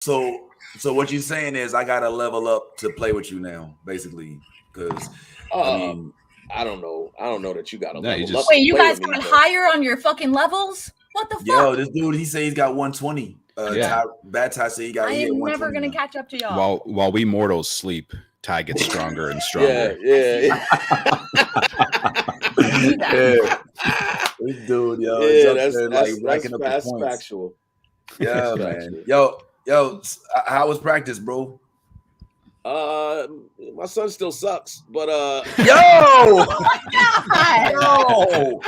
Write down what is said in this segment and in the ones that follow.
So what you're saying is I gotta level up to play with you now, basically, because I Uh, mean, I don't know. I don't know that you got to No, you level just- up. Wait, you Play guys with me, got but higher on your fucking levels? What the yo, fuck? this dude, he said he's got 120. Yeah. Bad Ty said he I hit am never 120 gonna now. catch up to y'all. while we mortals sleep, Ty gets stronger and yeah, stronger. yeah. See that. Yeah, this dude, yo, is up there like racking up the that's points. factual. Yeah, That's man. factual. Yo, how was practice, bro? My son still sucks, but Yo, God. yo,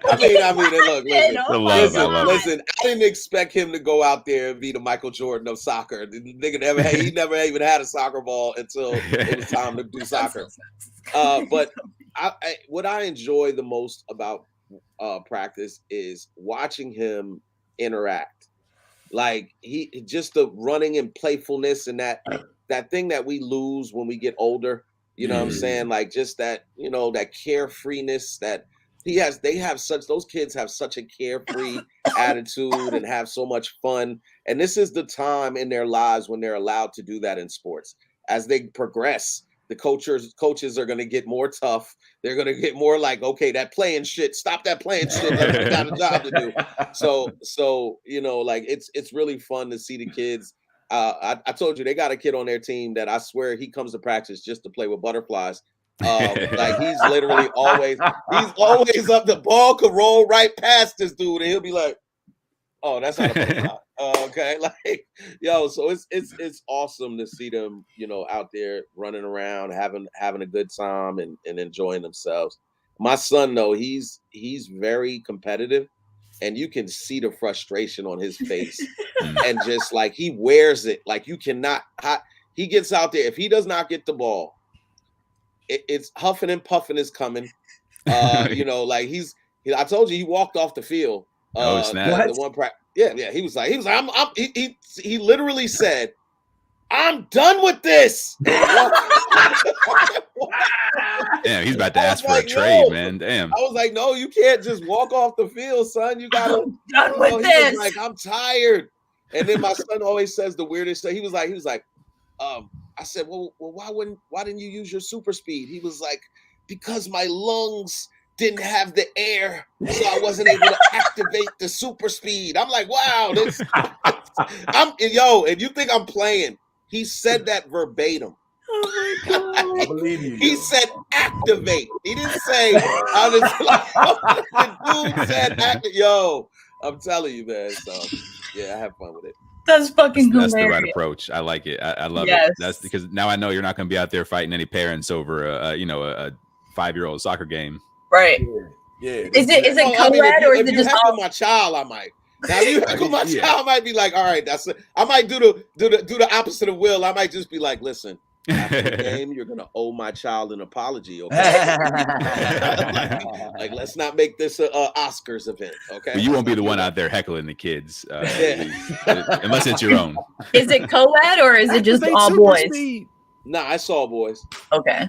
I mean, look, listen, Oh my listen, God. listen. I didn't expect him to go out there and be the Michael Jordan of soccer. The nigga he never even had a soccer ball until it was time to do soccer. But what I enjoy the most about practice is watching him interact. Like he just the running and playfulness and that thing that we lose when we get older. You know what I'm saying? Like just that, that carefreeness that those kids have such a carefree attitude and have so much fun. And this is the time in their lives when they're allowed to do that in sports. As they progress, the coaches are going to get more tough. They're going to get more like, okay, that playing shit, stop that playing shit. We got a job to do. So like it's really fun to see the kids. I told you they got a kid on their team that I swear he comes to practice just to play with butterflies. Like he's literally always up. The ball could roll right past this dude, and he'll be like, "Oh, that's not a butterfly." Okay, like so it's awesome to see them, out there running around, having a good time and enjoying themselves. My son, though, he's very competitive. And you can see the frustration on his face, and just like he wears it, like you cannot. He gets out there. If he does not get the ball, it's huffing and puffing is coming. Like I told you, he walked off the field. Snap! The one yeah. He was like, he literally said, "I'm done with this." Damn, he's about to ask for a trade, man. Damn. I was like, no, you can't just walk off the field, son. You gotta. Done with this. He was like, I'm tired. And then my son always says the weirdest thing. He was like, I said, well, why didn't you use your super speed? He was like, because my lungs didn't have the air, so I wasn't able to activate the super speed. I'm like, wow, and you think I'm playing? He said that verbatim. Oh my God. I believe you. He said activate. He didn't say the dude said activate. Yo, I'm telling you, man. So yeah, I have fun with it. That's fucking hilarious. That's the right approach. I like it. I love it. That's because now I know you're not going to be out there fighting any parents over a 5-year-old soccer game. Right. Yeah. Is it co-ed or is it just all my child? I might. Now you heckle my child, I might be like, all right, that's it. I might do the opposite of Will. I might just be like, listen, after the game, you're gonna owe my child an apology, okay? like, let's not make this a Oscars event, okay? Well, you won't be the one out there heckling the kids, unless it's your own. Is it co-ed or is it just all boys? Nah, I saw boys. Okay.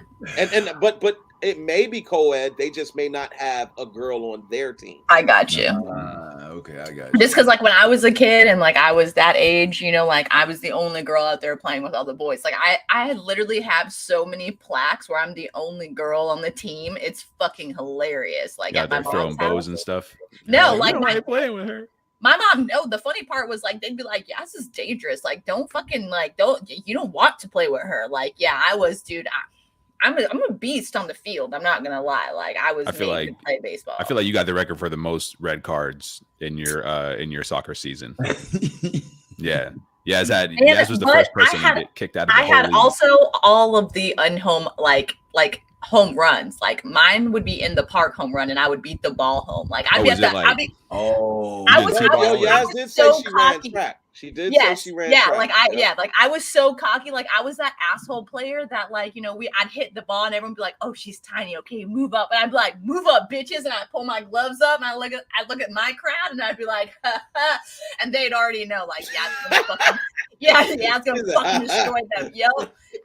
But it may be co-ed. They just may not have a girl on their team. I got you. Okay, I got you. Just because, like, when I was a kid and, like, I was that age, like, I was the only girl out there playing with all the boys. Like, I literally have so many plaques where I'm the only girl on the team. It's fucking hilarious. Like, they're throwing bows and stuff. No, like, playing with her. My mom, no, the funny part was, like, they'd be like, yeah, this is dangerous. Like, don't fucking, like, you don't want to play with her. Like, yeah, I was, dude, I'm a beast on the field. I'm not gonna lie. Like I was made to play baseball. I feel like you got the record for the most red cards in your soccer season. Yeah. Yaz was the first person to get kicked out of the whole league. Also all of the unhome like home runs. Like mine would be in the park home run, and I would beat the ball home. Like I'd be at that. Yaz did say she ran track. She did say she ran track. I was so cocky. Like I was that asshole player that I'd hit the ball and everyone would be like, "Oh, she's tiny. Okay, move up." And I'd be like, "Move up, bitches!" And I pull my gloves up and I look at my crowd and I'd be like, ha, ha. And they'd already know, like, it's gonna fucking destroy them. Yo,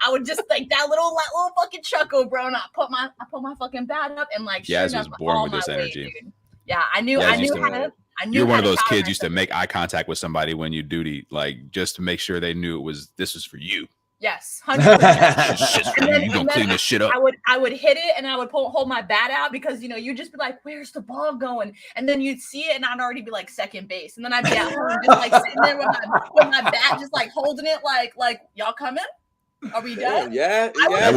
I would just like that little fucking chuckle, bro. And I put my fucking bat up and like. Yaz was born with this energy. Dude. Yeah, I knew how to. you're one of those kids used to make eye contact with somebody when you duty, like just to make sure they knew this was for you. Yes, 100%. You gonna clean this shit up. I would hit it and I would hold my bat out because you'd just be like, "Where's the ball going?" And then you'd see it and I'd already be like second base, and then I'd be at home just like sitting there with my bat, just like holding it, like y'all coming? Are we done? Yeah. You that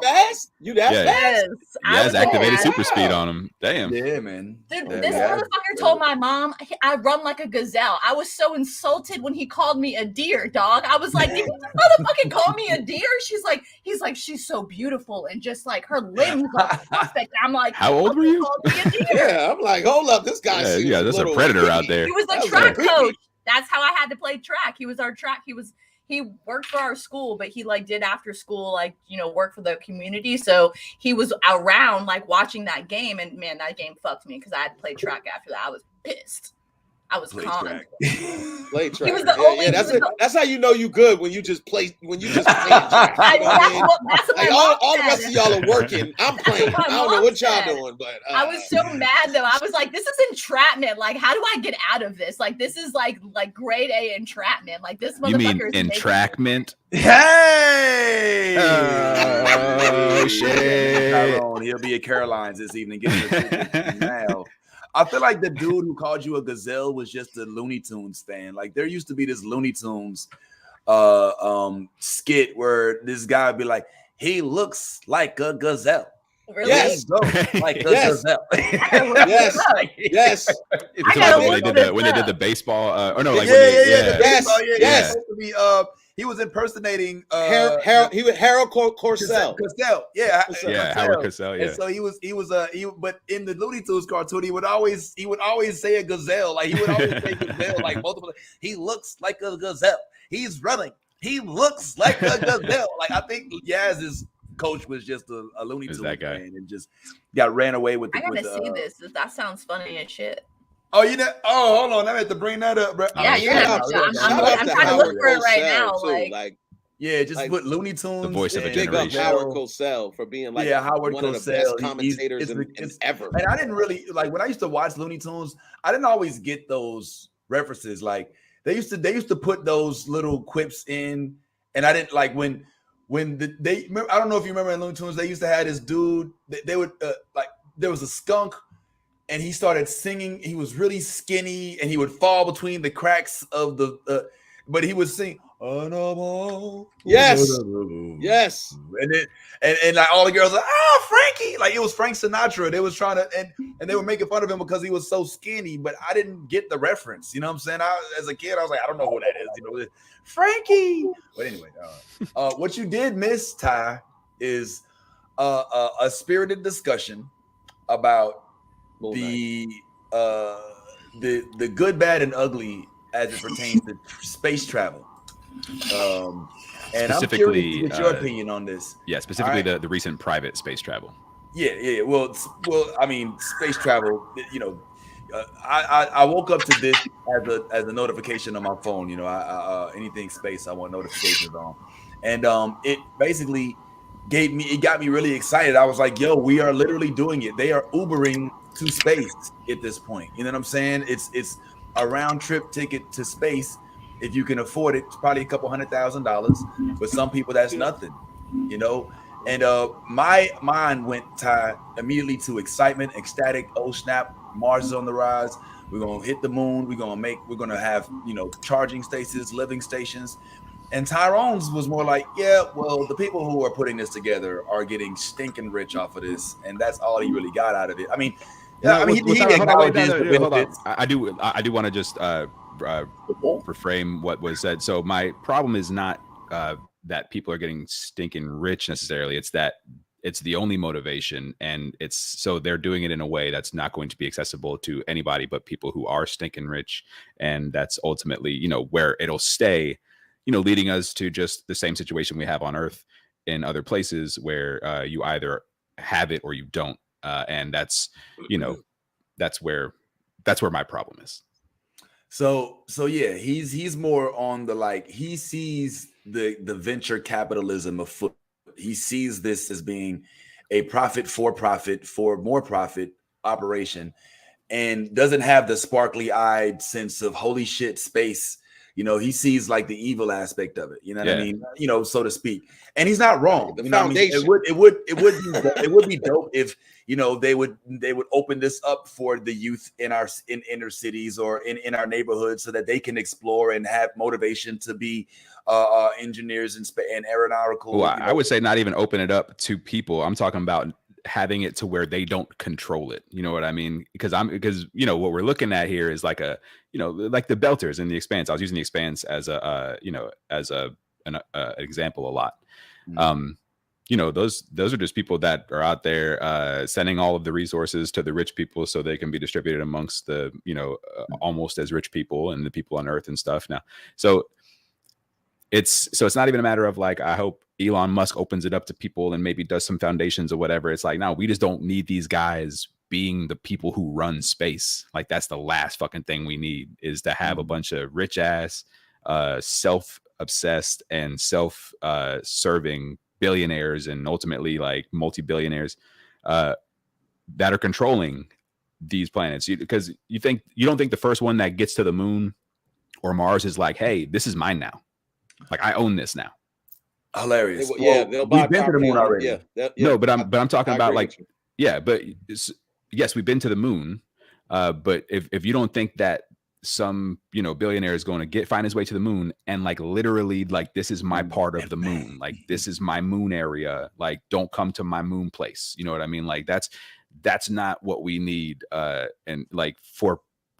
fast? You that fast? Yes, activated super speed on him. Damn. Yeah, man. Dude, this motherfucker told my mom I run like a gazelle. I was so insulted when he called me a deer, dog. I was like, did you motherfucking call me a deer? He's like, she's so beautiful and just like her limbs are perfect. I'm like, how old were you? Yeah, I'm like, hold up, this guy. Yeah, that's a predator out there. He was a track coach. That's how I had to play track. He was our track. He worked for our school, but he like did after school, work for the community. So he was around like watching that game, and man, that game fucked me because I had to play track after that. I was pissed. I was calm. Play track. He was the only. That's how you know you good when you just play track. You know what I mean? All the rest of y'all are working. I'm playing. I don't know what y'all doing, but I was so mad though. I was like, this is entrapment. Like, how do I get out of this? Like, this is like grade A entrapment. Like this motherfucker. You mean entrapment? Hey! Oh shit! He'll be at Caroline's this evening. Now. I feel like the dude who called you a gazelle was just a Looney Tunes fan. Like there used to be this Looney Tunes skit where this guy would be like, he looks like a gazelle. Really? Yes. Like a gazelle. Yes. When they did the baseball, yes. He was impersonating Harold Cosell. Yeah, Howard Cosell. Yeah. And so he was but in the Looney Tunes cartoon, he would always say a gazelle. Like he would always say gazelle like multiple. He looks like a gazelle. He's running. He looks like a gazelle. Like I think Yaz's coach was just a Looney Tunes fan and just got ran away with. I gotta see this. That sounds funny as shit. Oh, hold on. I had to bring that up, bro. Yeah, you're gonna I'm trying to look for it right now. Just put Looney Tunes. The voice of a generation. Big up Howard Cosell for being one of the best commentators ever. And I didn't really when I used to watch Looney Tunes, I didn't always get those references. Like they used to put those little quips in, and I didn't like when I don't know if you remember in Looney Tunes, they used to have this dude. They would there was a skunk. And he started singing. He was really skinny, and he would fall between the cracks of the. But he would sing. Yes. And like all the girls like, Frankie! Like it was Frank Sinatra. They was trying to and they were making fun of him because he was so skinny. But I didn't get the reference. You know what I'm saying? As a kid, I was like, I don't know who that is. Frankie. But anyway, what you did miss, Ty, is a spirited discussion about the good, bad, and ugly as it pertains to space travel. And I'm curious to get your opinion on this. Yeah, specifically the recent private space travel. Yeah. Well, I mean, space travel. I woke up to this as a notification on my phone. Anything space, I want notifications on, and it basically got me really excited. I was like, yo, we are literally doing it. They are Ubering to space at this point. You know what I'm saying? It's a round trip ticket to space. If you can afford it, it's probably a couple $100,000. But some people, that's nothing, And my mind went immediately to excitement, ecstatic. Oh snap! Mars is on the rise. We're gonna hit the moon. We're gonna have charging stations, living stations. And Tyrone's was more like, the people who are putting this together are getting stinking rich off of this, and that's all he really got out of it. I mean, he acknowledges the benefits. I do want to just reframe what was said. So my problem is not that people are getting stinking rich necessarily. It's that it's the only motivation, and so they're doing it in a way that's not going to be accessible to anybody but people who are stinking rich, and that's ultimately where it'll stay. Leading us to just the same situation we have on Earth in other places where you either have it or you don't. And that's where my problem is. So yeah, he's more on the he sees the venture capitalism afoot. He sees this as being a profit for more profit operation. and doesn't have the sparkly eyed sense of holy shit space. You know, he sees like the evil aspect of it. You know what I mean? You know, so to speak. And he's not wrong. The you know, foundation. What I mean, it would be dope if, you know, they would open this up for the youth in inner cities or in our neighborhoods, so that they can explore and have motivation to be engineers and aeronautical. Well, you know. I would say not even open it up to people. I'm talking about having it to where they don't control it. You know what I mean? Because you know, what we're looking at here is like a, you know, like the Belters in The Expanse. I was using The Expanse as a you know, as an example a lot. You know, those are just people that are out there sending all of the resources to the rich people so they can be distributed amongst the, you know, almost as rich people and the people on Earth and stuff. Now, so it's not even a matter of like, I hope Elon Musk opens it up to people and maybe does some foundations or whatever. It's like, no, we just don't need these guys being the people who run space. Like, that's the last fucking thing we need, is to have a bunch of rich ass, self-obsessed and self-serving billionaires and ultimately like multi-billionaires that are controlling these planets. Because you don't think the first one that gets to the moon or Mars is like, hey, this is mine now. Like, I own this now. Hilarious. They'll buy we've been to the moon already. No, but I'm talking about like, but yes, we've been to the moon. But if you don't think that some, you know, billionaire is going to find his way to the moon and like literally like, this is my part of the moon, like this is my moon area, like don't come to my moon place. You know what I mean? Like that's not what we need. And like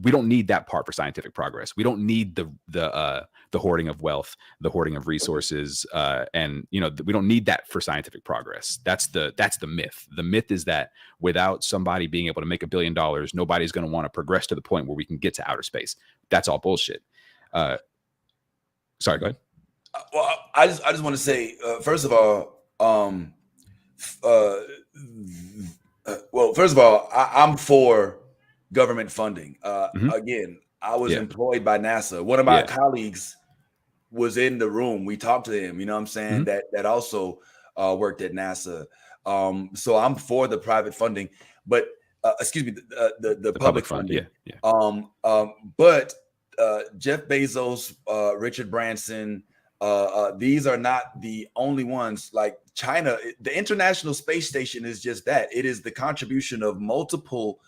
we don't need that part for scientific progress. We don't need the hoarding of wealth, the hoarding of resources, and you know, we don't need that for scientific progress. That's the myth. The myth is that without somebody being able to make $1 billion, nobody's going to want to progress to the point where we can get to outer space. That's all bullshit. Sorry, go ahead. Well, I just want to say, first of all, I'm for government funding. Again, I was employed by NASA. One of my colleagues was in the room. We talked to him, you know what I'm saying? That also worked at NASA. So I'm for the private funding, but excuse me, the public funding. But Jeff Bezos, Richard Branson, these are not the only ones. Like China, the International Space Station is just that. It is the contribution of multiple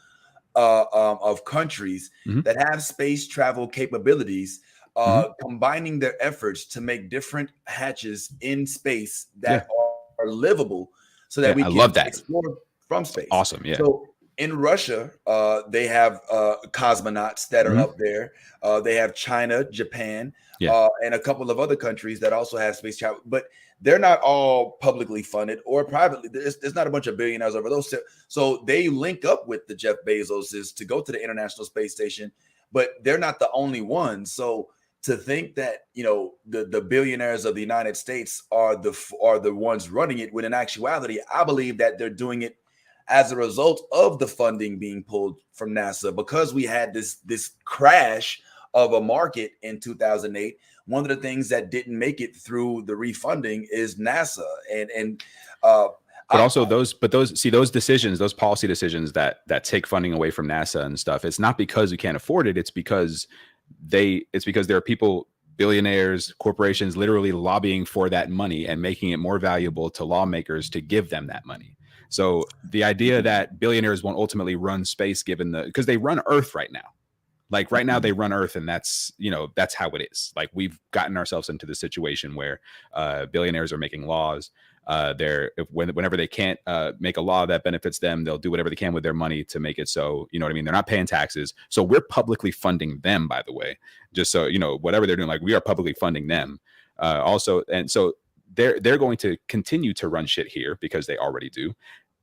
of countries that have space travel capabilities, combining their efforts to make different hatches in space that are livable, so that we can explore from space. Awesome. Yeah. So in Russia, they have cosmonauts that are up there. They have China, Japan, and a couple of other countries that also have space travel, but they're not all publicly funded or privately. There's not a bunch of billionaires over those. So they link up with the Jeff Bezoses to go to the International Space Station, but they're not the only ones. So to think that, you know, the billionaires of the United States are the ones running it, when in actuality, I believe that they're doing it as a result of the funding being pulled from NASA, because we had this crash of a market in 2008. One of the things that didn't make it through the refunding is NASA, but also those decisions, those policy decisions that take funding away from NASA and stuff. It's not because we can't afford it. It's because there are people, billionaires, corporations, literally lobbying for that money and making it more valuable to lawmakers to give them that money. So the idea that billionaires won't ultimately run space, because they run Earth right now. Like right now they run Earth, and that's how it is. Like, we've gotten ourselves into the situation where billionaires are making laws. Whenever they can't make a law that benefits them, they'll do whatever they can with their money to make it so, you know what I mean? They're not paying taxes. So we're publicly funding them, by the way, just so, you know, whatever they're doing, like, we are publicly funding them also. And so they're going to continue to run shit here because they already do.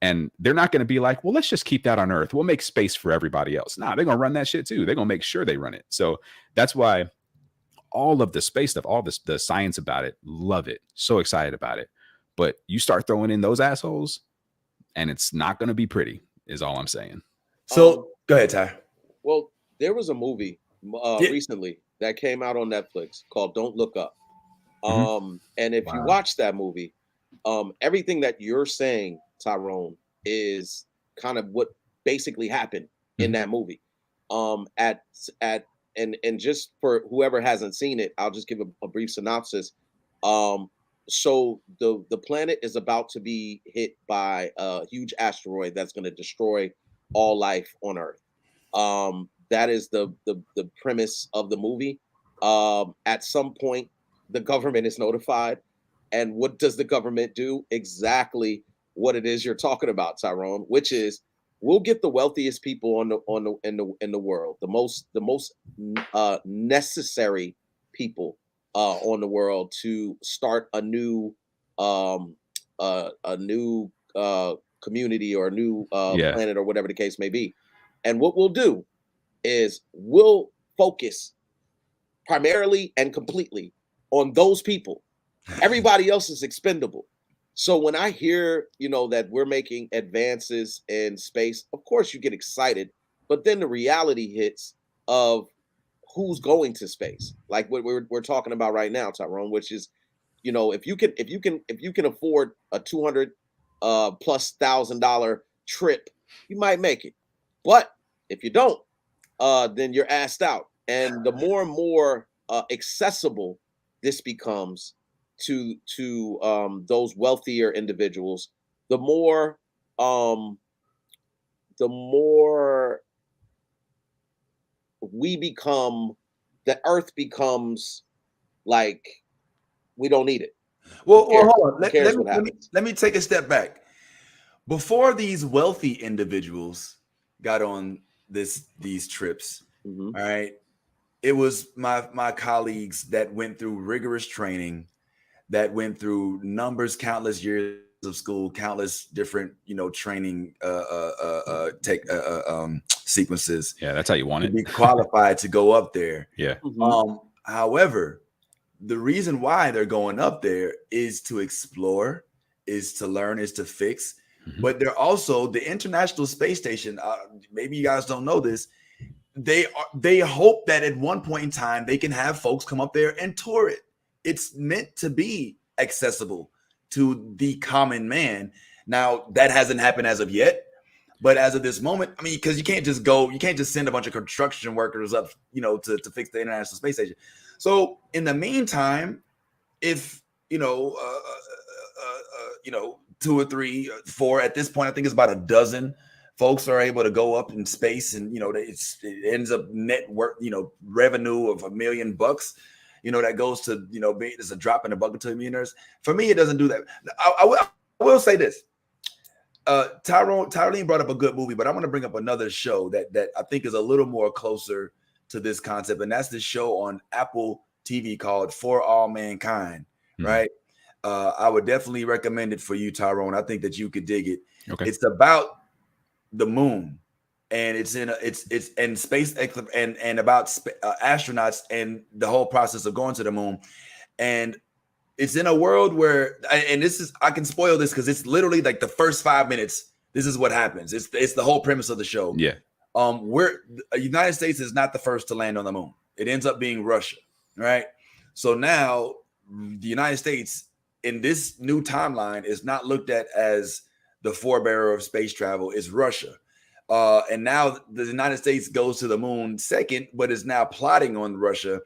And they're not going to be like, well, let's just keep that on Earth. We'll make space for everybody else. Nah, they're going to run that shit too. They're going to make sure they run it. So that's why all of the space stuff, all this, the science about it, love it. So excited about it. But you start throwing in those assholes and it's not going to be pretty, is all I'm saying. So go ahead, Ty. Well, there was a movie recently that came out on Netflix called Don't Look Up. And if you watch that movie, everything that you're saying, Tyrone, is kind of what basically happened in that movie. at and just for whoever hasn't seen it, I'll just give a brief synopsis. So the planet is about to be hit by a huge asteroid that's going to destroy all life on Earth. That is the premise of the movie. At some point, the government is notified, and what does the government do? Exactly what it is you're talking about, Tyrone, which is we'll get the wealthiest people in the world, the most necessary people on the world to start um a new community or a new Yeah. planet or whatever the case may be. And what we'll do is we'll focus primarily and completely on those people. Everybody else is expendable. So when I hear, that we're making advances in space, of course you get excited, but then the reality hits of who's going to space. Like what we're talking about right now, Tyrone, which is, if you can afford a 200 plus $1,000 trip, you might make it. But if you don't, then you're asked out. And the more and more accessible this becomes to those wealthier individuals, the more um, the more we become, the Earth becomes like we don't need it. Well, Who cares? hold on. Who cares what happens? Let me take a step back. Before these wealthy individuals got on these trips, Mhm. all right, it was my colleagues that went through rigorous training, that went through countless years of school, countless different training sequences. Yeah, that's how you want To it. be qualified to go up there. Yeah. Mhm. However, the reason why they're going up there is to explore, is to learn, is to fix. Mhm. But they're also the International Space Station. Maybe you guys don't know this. They hope that at one point in time they can have folks come up there and tour it. It's meant to be accessible to the common man. Now that hasn't happened as of yet. But as of this moment, I mean, because you can't just send a bunch of construction workers up, to fix the International Space Station. So in the meantime, if 2 or 3, 4 at this point, I think it's about a dozen folks are able to go up in space, and it ends up net worth, revenue of $1 million. That goes to it's a drop in the bucket to millionaires. For me, it doesn't do that. I will say this. Tyrone brought up a good movie, but I'm going to bring up another show that I think is a little more closer to this concept, and that's this show on Apple TV called For All Mankind. Right? I would definitely recommend it for you, Tyrone. I think that you could dig it. Okay. It's about the moon, and it's in space and about astronauts and the whole process of going to the moon, and it's in a world where, and I can spoil this because it's literally like the first 5 minutes. This is what happens. It's the whole premise of the show. Yeah. The United States is not the first to land on the moon. It ends up being Russia, right? So now the United States in this new timeline is not looked at as the forebearer of space travel. It's Russia. And now the United States goes to the moon second, but is now plotting on Russia.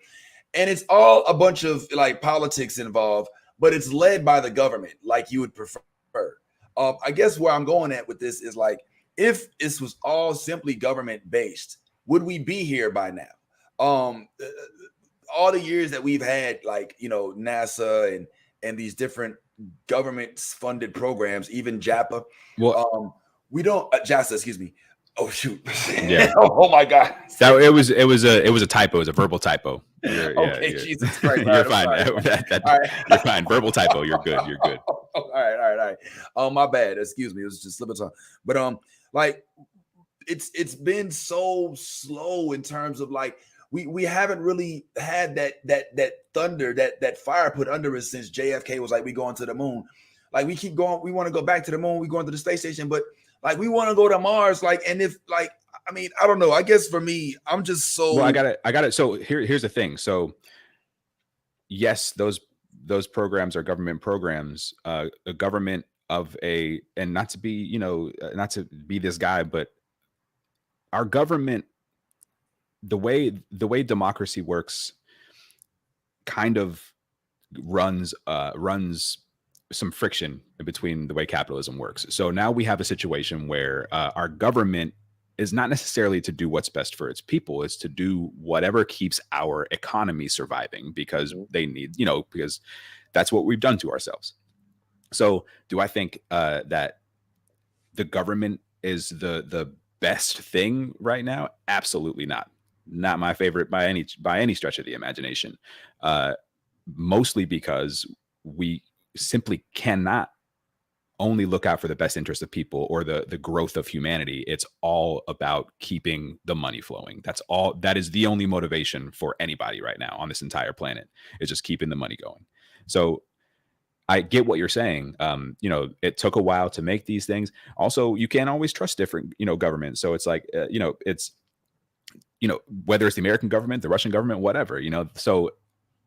And it's all a bunch of like politics involved, but it's led by the government, like you would prefer. I guess where I'm going at with this is like, if this was all simply government based, would we be here by now? All the years that we've had, like NASA and these different government funded programs, even JAPA. Well, we don't JASA, excuse me. Oh shoot! Yeah. Oh my God! It was a typo. It was a verbal typo. Okay, Jesus Christ! You're fine. All right. You're fine. Verbal typo. You're good. You're good. All right. My bad. Excuse me. It was just slipping tongue. But like it's been so slow in terms of like we haven't really had that thunder, that fire put under us since JFK was like, we going to the moon. Like we keep going. We want to go back to the moon. We going to the space station, but like we want to go to Mars. Like, and if like, I mean, I don't know. I guess for me, I'm just so. Well, I got it. So here's the thing. So yes, those programs are government programs. A government of and not to be, not to be this guy, but our government the way democracy works kind of runs some friction between the way capitalism works. So now we have a situation where our government is not necessarily to do what's best for its people. It's to do whatever keeps our economy surviving, because they need, because that's what we've done to ourselves. So do I think that the government is the best thing right now? Absolutely not. Not my favorite by any stretch of the imagination. Mostly because we simply cannot only look out for the best interest of people or the growth of humanity. It's all about keeping the money flowing. That is the only motivation for anybody right now on this entire planet, is just keeping the money going. So I get what you're saying. It took a while to make these things. Also, you can't always trust different, governments. So it's like, it's, whether it's the American government, the Russian government, whatever, so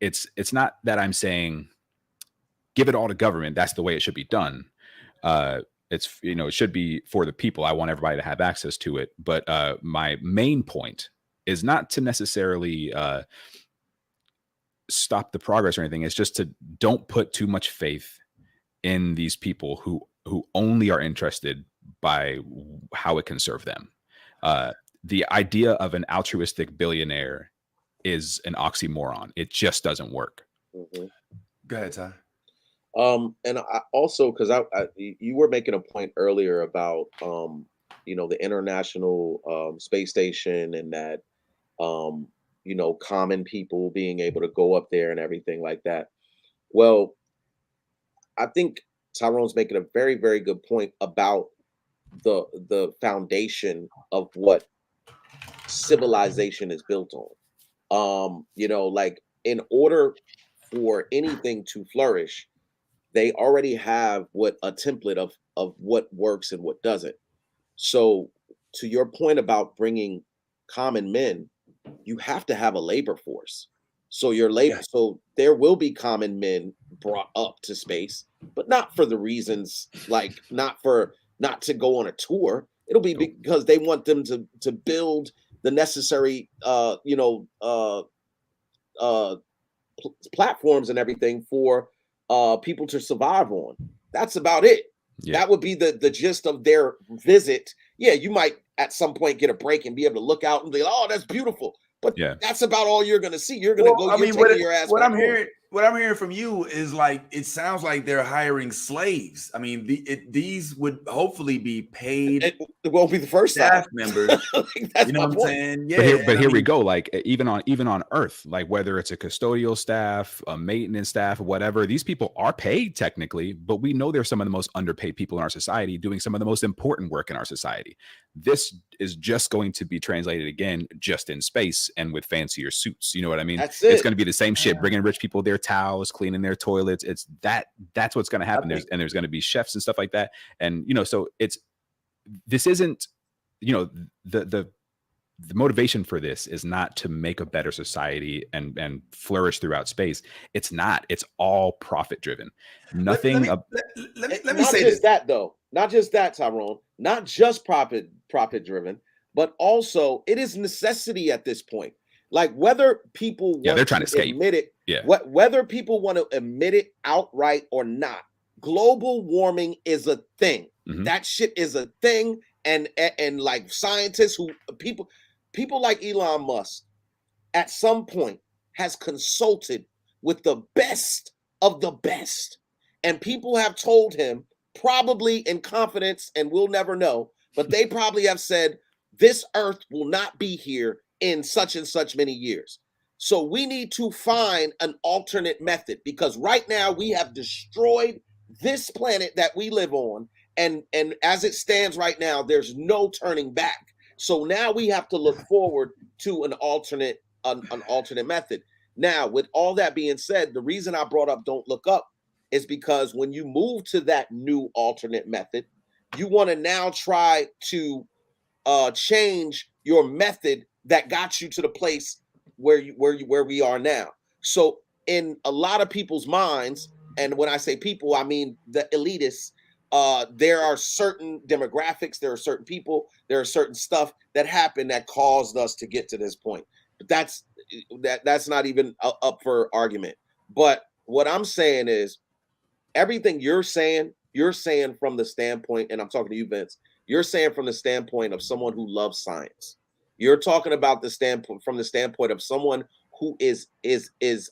it's not that I'm saying give it all to government. That's the way it should be done. It's, it should be for the people. I want everybody to have access to it. But my main point is not to necessarily stop the progress or anything. It's just to don't put too much faith in these people who only are interested by how it can serve them. The idea of an altruistic billionaire is an oxymoron. It just doesn't work. Mm-hmm. Go ahead, Ty. And I also, because you were making a point earlier about the International Space Station, and that common people being able to go up there and everything like that. Well, I think Tyrone's making a very, very good point about the foundation of what civilization is built on. Like, in order for anything to flourish, they already have a template of what works and what doesn't. So to your point about bringing common men, you have to have a labor force. So so there will be common men brought up to space, but not for the reasons, like not to go on a tour. It'll be because they want them to build the necessary platforms and everything for people to survive on. That's about it. Yeah. That would be the gist of their visit. Yeah, you might at some point get a break and be able to look out and be like, oh, that's beautiful. But that's about all you're going to see. You're going to go. I mean, what I'm hearing from you is like, it sounds like they're hiring slaves. I mean, these would hopefully be paid. It won't be the first staff members. That's you know what I'm saying? Yeah. But here we go. Like even on Earth, like whether it's a custodial staff, a maintenance staff, whatever, these people are paid technically, but we know they're some of the most underpaid people in our society doing some of the most important work in our society. This is just going to be translated again, just in space and with fancier suits. You know what I mean? It's going to be the same shit, bringing rich people their towels, cleaning their toilets. That's what's going to happen. There's going to be chefs and stuff like that. And, so this isn't, the motivation for this is not to make a better society and flourish throughout space. It's not. It's all profit driven. Nothing. Let me say this. Not just that, Tyrone. Not just profit driven, but also it is necessity at this point. Like whether people want they're trying to escape. Admit it, whether people want to admit it outright or not, global warming is a thing. Mm-hmm. That shit is a thing, and like scientists people like Elon Musk at some point has consulted with the best of the best, and people have told him, probably in confidence, and we'll never know, but they probably have said, this earth will not be here in such and such many years. So we need to find an alternate method, because right now we have destroyed this planet that we live on. And as it stands right now, there's no turning back. So now we have to look forward to an alternate method. Now, with all that being said, the reason I brought up Don't Look Up is because when you move to that new alternate method, you want to now try to change your method that got you to the place where we are now. So in a lot of people's minds, and when I say people, I mean the elitists, there are certain demographics, there are certain people, there are certain stuff that happened that caused us to get to this point. But that's not even up for argument. But what I'm saying is, everything you're saying from the standpoint, and I'm talking to you, Vince, you're saying from the standpoint of someone who loves science. You're talking about the standpoint from the standpoint of someone who is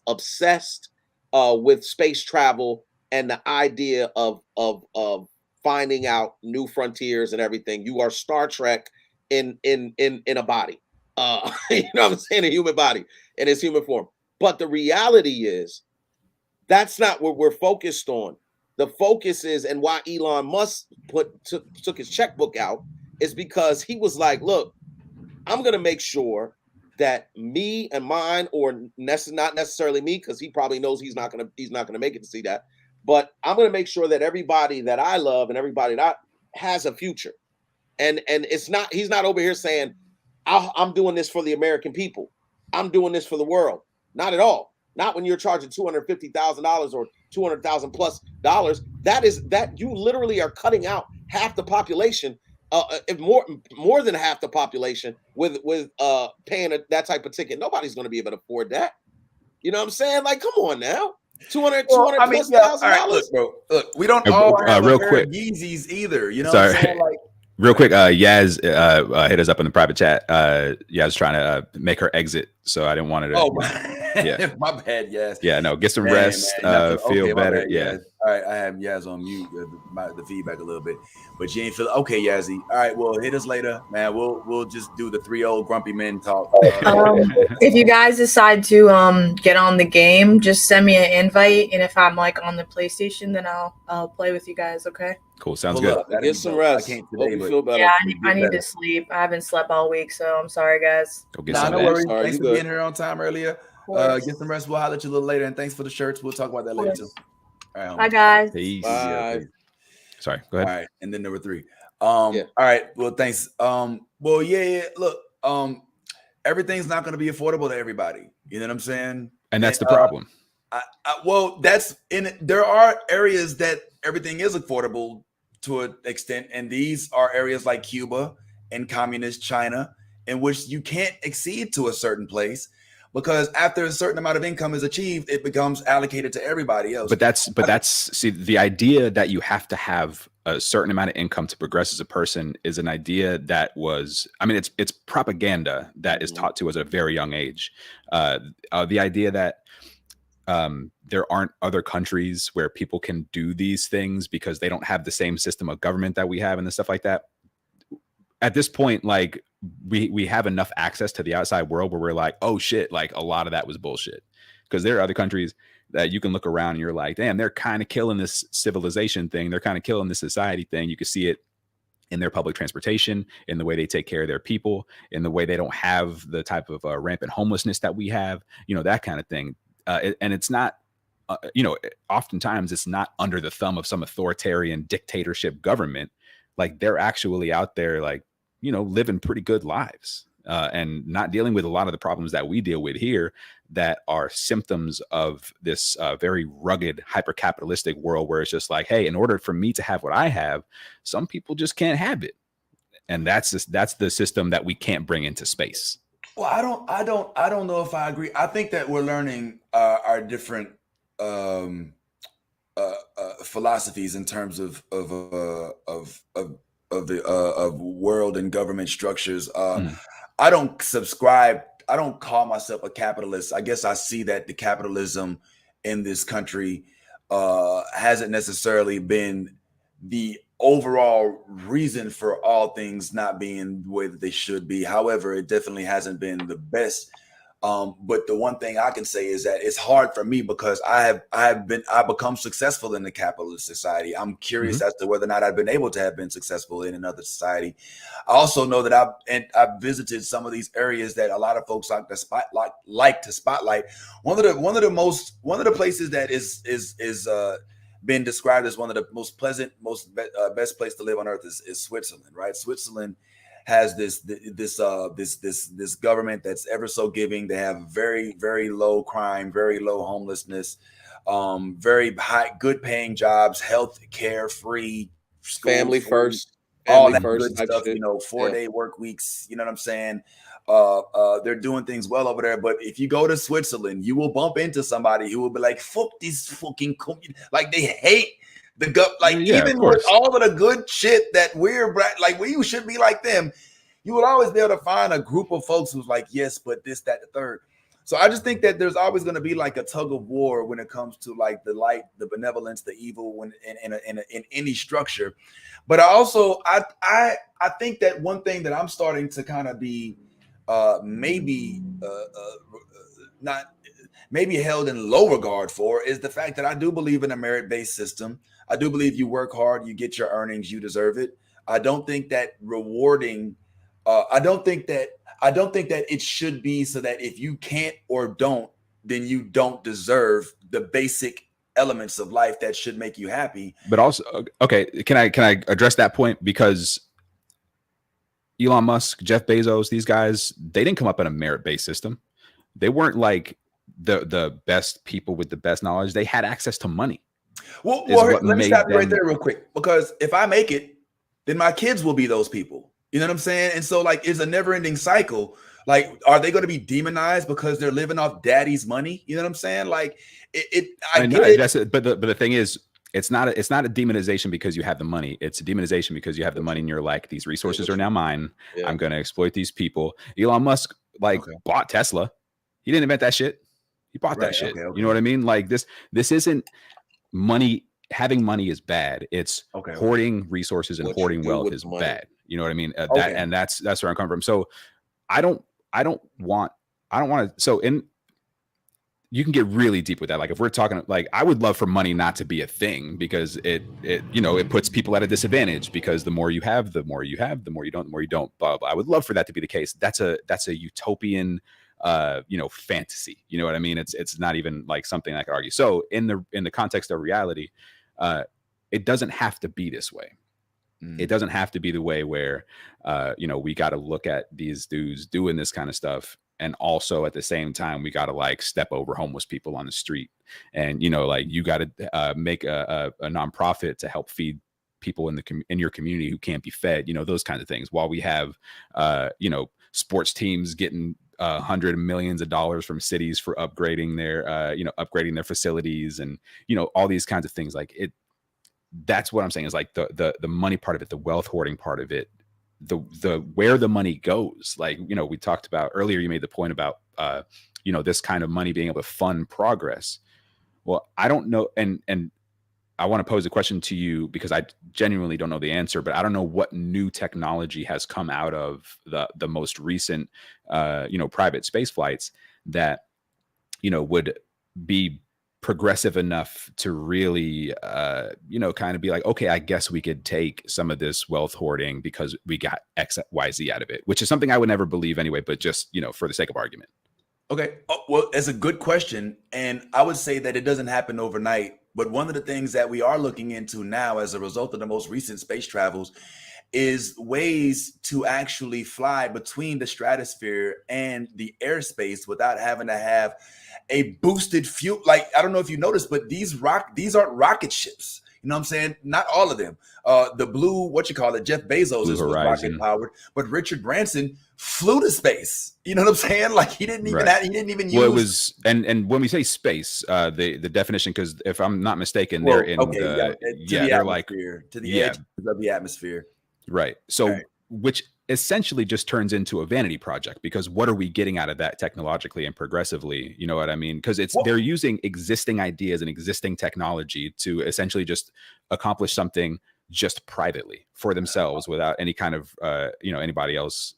obsessed with space travel and the idea of finding out new frontiers and everything. You are Star Trek in a body. You know what I'm saying? A human body in its human form. But the reality is, that's not what we're focused on. The focus is, and why Elon Musk took his checkbook out, is because he was like, look, I'm going to make sure that me and mine, or not necessarily me, because he probably knows he's not going to make it to see that, but I'm going to make sure that everybody that I love and everybody that has a future. And he's not over here saying, I'm doing this for the American people. I'm doing this for the world. Not at all. Not when you're charging $250,000 or $200,000 plus dollars. That you literally are cutting out half the population, if more than half the population with paying that type of ticket. Nobody's going to be able to afford that. You know what I'm saying? Like, come on now. $200 plus $1,000. Right, look, bro. Look, we don't all have real a pair quick of Yeezys either. You know Sorry. what I'm saying? Like, real quick, Yaz hit us up in the private chat. Yaz trying to make her exit, so I didn't want her to. oh, yeah, my bad, Yaz. Yeah, no, get some rest, feel better. Bad, yeah. Yaz. All right, I have Yaz on mute, the feedback a little bit, but you ain't feel okay, Yazzie. All right, well, hit us later, man. We'll just do the 3 old grumpy men talk. If you guys decide to get on the game, just send me an invite, and if I'm like on the PlayStation, then I'll play with you guys. Okay. Cool. Sounds good. Get some rest. I can't today, hope you feel better. Yeah, I need to sleep. I haven't slept all week, so I'm sorry, guys. Go get some no worries. Sorry, thanks for being here on time earlier. Get some rest. We'll holler at you a little later, and thanks for the shirts. We'll talk about that later too. All right, bye, guys. Peace. Bye. Peace. Sorry, go ahead. All right, and then number 3. All right. Well, thanks. Well, yeah. Look, everything's not going to be affordable to everybody. You know what I'm saying? And that's the problem. Well, that's in it. There are areas that everything is affordable to an extent, and these are areas like Cuba and communist China, in which you can't exceed to a certain place, because after a certain amount of income is achieved, it becomes allocated to everybody else. But that's see, the idea that you have to have a certain amount of income to progress as a person is an idea that was, I mean, it's propaganda that is taught to us at a very young age. The idea that there aren't other countries where people can do these things because they don't have the same system of government that we have and the stuff like that. At this point, like we have enough access to the outside world where we're like, oh shit, like a lot of that was bullshit. Because there are other countries that you can look around and you're like, damn, they're kind of killing this civilization thing. They're kind of killing this society thing. You can see it in their public transportation, in the way they take care of their people, in the way they don't have the type of rampant homelessness that we have, you know, that kind of thing. And it's not, oftentimes it's not under the thumb of some authoritarian dictatorship government. Like they're actually out there, like, living pretty good lives and not dealing with a lot of the problems that we deal with here that are symptoms of this very rugged, hyper-capitalistic world where it's just like, hey, in order for me to have what I have, some people just can't have it. And that's the system that we can't bring into space. Well, I don't know if I agree. I think that we're learning our different philosophies in terms of world and government structures. I don't call myself a capitalist. I guess I see that the capitalism in this country hasn't necessarily been the overall reason for all things not being the way that they should be. However, it definitely hasn't been the best. But the one thing I can say is that it's hard for me because I've become successful in the capitalist society. I'm curious as to whether or not I've been able to have been successful in another society. I also know that I've visited some of these areas that a lot of folks like to spotlight. One of the places that is been described as one of the most pleasant, best place to live on earth is Switzerland, right? Switzerland has this government that's ever so giving. They have very, very low crime, very low homelessness, very high, good paying jobs, health care free, family food, first, all family that first good type stuff, shit. 4-day work weeks, you know what I'm saying? They're doing things well over there. But if you go to Switzerland, you will bump into somebody who will be like, fuck this fucking like they hate the like Yeah, of even with course. all of the good shit that we're like we should be like them, you will always be able to find a group of folks who's like, yes, but this, that, the third. So I just think that there's always going to be like a tug of war when it comes to like the light, the benevolence, the evil, when in any structure. But I think that one thing that I'm starting to kind of be maybe not maybe held in low regard for is the fact that I do believe in a merit-based system. I do believe you work hard, you get your earnings, you deserve it. I don't think that rewarding. I don't think that it should be so that if you can't or don't, then you don't deserve the basic elements of life that should make you happy. But also, okay, can I address that point? Because Elon Musk, Jeff Bezos, these guys, they didn't come up in a merit-based system. They weren't like the best people with the best knowledge. They had access to money. Well, What let me made stop you right them there real quick, because if I make it, then my kids will be those people. You know what I'm saying? And so, like, it's a never-ending cycle. Like, are they going to be demonized because they're living off daddy's money? You know what I'm saying? Like, I know, get it. that's it. But the thing is, it's not a demonization because you have the money. It's a demonization because you have the money and you're like, these resources are now mine. Yeah. I'm going to exploit these people. Elon Musk bought Tesla. He didn't invent that shit. He bought that shit. Okay. You know what I mean? Like this isn't money. Having money is bad. It's hoarding resources and hoarding wealth is bad. You know what I mean? That's where I'm coming from. So I don't want to. So you can get really deep with that. Like if we're talking, like I would love for money not to be a thing because it puts people at a disadvantage because the more you have, the more you have, the more you don't, blah, blah. I would love for that to be the case. That's a utopian, fantasy. You know what I mean? It's not even like something I could argue. So in the context of reality, it doesn't have to be this way. It doesn't have to be the way where, we got to look at these dudes doing this kind of stuff. And also at the same time, we got to like step over homeless people on the street. And, like you got to make a nonprofit to help feed people in your community who can't be fed, those kinds of things. While we have, sports teams getting hundreds of millions of dollars from cities for upgrading their facilities and, all these kinds of things like it. That's what I'm saying is like the money part of it, the wealth hoarding part of it, the where the money goes. Like, we talked about earlier, you made the point about, this kind of money being able to fund progress. Well, I don't know. And I want to pose a question to you because I genuinely don't know the answer, but I don't know what new technology has come out of the most recent, private space flights that, would be progressive enough to really, kind of be like, okay, I guess we could take some of this wealth hoarding because we got X, Y, Z out of it, which is something I would never believe anyway, but just, for the sake of argument. Okay. Well, it's a good question. And I would say that it doesn't happen overnight. But one of the things that we are looking into now as a result of the most recent space travels is ways to actually fly between the stratosphere and the airspace without having to have a boosted fuel. Like, I don't know if you noticed, but these aren't rocket ships. You know what I'm saying? Not all of them. The blue, Jeff Bezos is rocket powered, but Richard Branson flew to space. You know what I'm saying? Like he didn't even use. Well, it was, and when we say space, the definition, because if I'm not mistaken, they're in the they're like to the edge of the atmosphere. Right. So, which essentially just turns into a vanity project because what are we getting out of that technologically and progressively? You know what I mean? Because they're using existing ideas and existing technology to essentially just accomplish something just privately for themselves without any kind of, anybody else.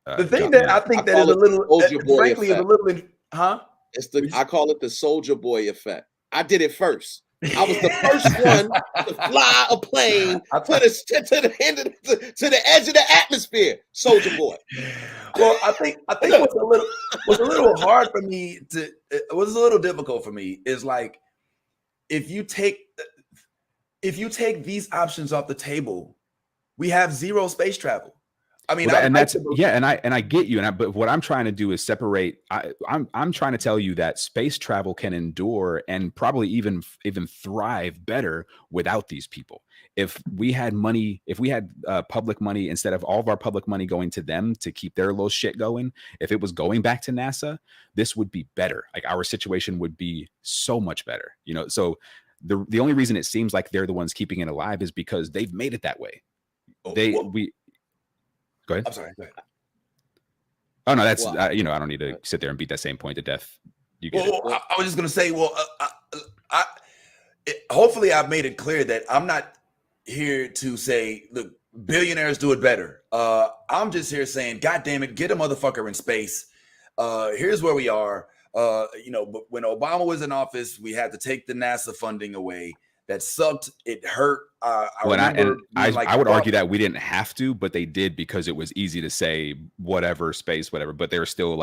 The thing that I think that is a little, frankly, is a little, I call it the Soldier Boy effect. I did it first. I was the first one to fly a plane to the edge of the atmosphere. Soldier Boy. Well, I think what's a little hard for me it was a little difficult for me is like if you take these options off the table, we have zero space travel. I mean, Well, and like that's and I get you, but what I'm trying to do is separate. I'm trying to tell you that space travel can endure and probably even thrive better without these people. If we had money, if we had public money instead of all of our public money going to them to keep their little shit going, if it was going back to NASA, this would be better. Like our situation would be so much better. So the only reason it seems like they're the ones keeping it alive is because they've made it that way. Go ahead. I'm sorry. Go ahead. Oh no, that's I don't need to sit there and beat that same point to death. You get it. I was just gonna say, hopefully I've made it clear that I'm not here to say, look, billionaires do it better. I'm just here saying, God damn it, get a motherfucker in space. Here's where we are. But when Obama was in office, we had to take the NASA funding away. That sucked. It hurt. I would argue that we didn't have to, but they did because it was easy to say whatever space, whatever. But they're still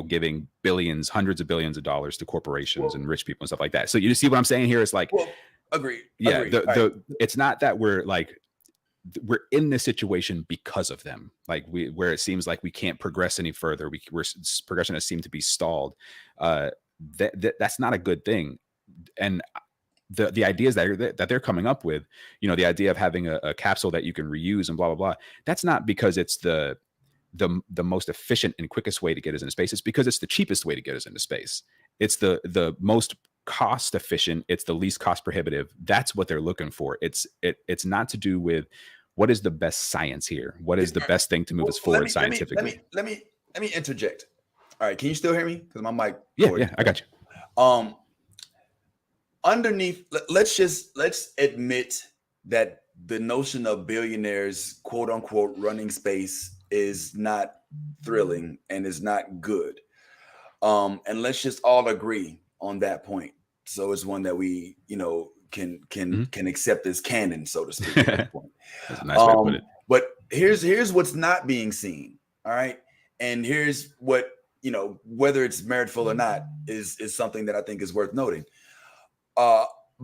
giving billions, hundreds of billions of dollars to corporations and rich people and stuff like that. So you see what I'm saying here? It's like, agree. Yeah, it's not that we're in this situation because of them. Where it seems like we can't progress any further. Progression has seemed to be stalled. That's not a good thing. And the ideas that they're coming up with, the idea of having a capsule that you can reuse and blah, blah, blah. That's not because it's the most efficient and quickest way to get us into space. It's because it's the cheapest way to get us into space. It's the most cost efficient. It's the least cost prohibitive. That's what they're looking for. It's not to do with what is the best science here. What is the best thing to move us forward scientifically? Let me interject. All right. Can you still hear me? Because my mic. Yeah, I got you. Underneath, let's admit that the notion of billionaires, quote unquote, running space is not thrilling and is not good. And let's just all agree on that point. So it's one that we, can accept as canon, so to speak. At that point. That's a nice way to put it. But here's what's not being seen. All right. And here's what, whether it's meritful or not is something that I think is worth noting.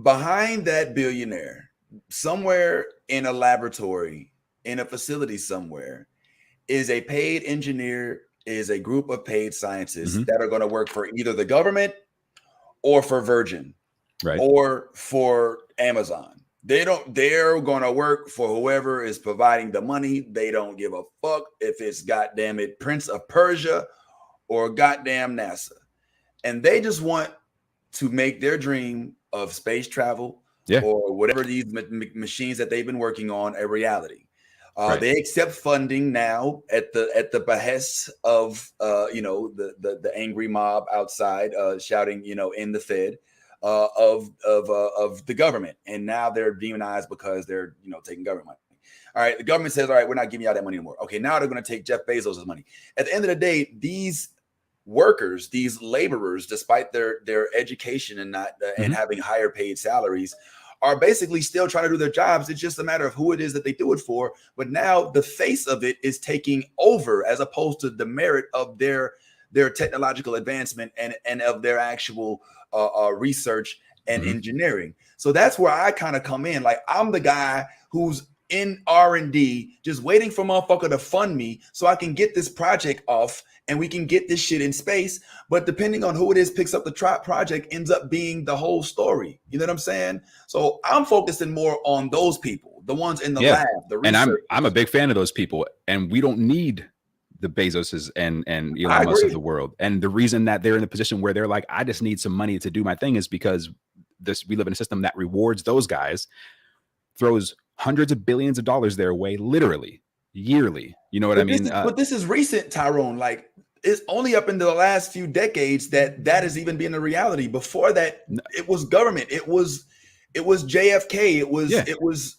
Behind that billionaire, somewhere in a laboratory, in a facility somewhere, is a paid engineer, is a group of paid scientists that are going to work for either the government or for Virgin, right, or for Amazon. They're going to work for whoever is providing the money. They don't give a fuck if it's goddamn it Prince of Persia or goddamn NASA. And they just want to make their dream of space travel or whatever these machines that they've been working on a reality. Right. They accept funding now at the behest of the angry mob outside shouting in the Fed of the government, and now they're demonized because they're taking government money. All right, the government says, all right, we're not giving you all that money anymore. Okay, now they're going to take Jeff Bezos' money. At the end of the day, these workers, these laborers, despite their education and not and having higher paid salaries, are basically still trying to do their jobs. It's just a matter of who it is that they do it for. But now the face of it is taking over, as opposed to the merit of their technological advancement and of their actual research and engineering. So that's where I kind of come in. Like, I'm the guy who's in R&D, just waiting for motherfucker to fund me so I can get this project off and we can get this shit in space. But depending on who it is picks up the project, ends up being the whole story. You know what I'm saying? So I'm focusing more on those people, the ones in the lab, the research. And I'm a big fan of those people, and we don't need the Bezoses and Elon Musk of the world. And the reason that they're in the position where they're like, I just need some money to do my thing, is because we live in a system that rewards those guys, throws hundreds of billions of dollars their way, literally yearly. You know what I mean? But this is recent, Tyrone. Like, it's only up into the last few decades that has even been a reality. Before that, it was government. It was JFK. It was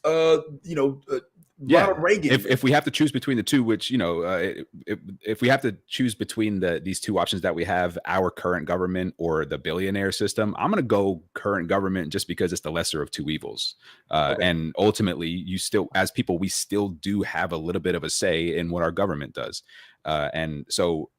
Ronald Reagan. If we have to choose between the two, which if we have to choose between these two options that we have, our current government or the billionaire system, I'm going to go current government just because it's the lesser of two evils. And ultimately, you still, as people, we still do have a little bit of a say in what our government does. And so,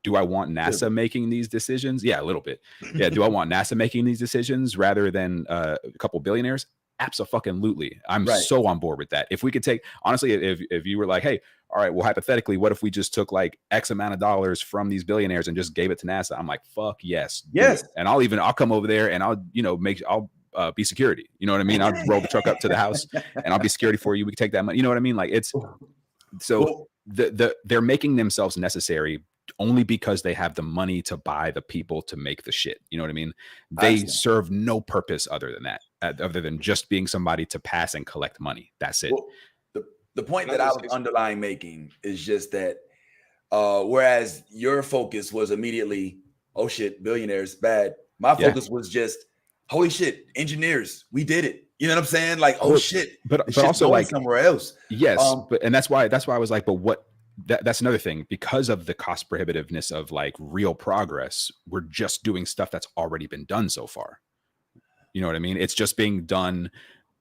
do I want NASA making these decisions? Yeah, a little bit. Yeah. Do I want NASA making these decisions rather than a couple billionaires? Absolutely. I'm Right. so on board with that. If we could take, honestly, if you were like, hey, all right, well, hypothetically, what if we just took like X amount of dollars from these billionaires and just gave it to NASA? I'm like, fuck yes. do Yes. it. And I'll come over there and I'll, I'll be security. You know what I mean? I'll roll the truck up to the house and I'll be security for you. We can take that money. You know what I mean? Like it's, so they're making themselves necessary only because they have the money to buy the people to make the shit. You know what I mean? They serve no purpose other than that, other than just being somebody to pass and collect money. That's it. Well, the point that I was underlying making is just that whereas your focus was immediately, oh shit, billionaires, bad. My focus was just, holy shit, engineers, we did it. You know what I'm saying? Like, oh shit, but also like somewhere else. Yes, and that's why I was like, but what? That's another thing, because of the cost prohibitiveness of like real progress. We're just doing stuff that's already been done so far. You know what I mean? It's just being done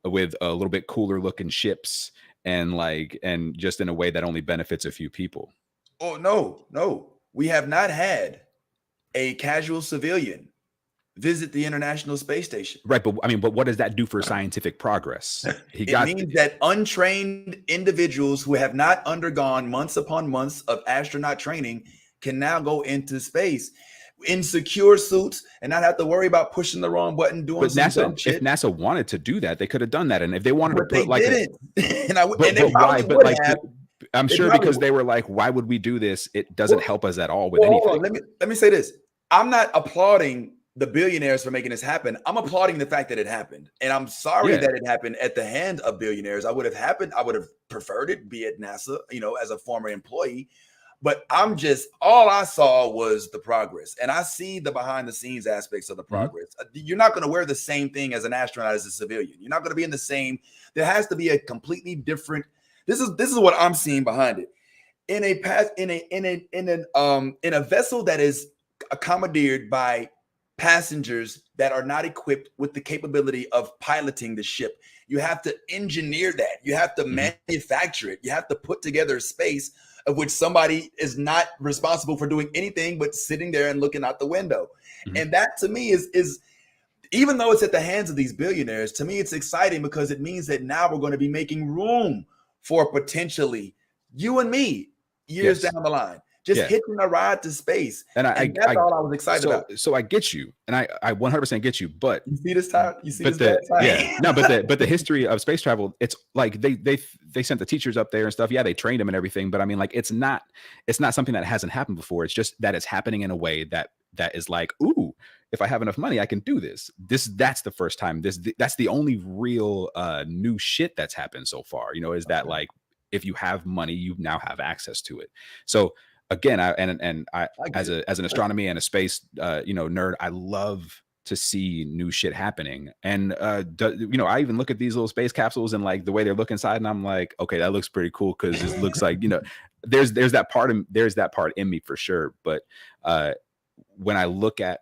with a little bit cooler looking ships and just in a way that only benefits a few people. Oh no, we have not had a casual civilian visit the International Space Station. Right, but I mean, but what does that do for scientific progress? It means that untrained individuals who have not undergone months upon months of astronaut training can now go into space in secure suits and not have to worry about pushing the wrong button, doing but some dumb shit. If NASA wanted to do that, they could have done that. And if they wanted to put like didn't. I'm sure because they were like, why would we do this? It doesn't help us at all with anything. Let me say this. I'm not applauding the billionaires for making this happen. I'm applauding the fact that it happened. And I'm sorry that it happened at the hand of billionaires. I would have preferred it be at NASA, as a former employee. But all I saw was the progress. And I see the behind the scenes aspects of the progress. You're not going to wear the same thing as an astronaut as a civilian. You're not going to be in the same. There has to be a completely different. This is what I'm seeing behind it. In a vessel that is commandeered by passengers that are not equipped with the capability of piloting the ship. You have to engineer that. You have to manufacture it. You have to put together a space of which somebody is not responsible for doing anything but sitting there and looking out the window. And that to me is even though it's at the hands of these billionaires, to me it's exciting because it means that now we're going to be making room for potentially you and me years down the line. Just hitting a ride to space. And that's all I was excited about. So I get you. And I 100% get you. But you see this time? You see this time? Yeah. No, but the history of space travel, it's like they sent the teachers up there and stuff. Yeah, they trained them and everything. But I mean, like it's not something that hasn't happened before. It's just that it's happening in a way that is like, ooh, if I have enough money, I can do this. That's the first time. That's the only real new shit that's happened so far. Is that like if you have money, you now have access to it. So again, I as an astronomy and a space nerd, I love to see new shit happening. And I even look at these little space capsules and like the way they're looking inside, and I'm like, okay, that looks pretty cool because it looks like there's that part in me for sure. But when I look at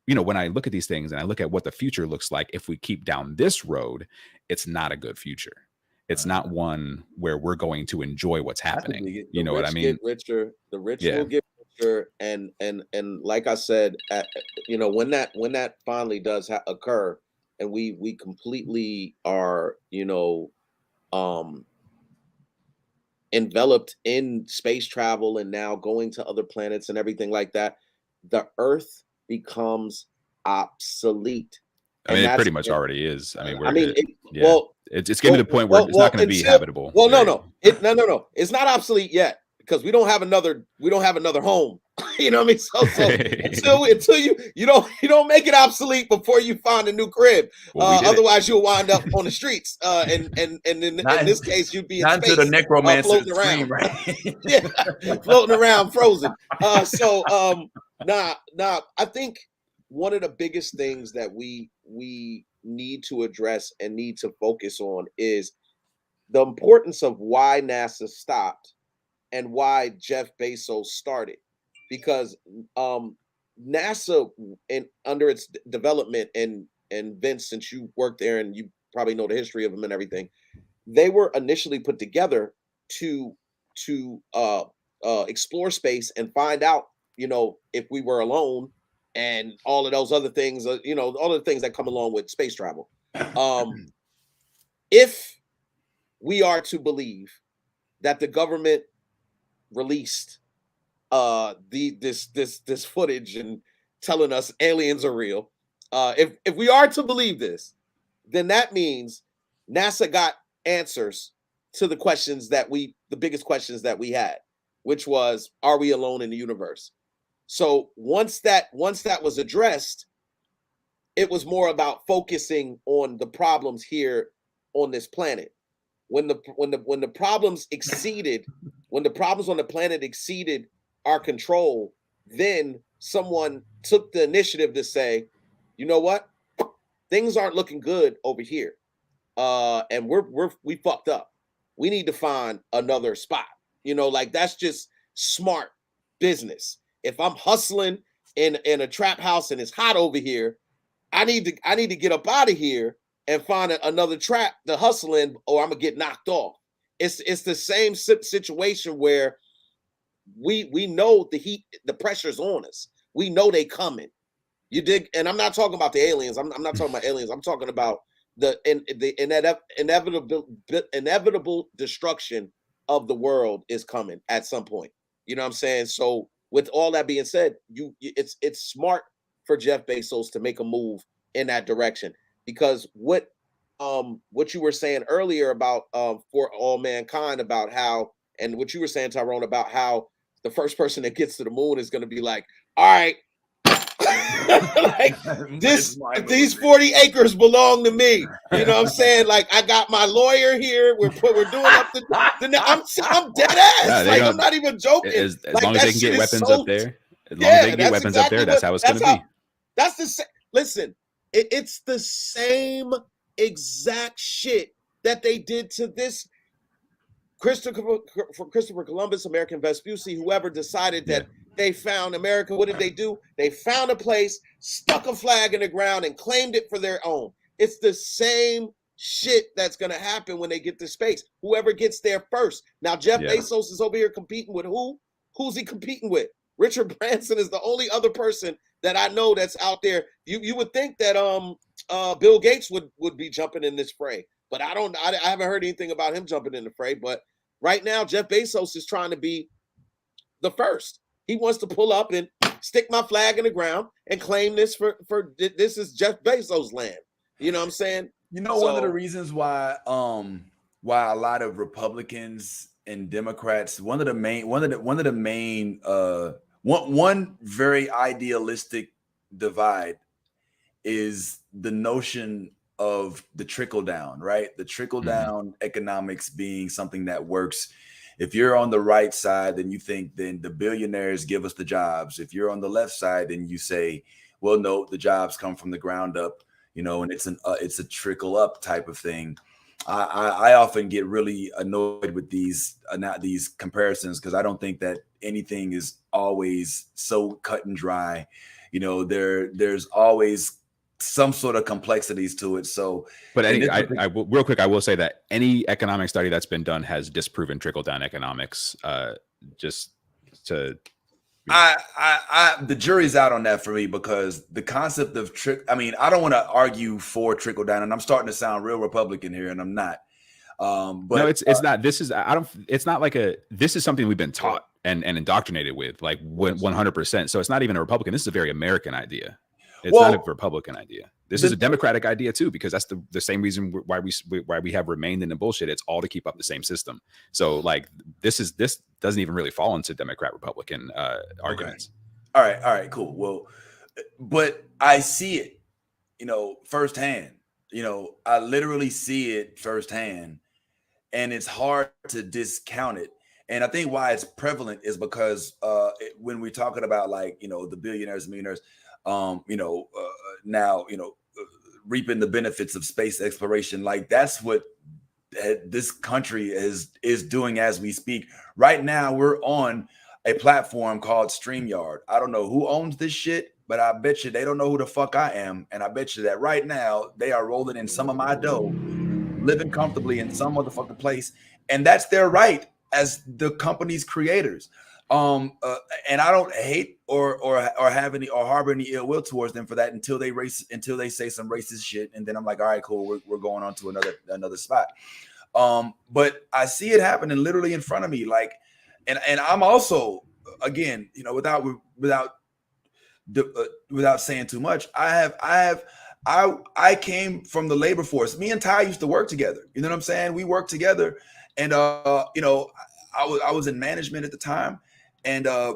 these things and I look at what the future looks like, if we keep down this road, it's not a good future. It's not one where we're going to enjoy what's happening. You know what I mean? Get richer, the rich will get richer, and like I said, when that finally does occur, and we completely are enveloped in space travel and now going to other planets and everything like that, the Earth becomes obsolete. I mean, it pretty much already is. I mean, it's getting to the point where it's not going to be habitable. Well, no, it's not obsolete yet because we don't have another home. You know what I mean? So until you don't make it obsolete before you find a new crib. Otherwise, you'll wind up on the streets. And in this case, you'd be in space, the necromancer floating around, right? Floating around, frozen. I think one of the biggest things that we need to address and need to focus on is the importance of why NASA stopped and why Jeff Bezos started. Because NASA, under its development, and Vince, since you worked there and you probably know the history of them and everything, they were initially put together to explore space and find out, if we were alone and all of those other things, all of the things that come along with space travel. if we are to believe that the government released this footage and telling us aliens are real, if we are to believe this, then that means NASA got answers to the biggest questions that we had, which was, are we alone in the universe? So once that was addressed, it was more about focusing on the problems here on this planet. When the problems when the problems on the planet exceeded our control, then someone took the initiative to say, you know what, things aren't looking good over here, and we fucked up. We need to find another spot. Like, that's just smart business. If I'm hustling in a trap house and it's hot over here, I need to get up out of here and find another trap to hustle in, or I'm gonna get knocked off. It's the same situation where we know the heat, the pressure's on us. We know they coming. You dig? And I'm not talking about the aliens. I'm not talking about aliens. I'm talking about the inevitable destruction of the world is coming at some point. You know what I'm saying? So with all that being said, it's smart for Jeff Bezos to make a move in that direction, because what you were saying earlier about for all mankind, about how, and what you were saying, Tyrone, about how the first person that gets to the moon is going to be like, all right, like these 40 acres belong to me. You know what I'm saying? Like, I got my lawyer here. We're doing up the I'm dead ass. Yeah, like, I'm not even joking. As like, long as they can get weapons up there. As long as they can get weapons up there, that's how it's going to be. That's the same. Listen, it's the same exact shit that they did to this Christopher Columbus, American Vespucci, whoever decided that they found America. What did they do? They found a place, stuck a flag in the ground, and claimed it for their own. It's the same shit that's going to happen when they get to space. Whoever gets there first. Now, Jeff Bezos is over here competing with who? Who's he competing with? Richard Branson is the only other person that I know that's out there. You would think that Bill Gates would be jumping in this fray, but I haven't heard anything about him jumping in the fray. But right now, Jeff Bezos is trying to be the first. He wants to pull up and stick my flag in the ground and claim this for this is Jeff Bezos' land. You know what I'm saying? One of the reasons why a lot of Republicans and Democrats, one very idealistic divide is the notion of the trickle down, right? The trickle down economics being something that works. If you're on the right side, then you think then the billionaires give us the jobs. If you're on the left side, then you say, well, no, the jobs come from the ground up, and it's a trickle up type of thing. I often get really annoyed with these comparisons, because I don't think that anything is always so cut and dry. There's always some sort of complexities to it. So, but real quick, I will say that any economic study that's been done has disproven trickle down economics. Just to, the jury's out on that for me, because the concept of I don't want to argue for trickle down, and I'm starting to sound real Republican here, and I'm not. But no, it's not. This is It's not like this is something we've been taught and indoctrinated with, like 100%. So it's not even a Republican. This is a very American idea. It's not a Republican idea. This is a Democratic idea too, because that's the same reason why we have remained in the bullshit. It's all to keep up the same system. So like this doesn't even really fall into Democrat Republican arguments. All right, cool. Well, but I see it, firsthand. I literally see it firsthand, and it's hard to discount it. And I think why it's prevalent is because when we're talking about the billionaires, millionaires, now reaping the benefits of space exploration, like that's what this country is doing as we speak. Right now, we're on a platform called StreamYard. I don't know who owns this shit, but I bet you they don't know who the fuck I am, and I bet you that right now they are rolling in some of my dough, living comfortably in some motherfucking place, and that's their right as the company's creators. And I don't hate or have any or harbor any ill will towards them for that until they say some racist shit, and then I'm like, all right, cool, we're going on to another spot. But I see it happening literally in front of me, like, and I'm also, again, without saying too much, I came from the labor force. Me and Ty used to work together. You know what I'm saying? We worked together, and I was in management at the time, and I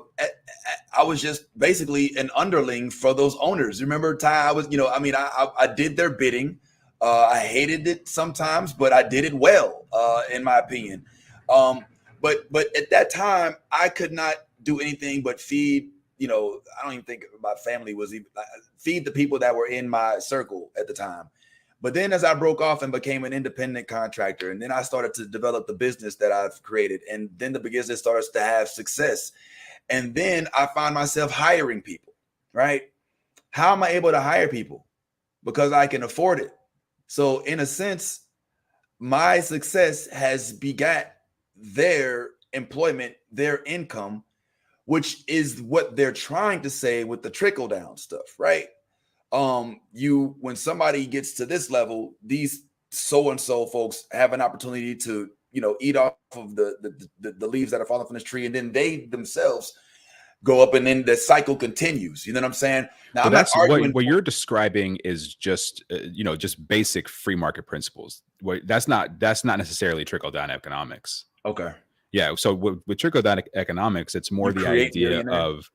was just basically an underling for those owners. Remember, Ty? I was, I did their bidding. I hated it sometimes, but I did it well, in my opinion. But at that time, I could not do anything but feed. I don't even think my family was even feed the people that were in my circle at the time. But then as I broke off and became an independent contractor, and then I started to develop the business that I've created, and then the business starts to have success. And then I find myself hiring people, right? How am I able to hire people? Because I can afford it. So in a sense, my success has begat their employment, their income, which is what they're trying to say with the trickle down stuff, right? When somebody gets to this level, these so-and-so folks have an opportunity to, eat off of the leaves that are falling from this tree, and then they themselves go up, and then the cycle continues. You know what I'm saying? Now, well, that's what you're describing is just, just basic free market principles. That's not necessarily trickle down economics. Okay. Yeah. So with trickle down economics, it's more the idea of,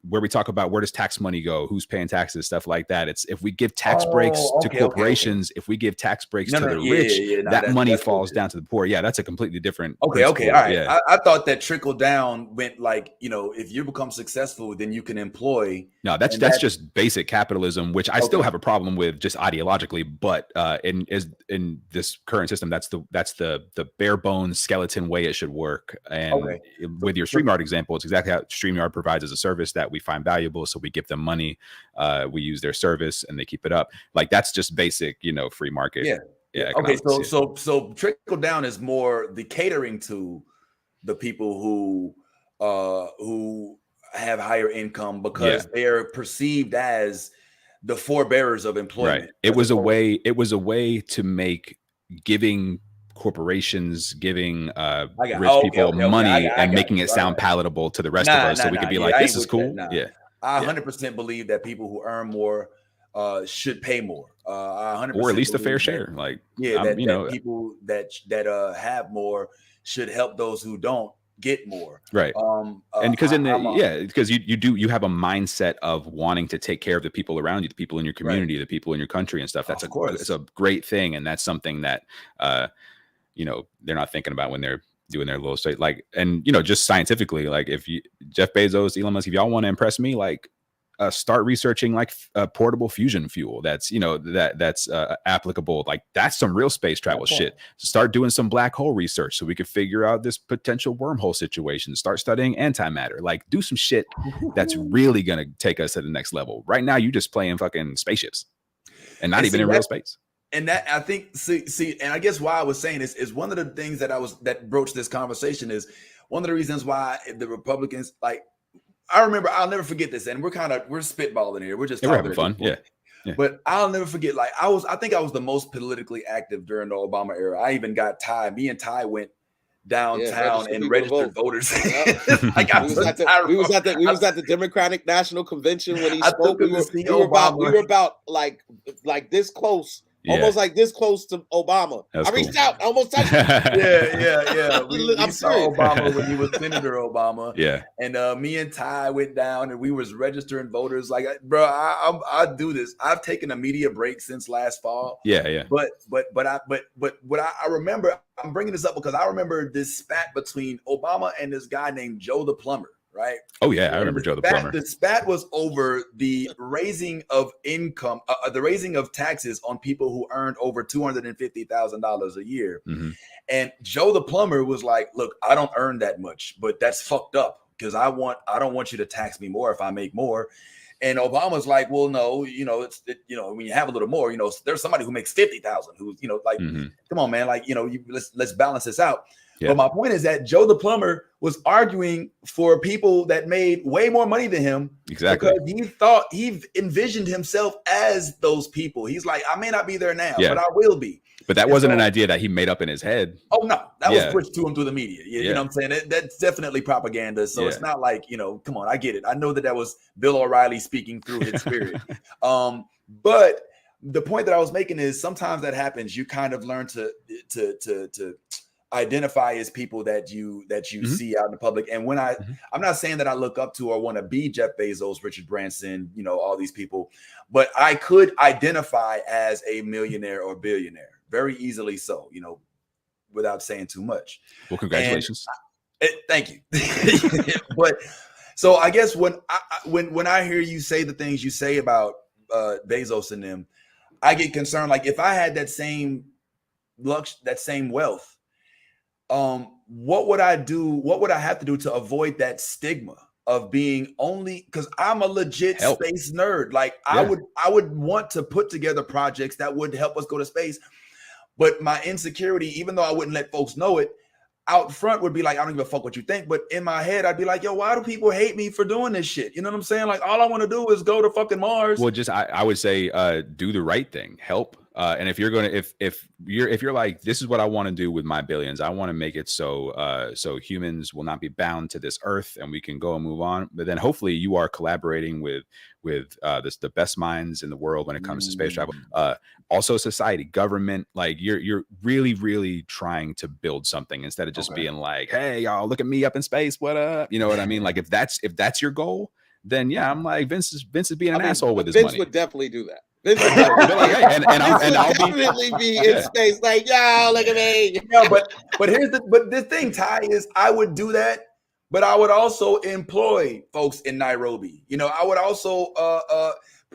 where we talk about where does tax money go, who's paying taxes, stuff like that. It's if we give tax breaks to corporations, if we give tax breaks to the rich, that money falls down to the poor. Yeah, that's a completely different. Okay, all right. Yeah. I thought that trickle down went like, if you become successful, then you can employ. No, that's just basic capitalism, which I still have a problem with just ideologically. But in this current system, that's the bare bones skeleton way it should work. And with your StreamYard example, it's exactly how StreamYard provides as a service that we find valuable. So we give them money, we use their service, and they keep it up. Like that's just basic, free market. Yeah. Okay. So trickle down is more the catering to the people who have higher income because they're perceived as the forebearers of employment. Right. It was a way to make giving corporations, giving rich people money and making it sound palatable to the rest of us, so we could be like, this is cool. I 100% believe that people who earn more should pay more, or at least a fair share. Like, that people that have more should help those who don't get more. Right. And because because you have a mindset of wanting to take care of the people around you, the people in your community, the people in your country and stuff. It's a great thing, and that's something that they're not thinking about when they're doing their little state, like, and just scientifically, like if Jeff Bezos, Elon Musk, if y'all want to impress me, like start researching like portable fusion fuel that's that's applicable. Like that's some real space travel shit. Start doing some black hole research so we could figure out this potential wormhole situation. Start studying antimatter. Like do some shit that's really gonna take us to the next level. Right now you just playing fucking spaceships and not even in real space. And that I think and I guess why I was saying this is one of the things that broached this conversation is one of the reasons why the Republicans, like, I remember, I'll never forget this, and we're spitballing here. We're just we're having fun. Yeah. But I'll never forget, like, I think I was the most politically active during the Obama era. I even got Ty. Me and Ty went downtown and registered voters. Like we was at the Democratic National Convention when he spoke. We were about like this close. Yeah. Almost like this close to Obama. I reached out, I almost touched him. Yeah. We saw Obama when he was Senator Obama. Yeah. And me and Ty went down and we was registering voters. Like, bro, I do this. I've taken a media break since last fall. Yeah. But what I remember, I'm bringing this up because I remember this spat between Obama and this guy named Joe the Plumber. Right. Oh yeah, I remember Joe the Plumber. The spat was over the raising of income, the raising of taxes on people who earned over $250,000 a year. Mm-hmm. And Joe the Plumber was like, "Look, I don't earn that much, but that's fucked up because I don't want you to tax me more if I make more." And Obama's like, "Well, no, when you have a little more, there's somebody who makes 50,000 who's, come on, man, like, let's balance this out." Yeah. But my point is that Joe the plumber was arguing for people that made way more money than him. Exactly. Because he envisioned himself as those people. He's like, I may not be there now, Yeah. but I will be. But that wasn't an idea that he made up in his head. Oh no, that Yeah. was pushed to him through the media. You know what I'm saying? That's definitely propaganda. So it's not like, come on, I get it. I know that was Bill O'Reilly speaking through his spirit. But the point that I was making is sometimes that happens. You kind of learn to identify as people that you see out in the public. And when I'm not saying that I look up to or want to be Jeff Bezos, Richard Branson, all these people, but I could identify as a millionaire or billionaire very easily. So, without saying too much. Well, congratulations. Thank you. But so I guess when I hear you say the things you say about Bezos and them, I get concerned. Like if I had that same that same wealth, what would I do? What would I have to do to avoid that stigma of being only, because I'm a legit space nerd. Like I would want to put together projects that would help us go to space. But my insecurity, even though I wouldn't let folks know it, out front would be like, I don't give a fuck what you think. But in my head, I'd be like, yo, why do people hate me for doing this shit? You know what I'm saying? Like, all I want to do is go to fucking Mars. Well, I would say do the right thing, help. And if you're going to, if you're like, this is what I want to do with my billions, I want to make it so humans will not be bound to this earth and we can go and move on. But then hopefully you are collaborating with the best minds in the world when it comes to space travel. Also society, government, like you're really, really trying to build something instead of just being like, hey, y'all, look at me up in space. What up? You know what I mean? Like if that's your goal, then yeah, I'm like, Vince is being an asshole with his money. Vince would definitely do that. Vince would I'll definitely be in space, like, yo, look at me. Yeah, but the thing, Ty, is I would do that, but I would also employ folks in Nairobi. I would also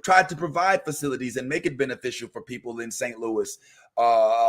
try to provide facilities and make it beneficial for people in St. Louis,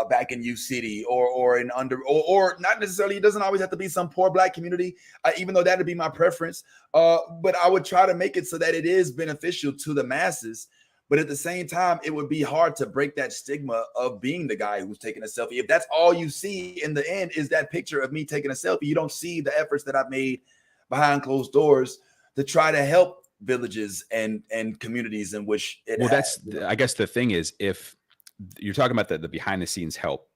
back in U City, or in or not necessarily. It doesn't always have to be some poor Black community, even though that would be my preference. But I would try to make it so that it is beneficial to the masses. But at the same time, it would be hard to break that stigma of being the guy who's taking a selfie. If that's all you see in the end is that picture of me taking a selfie, you don't see the efforts that I've made behind closed doors to try to help villages and communities in which it has. I guess the thing is, if you're talking about the behind the scenes help,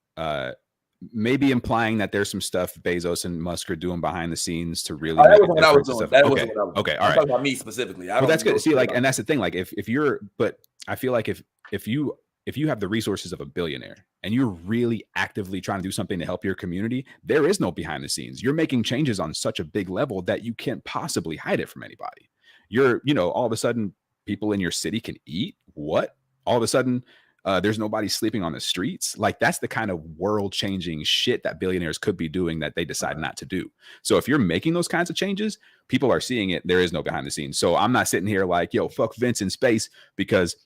maybe implying that there's some stuff Bezos and Musk are doing behind the scenes to really. That was what I was doing. That was what I was okay. doing. All right. I'm talking about me specifically. Well, that's good. See, like, and that's the thing. Like, if you're, but I feel like if you have the resources of a billionaire and you're really actively trying to do something to help your community, there is no behind the scenes. You're making changes on such a big level that you can't possibly hide it from anybody. You're, all of a sudden people in your city can eat. What? All of a sudden, there's nobody sleeping on the streets. Like that's the kind of world changing shit that billionaires could be doing that they decide not to do. So if you're making those kinds of changes, people are seeing it. There is no behind the scenes. So I'm not sitting here like, yo, fuck Vince in space because,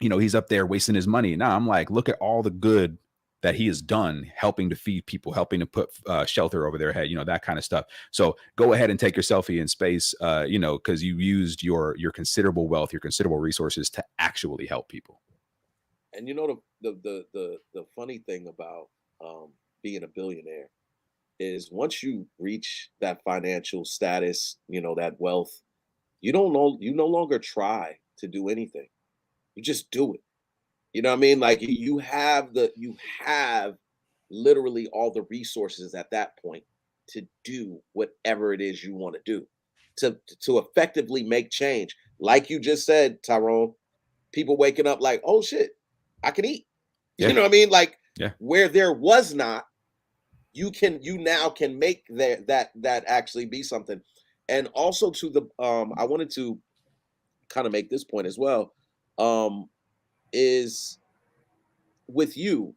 he's up there wasting his money. No, I'm like, look at all the good that he has done, helping to feed people, helping to put shelter over their head, that kind of stuff. So go ahead and take your selfie in space, because you used your considerable wealth, your considerable resources to actually help people. And the funny thing about being a billionaire is once you reach that financial status, that wealth, you no longer try to do anything. You just do it. You know what I mean? Like you have literally all the resources at that point to do whatever it is you want to do, to effectively make change. Like you just said, Tyrone, people waking up like, oh shit, I can eat. Yeah. You know what I mean? Like where there was not, you now can make that actually be something. And also to the I wanted to kind of make this point as well. Is with you,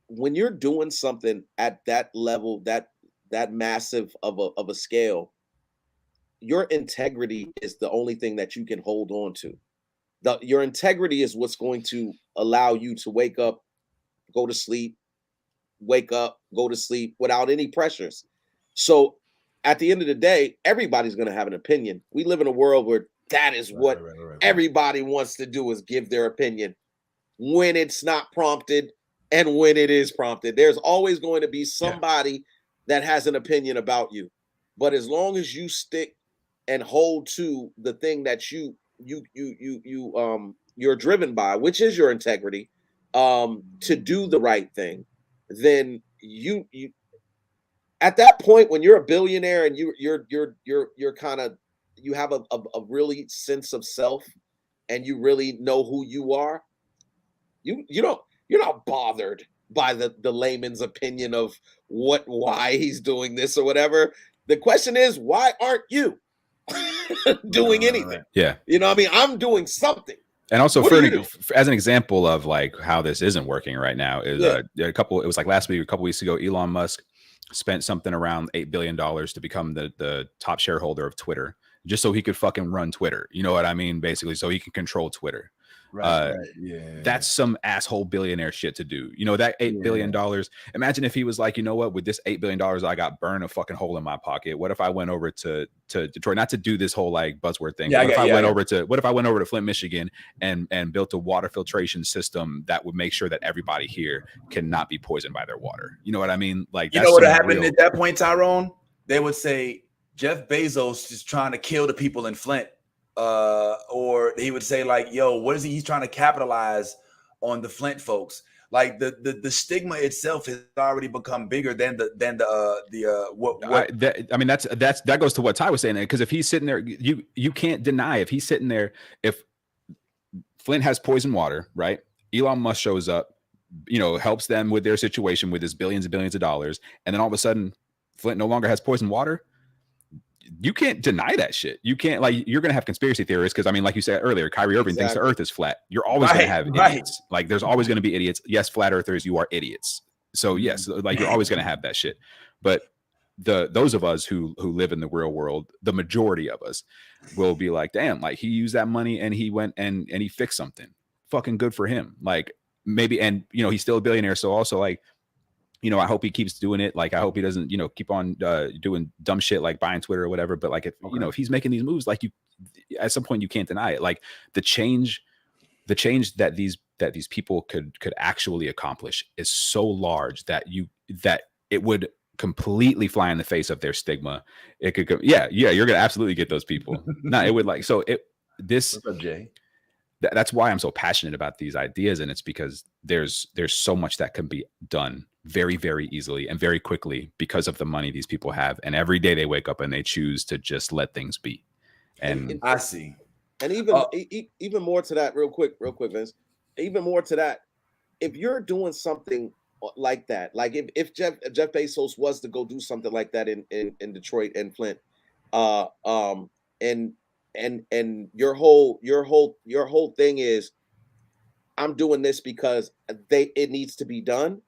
when you're doing something at that level, that massive of a scale, your integrity is the only thing that you can hold on to. Your integrity is what's going to allow you to wake up, go to sleep, wake up, go to sleep without any pressures. So at the end of the day, everybody's going to have an opinion. We live in a world where that is what everybody wants to do, is give their opinion. When it's not prompted, and when it is prompted. There's always going to be somebody that has an opinion about you. But as long as you stick and hold to the thing that you're driven by, which is your integrity, to do the right thing, then you at that point when you're a billionaire and you're kind of, you have a really sense of self and you really know who you are, you're not bothered by the layman's opinion of why he's doing this or whatever. The question is, why aren't you doing anything? Yeah. You know what I mean? I'm doing something. And also, as an example of like how this isn't working right now, is it was like last week, a couple weeks ago, Elon Musk spent something around $8 billion to become the top shareholder of Twitter, just so he could fucking run Twitter. You know what I mean? Basically, so he can control Twitter. Right. Yeah. That's some asshole billionaire shit to do. You know, that $8 billion. Imagine if he was like, you know what, with this $8 billion, I got burned a fucking hole in my pocket. What if I went over to Detroit, not to do this whole like buzzword thing. What if I went over to Flint, Michigan and built a water filtration system that would make sure that everybody here cannot be poisoned by their water. You know what I mean? Like, you know what happened at that point, Tyrone? They would say Jeff Bezos is trying to kill the people in Flint. Or he would say like, yo, what is he? He's trying to capitalize on the Flint folks. Like the stigma itself has already become bigger than what. I mean, that goes to what Ty was saying. Because if he's sitting there, you can't deny if he's sitting there, if Flint has poison water, right? Elon Musk shows up, you know, helps them with their situation with his billions and billions of dollars, and then all of a sudden, Flint no longer has poison water. You can't deny that shit. You can't, like, you're going to have conspiracy theorists. Cause I mean, like you said earlier, Kyrie Irving thinks the earth is flat. You're always going to have idiots. Like there's always going to be idiots. Yes. Flat earthers, you are idiots. So yes, like you're always going to have that shit. But those of us who live in the real world, the majority of us will be like, damn, like he used that money and he went and he fixed something. Fucking good for him. Like maybe, and you know, he's still a billionaire. So also like, you know, I hope he keeps doing it. Like, I hope he doesn't, you know, keep on doing dumb shit like buying Twitter or whatever. But like, if you know, if he's making these moves, like you, at some point you can't deny it. Like the change that these people could actually accomplish is so large that it would completely fly in the face of their stigma. It could go, yeah, you're gonna absolutely get those people. No, it would like so it this. What's up, Jay? That's why I'm so passionate about these ideas, and it's because there's so much that can be done very, very easily and very quickly because of the money these people have. And every day they wake up and they choose to just let things be. And I see. And even more to that, real quick, Vince. Even more to that, if you're doing something like that, like if Jeff Bezos was to go do something like that in Detroit and Flint, and your whole thing is, I'm doing this because it needs to be done.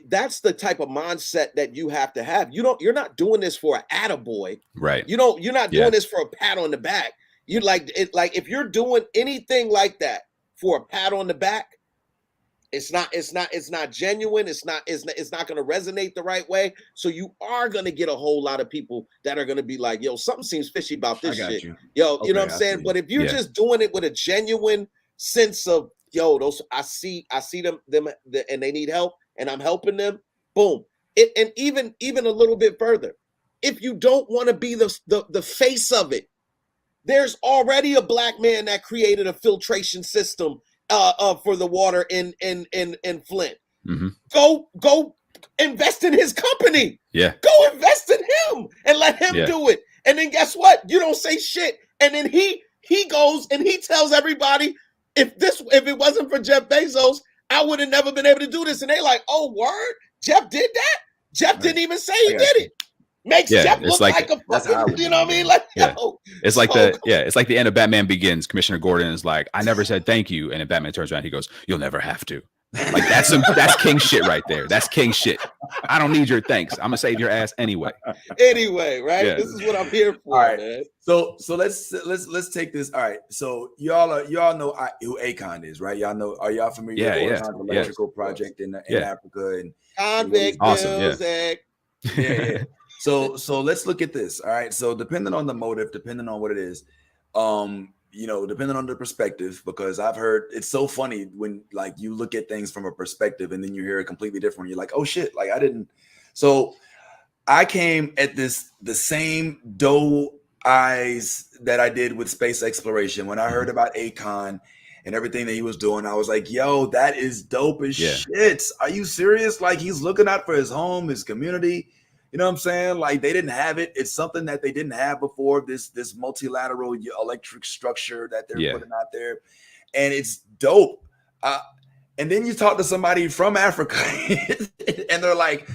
That's the type of mindset that you have to have. You're not doing this for an attaboy, right? You're not doing this for a pat on the back. You like it, like if you're doing anything like that for a pat on the back, it's not genuine. It's not going to resonate the right way. So you are going to get a whole lot of people that are going to be like, yo, something seems fishy about this shit. You know what I'm saying? But if you're just doing it with a genuine sense of, yo, those I see them and they need help and I'm helping them, boom. And even a little bit further, if you don't want to be the face of it, there's already a black man that created a filtration system for the in Flint. Mm-hmm. Go invest in his company. Yeah. Go invest in him and let him do it. And then guess what? You don't say shit. And then he goes and he tells everybody, if it wasn't for Jeff Bezos, I would have never been able to do this. And they like, oh, word? Jeff did that? Jeff didn't even say he did it. Makes Jeff look like a fucking, you know what I mean? Like, yo, it's like it's like the end of Batman Begins. Commissioner Gordon is like, I never said thank you. And then Batman turns around, he goes, you'll never have to. Like that's king shit right there. That's king shit. I don't need your thanks. I'm gonna save your ass anyway. Anyway, right? Yeah. This is what I'm here for. All right. Man. So let's take this. All right. So y'all know who Akon is, right? Y'all know. Are y'all familiar with Akon's electrical project in Africa and convict awesome, music? Yeah. So let's look at this. All right. So depending on the motive, depending on what it is, you know, depending on the perspective, because I've heard it's so funny when like you look at things from a perspective and then you hear it completely different. You're like, oh shit, like I didn't. So I came at this the same doe eyes that I did with space exploration. When I heard about Akon and everything that he was doing, I was like, yo, that is dope as shit. Are you serious? Like he's looking out for his home, his community. You know what I'm saying? Like they didn't have it. It's something that they didn't have before. This multilateral electric structure that they're putting out there, and it's dope. And then you talk to somebody from Africa, and they're like,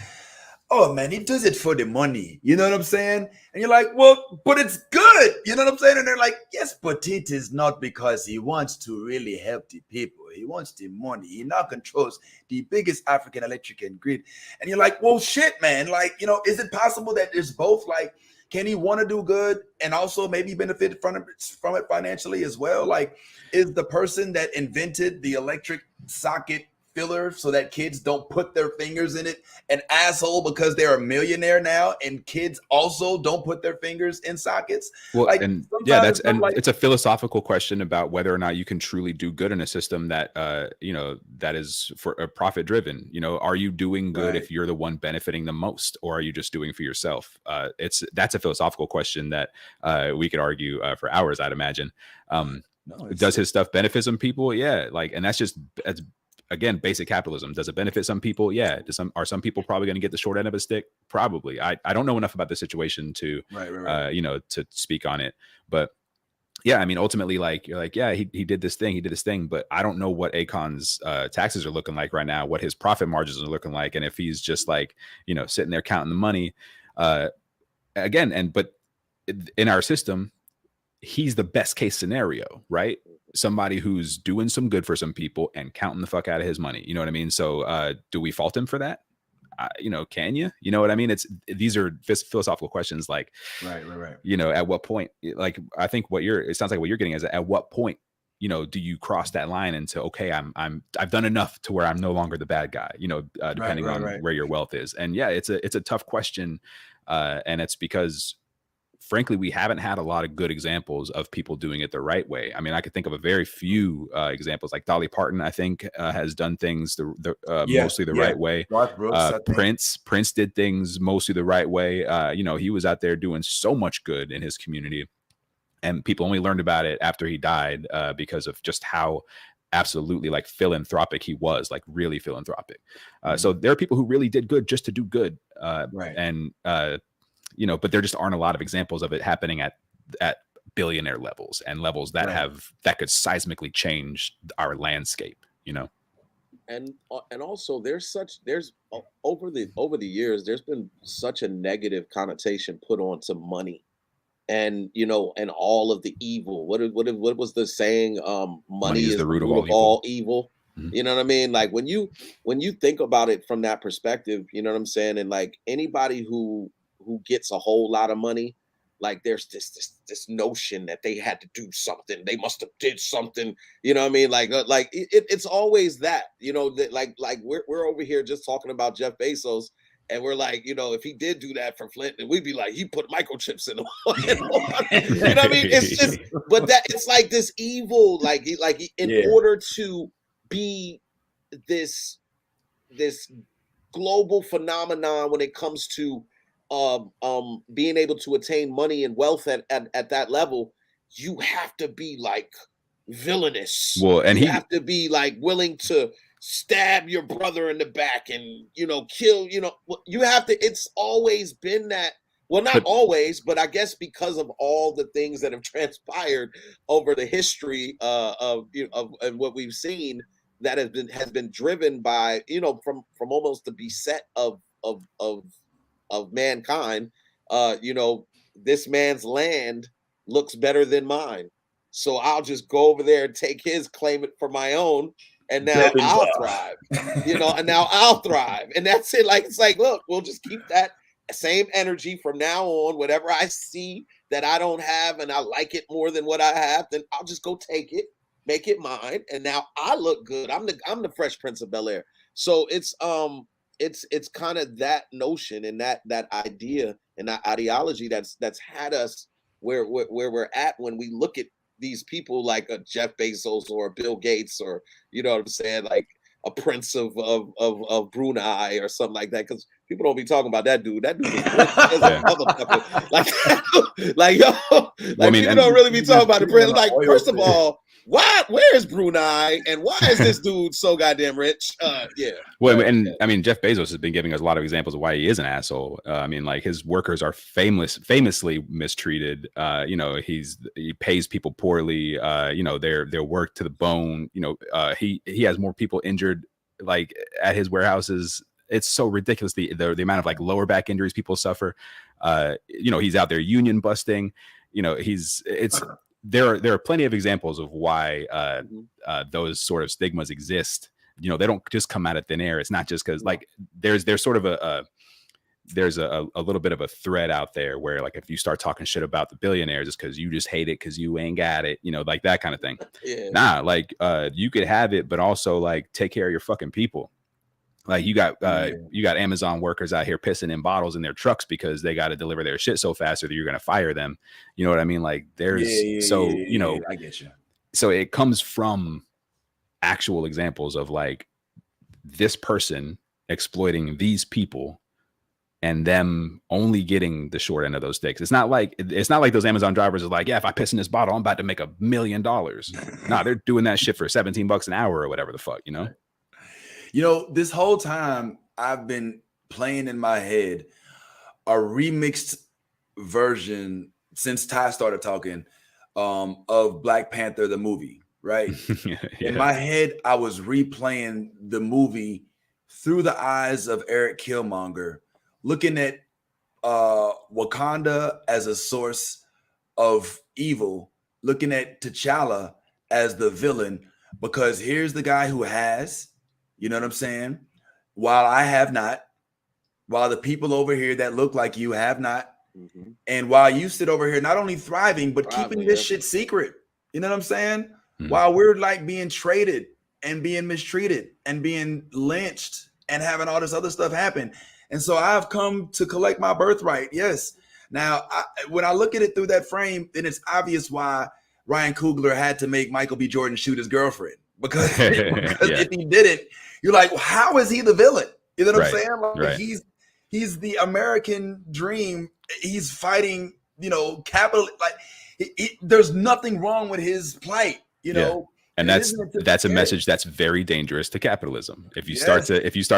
"Oh man, he does it for the money." You know what I'm saying? And you're like, "Well, but it's good." You know what I'm saying? And they're like, "Yes, but it is not because he wants to really help the people. He wants the money. He now controls the biggest African electric and grid." And you're like, "Well, shit, man. Like, you know, is it possible that there's both? Like, can he want to do good and also maybe benefit from it financially as well? Like, is the person that invented the electric socket filler so that kids don't put their fingers in it an asshole because they're a millionaire now and kids also don't put their fingers in sockets? Well, like, and like, it's a philosophical question about whether or not you can truly do good in a system that you know, that is for a profit driven. You know, are you doing good if you're the one benefiting the most, or are you just doing for yourself? That's a philosophical question that we could argue for hours, I'd imagine. Does his stuff benefit some people? Yeah, like, and that's again, basic capitalism. Does it benefit some people? Yeah. Are some people probably going to get the short end of a stick? Probably. I don't know enough about the situation to, you know, to speak on it. But yeah, I mean, ultimately, like, you're like, yeah, he did this thing, but I don't know what Akon's taxes are looking like right now, what his profit margins are looking like, and if he's just like, you know, sitting there counting the money. But in our system, he's the best case scenario, right? Somebody who's doing some good for some people and counting the fuck out of his money. You know what I mean? So do we fault him for that? You know, can you? You know what I mean? These are philosophical questions. Like, right. You know, at what point? Like, I think it sounds like what you're getting is at what point, you know, do you cross that line into, okay, I've done enough to where I'm no longer the bad guy. You know, depending on where your wealth is. And yeah, it's a tough question, and it's because, frankly, we haven't had a lot of good examples of people doing it the right way. I mean, I could think of a very few examples. Like Dolly Parton, I think, has done things mostly the right way. Prince did things mostly the right way. You know, he was out there doing so much good in his community, and people only learned about it after he died because of just how absolutely like philanthropic he was, like really philanthropic. So there are people who really did good just to do good. And you know, but there just aren't a lot of examples of it happening at billionaire levels and levels that that could seismically change our landscape, you know. And also there's over the years there's been such a negative connotation put onto money, and you know, and all of the evil. What was the saying? Money is the root of all evil. Mm-hmm. You know what I mean? Like when you think about it from that perspective, you know what I'm saying? And like anybody who gets a whole lot of money, like there's this notion that they had to do something, they must have did something, you know what I mean? Like it's always that, you know, that like we're over here just talking about Jeff Bezos, and we're like, you know, if he did do that for Flint, and we'd be like, he put microchips in the you know what I mean? It's just, but that it's like this evil, like in order to be this global phenomenon when it comes to being able to attain money and wealth at that level, you have to be like villainous. Well, and you have to be like willing to stab your brother in the back and, you know, kill, you know, you have to, it's always been that. Well, not always, but I guess because of all the things that have transpired over the history of what we've seen, that has been driven by, you know, from almost the beset of mankind. You know, this man's land looks better than mine, so I'll just go over there and take his, claim it for my own, and now I'll thrive. You know, and now I'll thrive, and that's it. Like, it's like, look, we'll just keep that same energy from now on. Whatever I see that I don't have and I like it more than what I have, then I'll just go take it, make it mine, and now I look good. I'm the Fresh Prince of Bel-Air. So it's kind of that notion and that idea and that ideology that's had us where we're at when we look at these people like a Jeff Bezos or a Bill Gates, or you know what I'm saying, like a prince of Brunei or something like that, because people don't be talking about that dude. That dude is rich as a motherfucker. Like yo, like people don't really be talking about the prince. Like, first of all, where is Brunei, and why is this dude so goddamn rich? Yeah. Well, and I mean, Jeff Bezos has been giving us a lot of examples of why he is an asshole. I mean, like, his workers are famously mistreated. You know, he pays people poorly. You know, they're worked to the bone. You know, he has more people injured like at his warehouses. It's so ridiculous the amount of like lower back injuries people suffer. You know, he's out there union busting. You know, there are plenty of examples of why those sort of stigmas exist. You know, they don't just come out of thin air. It's not just because like there's sort of a little bit of a thread out there where like if you start talking shit about the billionaires, it's because you just hate it because you ain't got it, you know, like that kind of thing. Yeah. Nah, like you could have it, but also like take care of your fucking people. Like you got Amazon workers out here pissing in bottles in their trucks because they got to deliver their shit so fast, or that you're going to fire them. You know what I mean? Like you know, I get you. So it comes from actual examples of like this person exploiting these people and them only getting the short end of those sticks. It's not like those Amazon drivers are like, yeah, if I piss in this bottle, I'm about to make $1 million. Nah, they're doing that shit for $17 an hour or whatever the fuck, you know? You know, this whole time I've been playing in my head a remixed version since Ty started talking of Black Panther, the movie, right? Yeah. In my head, I was replaying the movie through the eyes of Eric Killmonger, looking at Wakanda as a source of evil, looking at T'Challa as the villain, because here's the guy who has, you know what I'm saying? While I have not, while the people over here that look like you have not, and while you sit over here not only thriving, but keeping this shit secret, you know what I'm saying? While we're like being traded and being mistreated and being lynched and having all this other stuff happen. And so I've come to collect my birthright. Yes. Now, when I look at it through that frame, then it's obvious why Ryan Coogler had to make Michael B. Jordan shoot his girlfriend. Because if he didn't, you're like, well, how is he the villain? You know what I'm saying? Like, he's the American dream. He's fighting, you know, capital. Like, there's nothing wrong with his plight, you know. And that's a message that's very dangerous to capitalism. If you start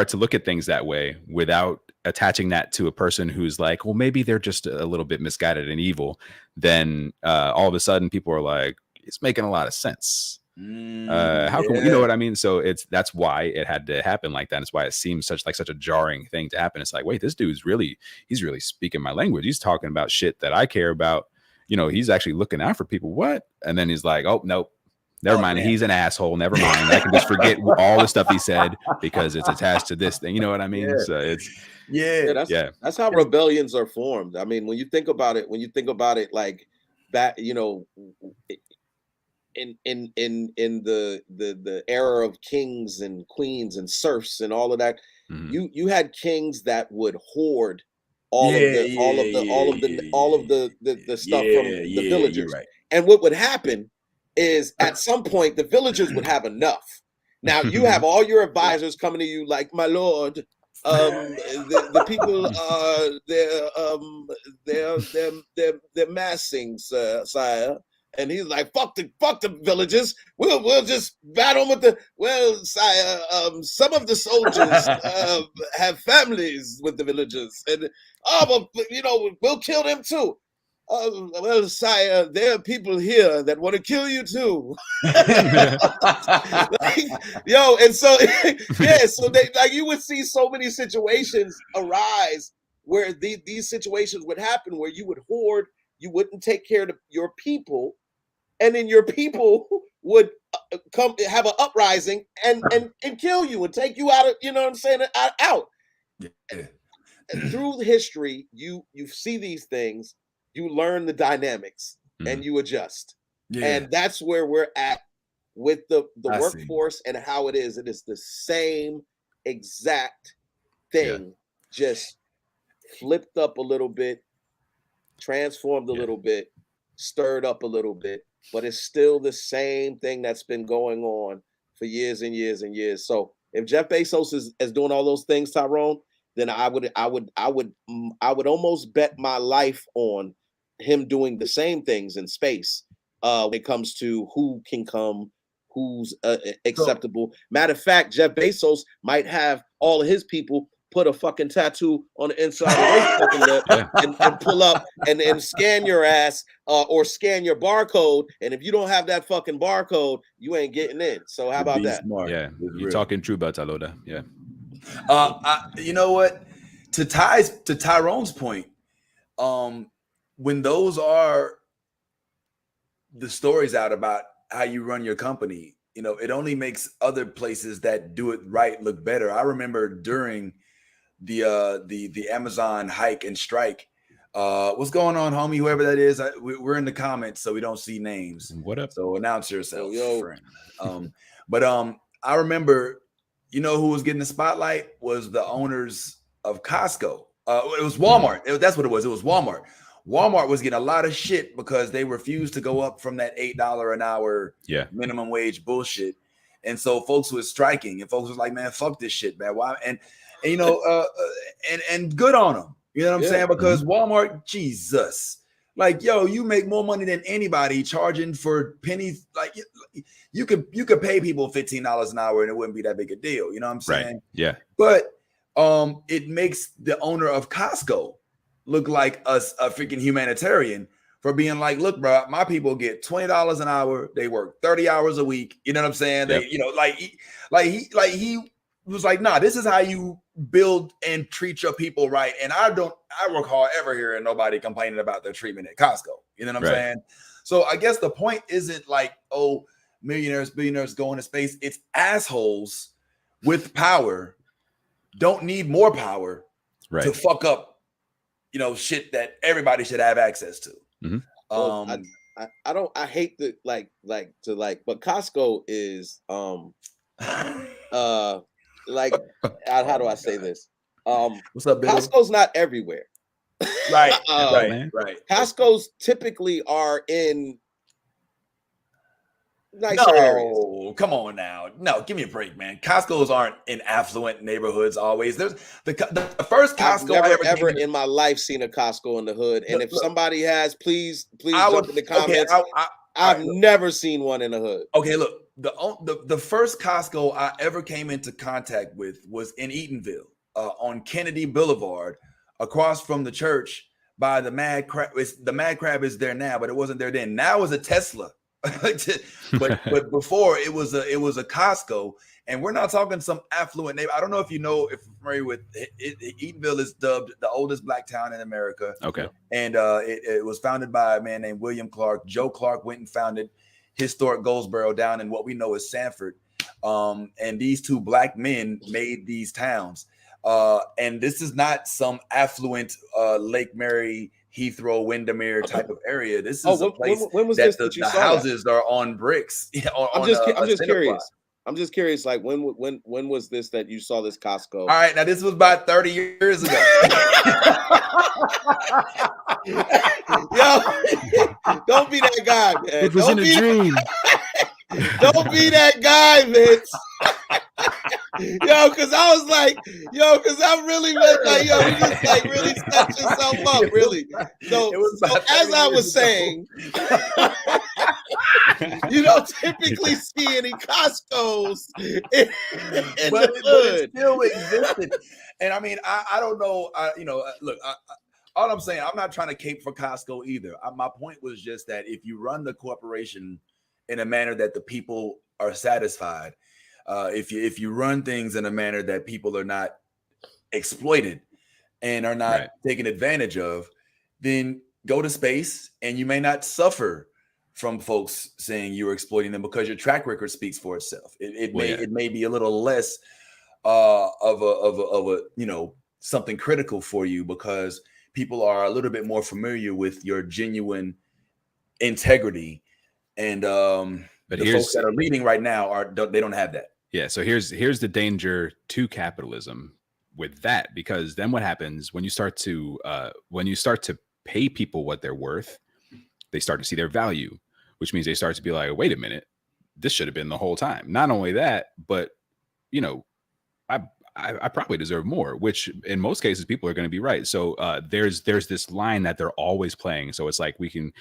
to look at things that way without attaching that to a person who's like, well, maybe they're just a little bit misguided and evil, then all of a sudden people are like, it's making a lot of sense. How can you know what I mean? So that's why it had to happen like that. It's why it seems such a jarring thing to happen. It's like, wait, this dude's he's really speaking my language. He's talking about shit that I care about. You know, he's actually looking out for people. What? And then he's like, oh, nope. Never mind. Man. He's an asshole. Never mind. I can just forget all the stuff he said because it's attached to this thing. You know what I mean? Yeah. So that's how rebellions are formed. I mean, when you think about it, like that, you know, in the era of kings and queens and serfs and all of that, you had kings that would hoard all of the stuff from the villagers. Right. And what would happen is at some point the villagers would have enough. Now you have all your advisors coming to you like, my lord, the people they're massing, sire. And he's like, fuck the villagers. We'll just battle with sire. Some of the soldiers have families with the villagers, and you know, we'll kill them too. Well, sire, there are people here that want to kill you too. And so so they, like, you would see so many situations arise where these situations would happen, where you would hoard, you wouldn't take care of your people, and then your people would come have an uprising and kill you and take you out of, you know what I'm saying, out. Yeah. Through history, you see these things. You learn the dynamics and you adjust. Yeah. And that's where we're at with the workforce and how it is. It is the same exact thing, just flipped up a little bit, transformed a little bit, stirred up a little bit, but it's still the same thing that's been going on for years and years and years. So if Jeff Bezos is doing all those things, Tyrone, then I would almost bet my life on him doing the same things in space when it comes to who can come, who's acceptable. Matter of fact, Jeff Bezos might have all of his people put a fucking tattoo on the inside of their fucking lip and pull up and scan your ass or scan your barcode. And if you don't have that fucking barcode, you ain't getting in. So how about that? Smart. Yeah, you're talking true about Taloda. Yeah. You know what? To Tyrone's point, when those are the stories out about how you run your company, you know, it only makes other places that do it right look better. I remember during the Amazon hike and strike. What's going on, homie? Whoever that is, we're in the comments, so we don't see names. What up? So announce yourself, friend. But I remember, you know, who was getting the spotlight was the owners of Costco. It was Walmart. That's what it was. It was Walmart. Walmart was getting a lot of shit because they refused to go up from that $8 an hour minimum wage bullshit, and so folks was striking, and folks was like, "Man, fuck this shit, man. Why?" And you know, and good on them. You know what I'm saying? Because Walmart, Jesus, like, yo, you make more money than anybody charging for pennies. Like, you could pay people $15 an hour and it wouldn't be that big a deal. You know what I'm saying? Right. Yeah. But it makes the owner of Costco look like a freaking humanitarian for being like, look, bro, my people get $20 an hour. They work 30 hours a week. You know what I'm saying? They, you know, he was like, nah, this is how you build and treat your people right. And I work hard ever hearing nobody complaining about their treatment at Costco. You know what I'm saying? So I guess the point isn't like, oh, millionaires, billionaires going to space. It's assholes with power don't need more power to fuck up, you know, shit that everybody should have access to. Well, I hate to but Costco is like, how do I say this? What's up, Bill? Costco's not everywhere. Right. Costco's typically are in nicer areas. Come on now. No, give me a break, man. Costco's aren't in affluent neighborhoods always. There's the first Costco I've never ever in my life seen a Costco in the hood. And if somebody has, please jump in the comments. I've never seen one in the hood. Okay, look. The first Costco I ever came into contact with was in Eatonville, on Kennedy Boulevard, across from the church by the Mad Crab. The Mad Crab is there now, but it wasn't there then. Now it's a Tesla, but before it was a Costco, and we're not talking some affluent neighbor. I don't know if you're familiar with it. Eatonville is dubbed the oldest black town in America. Okay, and it was founded by a man named William Clark. Joe Clark went and founded historic Goldsboro down in what we know as Sanford. And these two black men made these towns. And this is not some affluent Lake Mary, Heathrow, Windermere type of area. This is a place when was that this the houses are on bricks. I'm just curious. I'm just curious, like when was this that you saw this Costco? All right, now this was about 30 years ago. Yo, don't be that guy, man. It was in a dream. Don't be that guy, Vince. Because I was like, because I really was like, you just like really set yourself up, really. So as I was saying, you don't typically see any Costco's in the hood. It still existed. And I mean, I don't know. Look, all I'm saying, I'm not trying to cape for Costco either. My point was just that if you run the corporation in a manner that the people are satisfied, if you run things in a manner that people are not exploited and are not taken advantage of, then go to space and you may not suffer from folks saying you're exploiting them because your track record speaks for itself. It may be a little less of a something critical for you because people are a little bit more familiar with your genuine integrity, and but the folks that are leading right now they don't have that. Yeah, so here's the danger to capitalism with that, because then what happens when you start to pay people what they're worth, they start to see their value. which means they start to be like, wait a minute, this should have been the whole time. Not only that, but I probably deserve more, which in most cases people are going to be right. So there's this line that they're always playing. So it's like we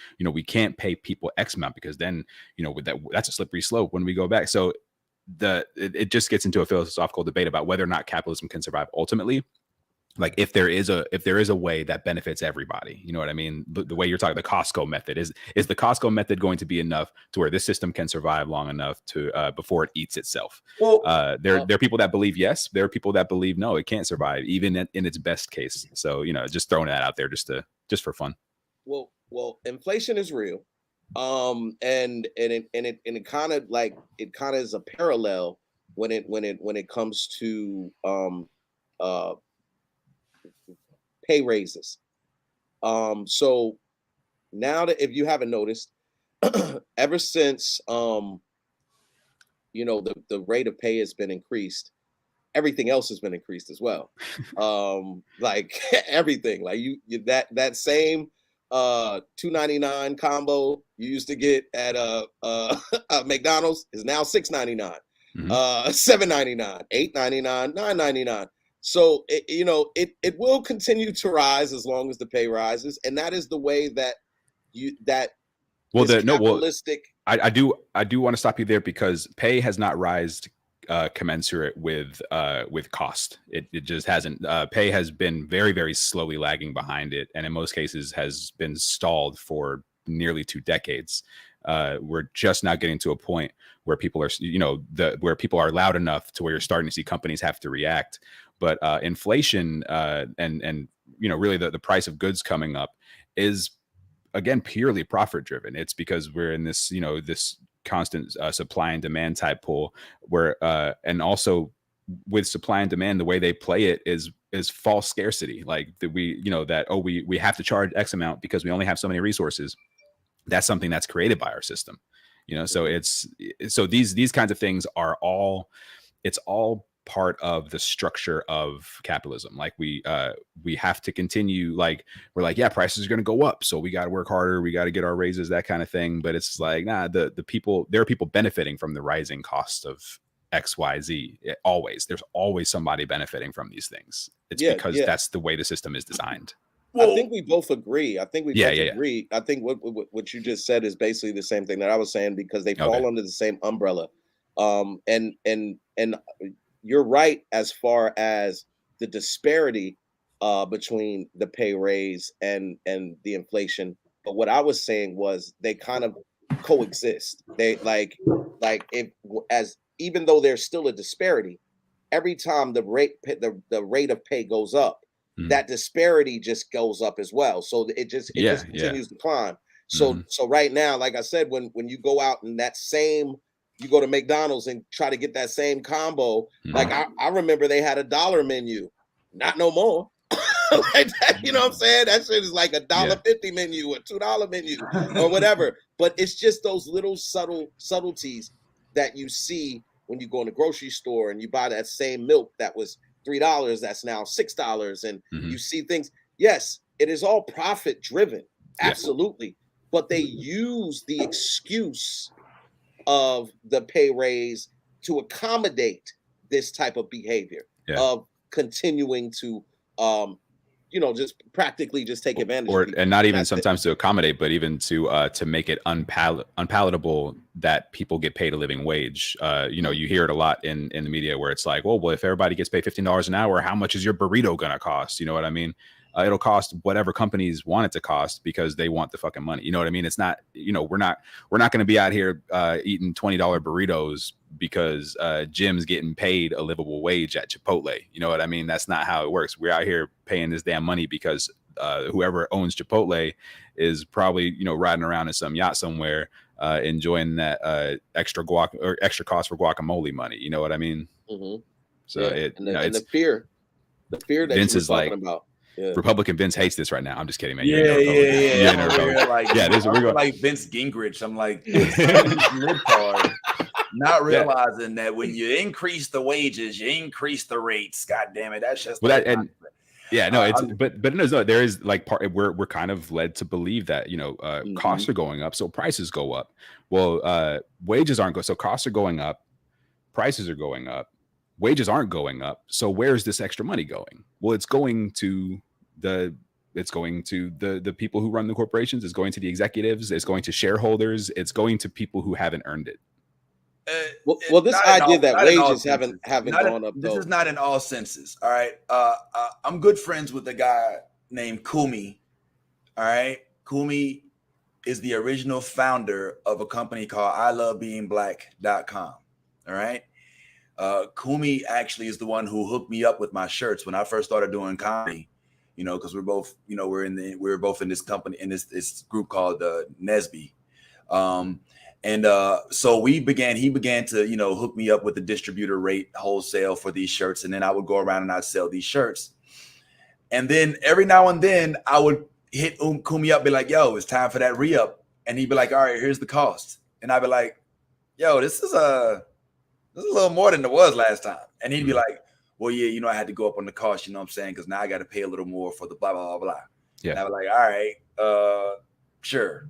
can't pay people X amount because then with that's a slippery slope when we go back. So it just gets into a philosophical debate about whether or not capitalism can survive ultimately. Like if there is a way that benefits everybody, you know what I mean? The way you're talking, the Costco method is the Costco method going to be enough to where this system can survive long enough to before it eats itself? Well, there are people that believe yes, there are people that believe no, it can't survive even in its best case. So just throwing that out there just for fun. Well, inflation is real, and it kind of is a parallel when it comes to pay raises. So now that if you haven't noticed, ever since the rate of pay has been increased, everything else has been increased as well. Like everything, like you that same $2.99 combo you used to get at McDonald's is now $6.99, $7.99, $8.99, $9.99. So it will continue to rise as long as the pay rises, and that is the way that capitalistic. I do want to stop you there because pay has not rised commensurate with cost. It just hasn't. Pay has been very, very slowly lagging behind it, and in most cases has been stalled for nearly 2 decades. We're just not getting to a point where people are, where people are loud enough to where you're starting to see companies have to react. But inflation and really the price of goods coming up is again purely profit driven. It's because we're in this this constant supply and demand type pull where and also with supply and demand, the way they play it is false scarcity. Like that we have to charge X amount because we only have so many resources. That's something that's created by our system. So these kinds of things are all part of the structure of capitalism. Like we have to continue, like we're like, yeah, prices are going to go up, so we got to work harder, we got to get our raises, that kind of thing. But it's like, nah, there are people benefiting from the rising cost of XYZ. There's always somebody benefiting from these things. It's because that's the way the system is designed. Well, I think we both agree. I think agree. I think what you just said is basically the same thing that I was saying, because they fall under the same umbrella. And you're right as far as the disparity between the pay raise and the inflation. But what I was saying was they kind of coexist. They even though there's still a disparity, every time the rate of pay goes up, that disparity just goes up as well. So it just continues to climb. So right now, like I said, when you go out and you go to McDonald's and try to get that same combo. Like I remember they had a $1 menu, not no more. Like that, you know what I'm saying? That shit is like $1.50 menu or $2 menu or whatever. But it's just those little subtleties that you see when you go in the grocery store and you buy that same milk that was $3, that's now $6, and you see things. Yes, it is all profit driven, absolutely. But they use the excuse of the pay raise to accommodate this type of behavior of continuing to just practically just take advantage and not even sometimes to accommodate, but even to make it unpalatable that people get paid a living wage. You hear it a lot in the media where it's like, well, if everybody gets paid $15 an hour, how much is your burrito gonna cost? You know what I mean? It'll cost whatever companies want it to cost because they want the fucking money. You know what I mean? It's not, we're not going to be out here eating $20 burritos because Jim's getting paid a livable wage at Chipotle. You know what I mean? That's not how it works. We're out here paying this damn money because whoever owns Chipotle is probably, riding around in some yacht somewhere enjoying that extra cost for guacamole money. You know what I mean? Mm-hmm. So the fear that Vince is talking about. Yeah. Republican Vince hates this right now. I'm just kidding, man. Yeah. We're like Vince Gingrich. I'm like, not realizing that when you increase the wages, you increase the rates. God damn it, that's just Yeah, no, it's but no, there is like we're kind of led to believe that costs are going up, so prices go up. Well, wages aren't so costs are going up, prices are going up, wages aren't going up. So where's this extra money going? Well, it's going to the people who run the corporations. It's going to the executives. It's going to shareholders. It's going to people who haven't earned it. Well, this idea that wages haven't gone up. This is not in all senses. All right. I'm good friends with a guy named Kumi. All right. Kumi is the original founder of a company called ILoveBeingBlack.com. All right. Kumi actually is the one who hooked me up with my shirts when I first started doing comedy. Because we're both, we're both in this company, in this group called Nesby. So he began to, hook me up with the distributor rate wholesale for these shirts. And then I would go around and I'd sell these shirts. And then every now and then I would hit Kumi up, be like, yo, it's time for that re-up. And he'd be like, all right, here's the cost. And I'd be like, yo, this is a little more than it was last time. And he'd be like, well, yeah, I had to go up on the cost, you know what I'm saying? Because now I got to pay a little more for the blah, blah, blah, blah. Yeah. And I was like, all right, sure.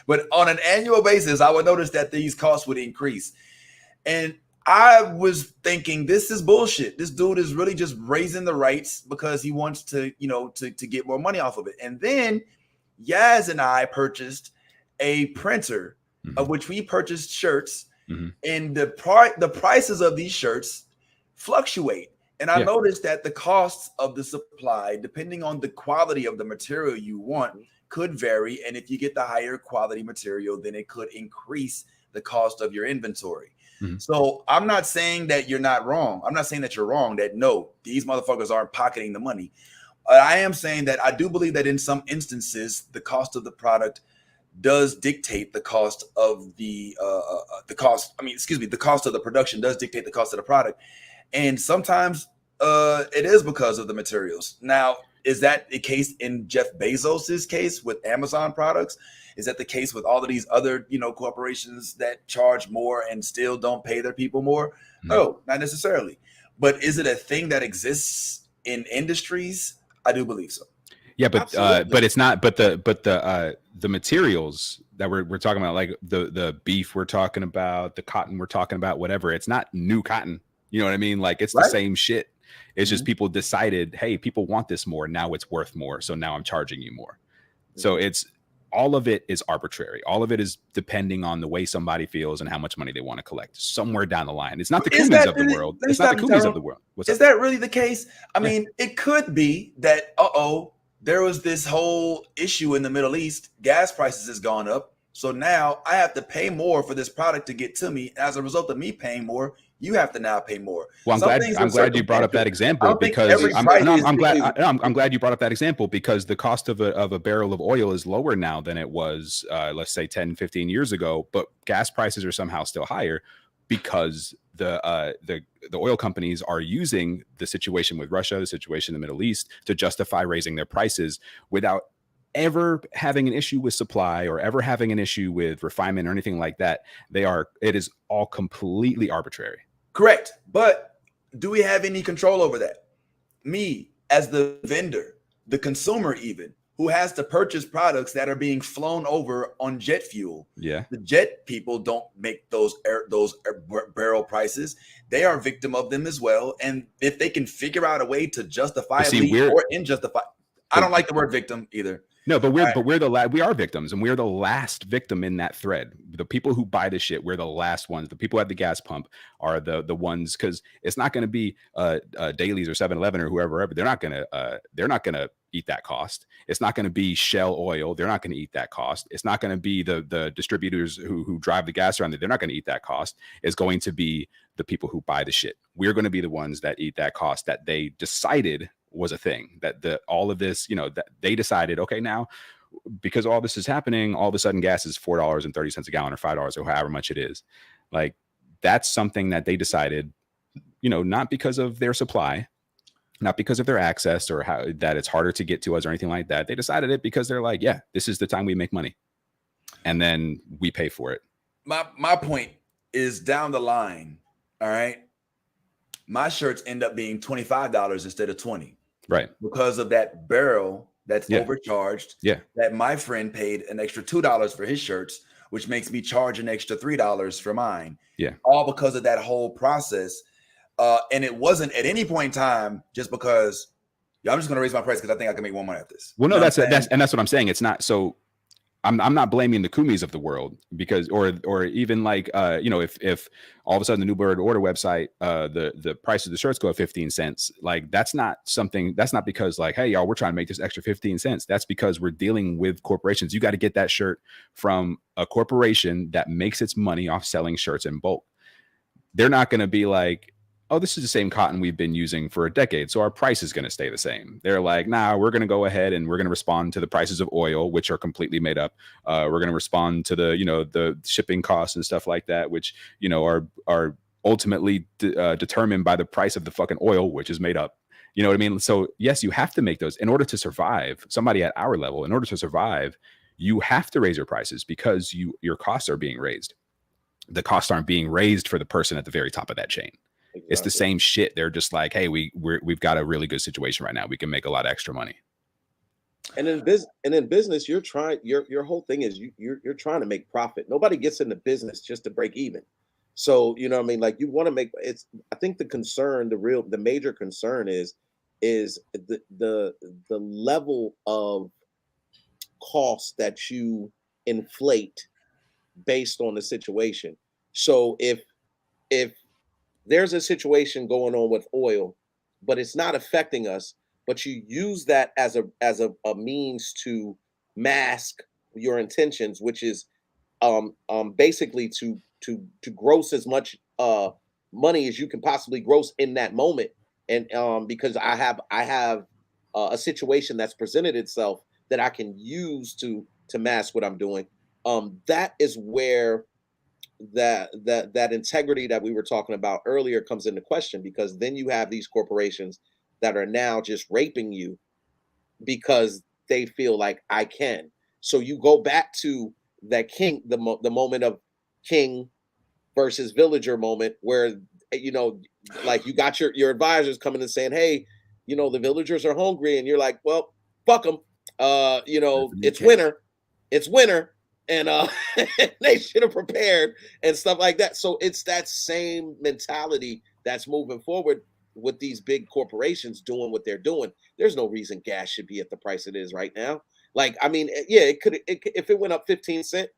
But on an annual basis, I would notice that these costs would increase. And I was thinking, this is bullshit. This dude is really just raising the rates because he wants to, to get more money off of it. And then Yaz and I purchased a printer of which we purchased shirts. And the prices of these shirts fluctuate. And I noticed that the costs of the supply, depending on the quality of the material you want, could vary. And if you get the higher quality material, then it could increase the cost of your inventory. So I'm not saying that you're not wrong. I'm not saying that you're wrong, that no, these motherfuckers aren't pocketing the money. I am saying that I do believe that in some instances, the cost of the product does dictate the cost of the cost of the production does dictate the cost of the product. And sometimes it is because of the materials. Now, is that the case in Jeff Bezos's case with Amazon products? Is that the case with all of these other, corporations that charge more and still don't pay their people more? No, not necessarily. But is it a thing that exists in industries? I do believe so. Yeah, but it's not. But the materials that we're talking about, like the beef we're talking about, the cotton we're talking about, whatever. It's not new cotton. You know what I mean? Like it's the same shit. It's just people decided, hey, people want this more. Now it's worth more. So now I'm charging you more. So it's all of it is arbitrary. All of it is depending on the way somebody feels and how much money they want to collect somewhere down the line. It's not the Kumis of the world. It's not the Kumis of the world. Is that really the case? I mean, it could be that, there was this whole issue in the Middle East. Gas prices has gone up. So now I have to pay more for this product to get to me. As a result of me paying more, you have to now pay more. Well, I'm glad you brought up that example because I'm glad you brought up that example because the cost of a barrel of oil is lower now than it was, let's say 10, 15 years ago, but gas prices are somehow still higher because the oil companies are using the situation with Russia, the situation in the Middle East to justify raising their prices without ever having an issue with supply or ever having an issue with refinement or anything like that. It is all completely arbitrary. Correct. But do we have any control over that? Me as the vendor, the consumer even, who has to purchase products that are being flown over on jet fuel. Yeah. The jet people don't make those barrel prices. They are victim of them as well. And if they can figure out a way to justifiably or injustify, I don't like the word victim either. No, but we are victims, and we're the last victim in that thread. The people who buy this shit, we're the last ones. The people at the gas pump are the ones, because it's not going to be Dailies or 7-Eleven or whoever. They're not going to eat that cost. It's not going to be Shell Oil. They're not going to eat that cost. It's not going to be the distributors who drive the gas around there. They're not going to eat that cost. It's going to be the people who buy the shit. We're going to be the ones that eat that cost that they decided was a thing, that all of this, that they decided, okay, now because all this is happening, all of a sudden gas is $4.30 a gallon or $5 or however much it is. Like, that's something that they decided, not because of their supply, not because of their access or how that it's harder to get to us or anything like that. They decided it because they're like, yeah, this is the time we make money. And then we pay for it. My point is down the line. All right. My shirts end up being $25 instead of $20. Right. because of that barrel that's overcharged. Yeah. That my friend paid an extra $2 for his shirts, which makes me charge an extra $3 for mine. Yeah. All because of that whole process. And it wasn't at any point in time just because I'm just going to raise my price because I think I can make more money at this. Well, no, that's what I'm saying. It's not so. I'm not blaming the Kumis of the world because, or even like, if all of a sudden the New Bird Order website, the price of the shirts go up 15 cents, like that's not because like, hey, y'all, we're trying to make this extra 15 cents. That's because we're dealing with corporations. You got to get that shirt from a corporation that makes its money off selling shirts in bulk. They're not going to be like, oh, this is the same cotton we've been using for a decade, so our price is going to stay the same. They're like, nah, we're going to go ahead and we're going to respond to the prices of oil, which are completely made up. We're going to respond to the shipping costs and stuff like that, which, are ultimately determined by the price of the fucking oil, which is made up. You know what I mean? So yes, you have to make those in order to survive. Somebody at our level, in order to survive, you have to raise your prices because your costs are being raised. The costs aren't being raised for the person at the very top of that chain. Exactly. It's the same shit. They're just like, hey, we've got a really good situation right now. We can make a lot of extra money. And in business, you're trying. Your whole thing is you're trying to make profit. Nobody gets into business just to break even. So you know what I mean. Like you want to make. It's. I think the major concern is the level of cost that you inflate based on the situation. So if there's a situation going on with oil, but it's not affecting us, but you use that as a means to mask your intentions, which is basically to gross as much money as you can possibly gross in that moment. And because I have a situation that's presented itself that I can use to mask what I'm doing. That is where that integrity that we were talking about earlier comes into question, because then you have these corporations that are now just raping you because they feel like I can. So you go back to that the moment of king versus villager moment where, like you got your advisors coming and saying, hey, the villagers are hungry. And you're like, well, fuck them. It's winter. And they should have prepared and stuff like that. So it's that same mentality that's moving forward with these big corporations doing what they're doing. There's no reason gas should be at the price it is right now. Like, I mean, yeah, it could if it went up 15 cents,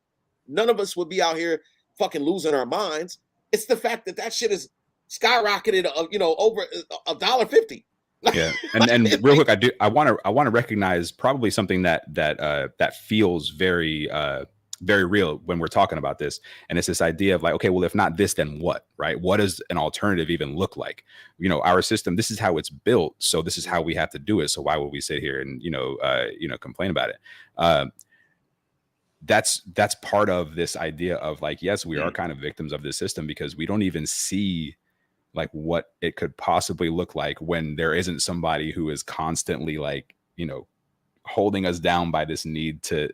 none of us would be out here fucking losing our minds. It's the fact that shit is skyrocketed, over $1.50. Yeah, and real quick, I want to recognize probably something that feels very very real when we're talking about this, and it's this idea of like, okay, well, if not this, then what, right? What does an alternative even look like? Our system, this is how it's built, so this is how we have to do it. So why would we sit here and complain about it? That's part of this idea of like, yes, we are kind of victims of this system because we don't even see like what it could possibly look like when there isn't somebody who is constantly like, holding us down by this need to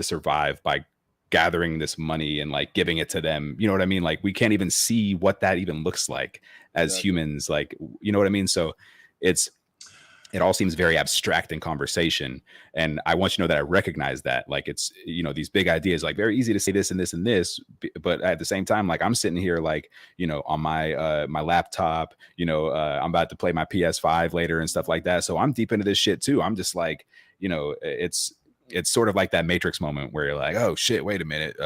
survive by gathering this money and like giving it to them. You know what I mean? Like we can't even see what that even looks like as humans. Like, you know what I mean? So it all seems very abstract in conversation. And I want you to know that I recognize that. Like it's, these big ideas, like very easy to say this and this and this, but at the same time, like I'm sitting here like, on my my laptop, I'm about to play my PS5 later and stuff like that. So I'm deep into this shit too. I'm just like, it's sort of like that Matrix moment where you're like, oh shit, wait a minute,